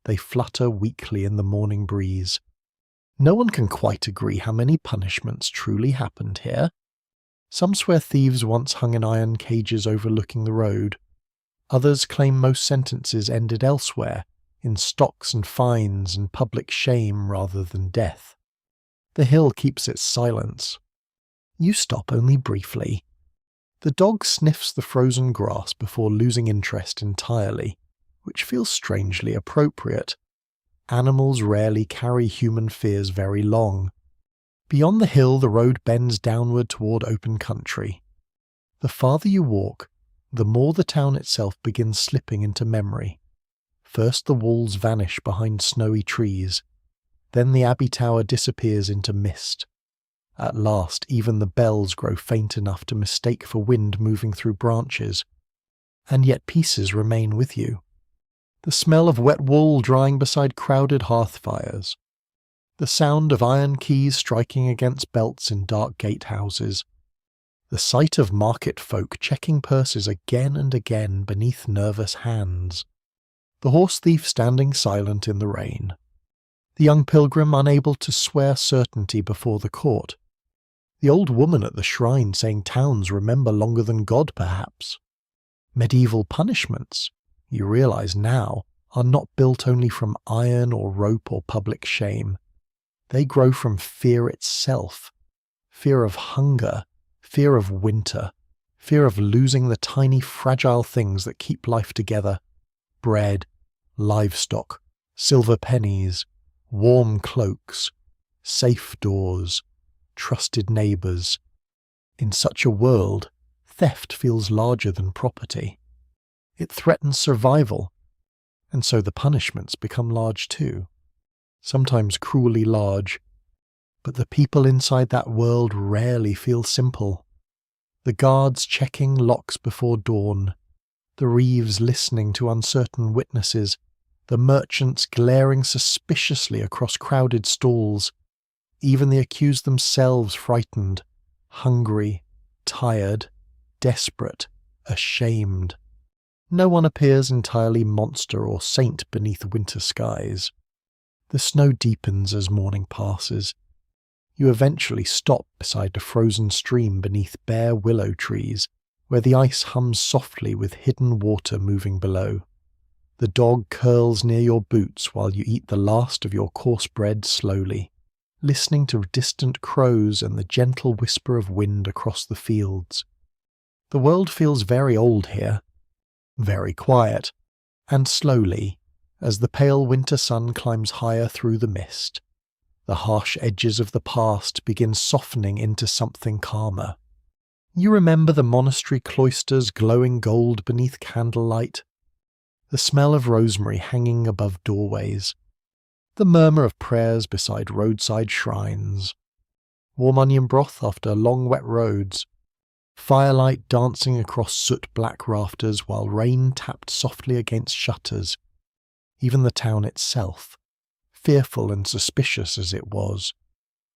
Speaker 1: They flutter weakly in the morning breeze. No one can quite agree how many punishments truly happened here. Some swear thieves once hung in iron cages overlooking the road. Others claim most sentences ended elsewhere, in stocks and fines and public shame rather than death. The hill keeps its silence. You stop only briefly. The dog sniffs the frozen grass before losing interest entirely, which feels strangely appropriate. Animals rarely carry human fears very long. Beyond the hill, the road bends downward toward open country. The farther you walk, the more the town itself begins slipping into memory. First the walls vanish behind snowy trees, then the abbey tower disappears into mist. At last, even the bells grow faint enough to mistake for wind moving through branches, and yet pieces remain with you. The smell of wet wool drying beside crowded hearth fires, the sound of iron keys striking against belts in dark gatehouses, the sight of market folk checking purses again and again beneath nervous hands, the horse thief standing silent in the rain, the young pilgrim unable to swear certainty before the court, the old woman at the shrine saying towns remember longer than God perhaps. Medieval punishments, you realize now, are not built only from iron or rope or public shame. They grow from fear itself, fear of hunger, fear of winter, fear of losing the tiny fragile things that keep life together: bread, livestock, silver pennies, warm cloaks, safe doors, trusted neighbours. In such a world, theft feels larger than property. It threatens survival, and so the punishments become large too, sometimes cruelly large. But the people inside that world rarely feel simple. The guards checking locks before dawn, the reeves listening to uncertain witnesses, the merchants glaring suspiciously across crowded stalls, even the accused themselves frightened, hungry, tired, desperate, ashamed. No one appears entirely monster or saint beneath winter skies. The snow deepens as morning passes. You eventually stop beside a frozen stream beneath bare willow trees, where the ice hums softly with hidden water moving below. The dog curls near your boots while you eat the last of your coarse bread slowly, listening to distant crows and the gentle whisper of wind across the fields. The world feels very old here, very quiet, and slowly, as the pale winter sun climbs higher through the mist, the harsh edges of the past begin softening into something calmer. You remember the monastery cloisters glowing gold beneath candlelight, the smell of rosemary hanging above doorways, the murmur of prayers beside roadside shrines, warm onion broth after long wet roads, firelight dancing across soot-black rafters while rain tapped softly against shutters. Even the town itself, fearful and suspicious as it was,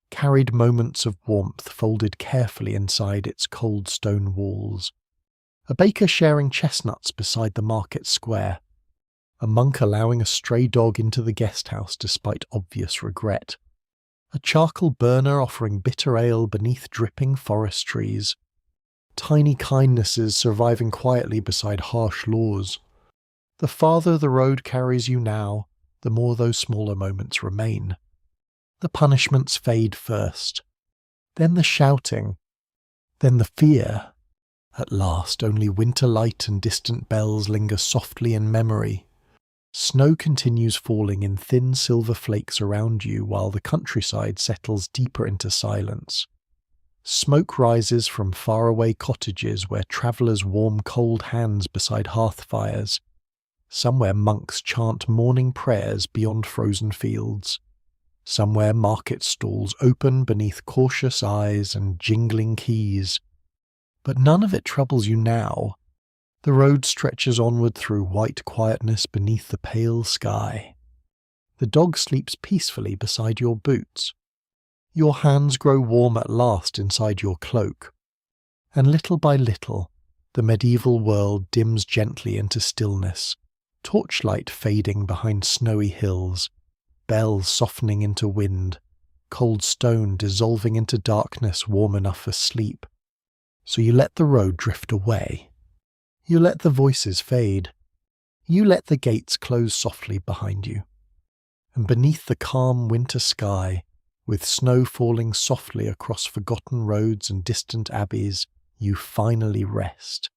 Speaker 1: carried moments of warmth folded carefully inside its cold stone walls. A baker sharing chestnuts beside the market square, a monk allowing a stray dog into the guest house despite obvious regret, a charcoal burner offering bitter ale beneath dripping forest trees, tiny kindnesses surviving quietly beside harsh laws. The farther the road carries you now, the more those smaller moments remain. The punishments fade first, then the shouting, then the fear. At last, only winter light and distant bells linger softly in memory. Snow continues falling in thin silver flakes around you while the countryside settles deeper into silence. Smoke rises from faraway cottages where travellers warm cold hands beside hearth fires. Somewhere monks chant morning prayers beyond frozen fields. Somewhere market stalls open beneath cautious eyes and jingling keys. But none of it troubles you now. The road stretches onward through white quietness beneath the pale sky. The dog sleeps peacefully beside your boots. Your hands grow warm at last inside your cloak. And little by little, the medieval world dims gently into stillness, torchlight fading behind snowy hills, bells softening into wind, cold stone dissolving into darkness warm enough for sleep. So you let the road drift away. You let the voices fade. You let the gates close softly behind you. And beneath the calm winter sky, With snow falling softly across forgotten roads and distant abbeys, you finally rest.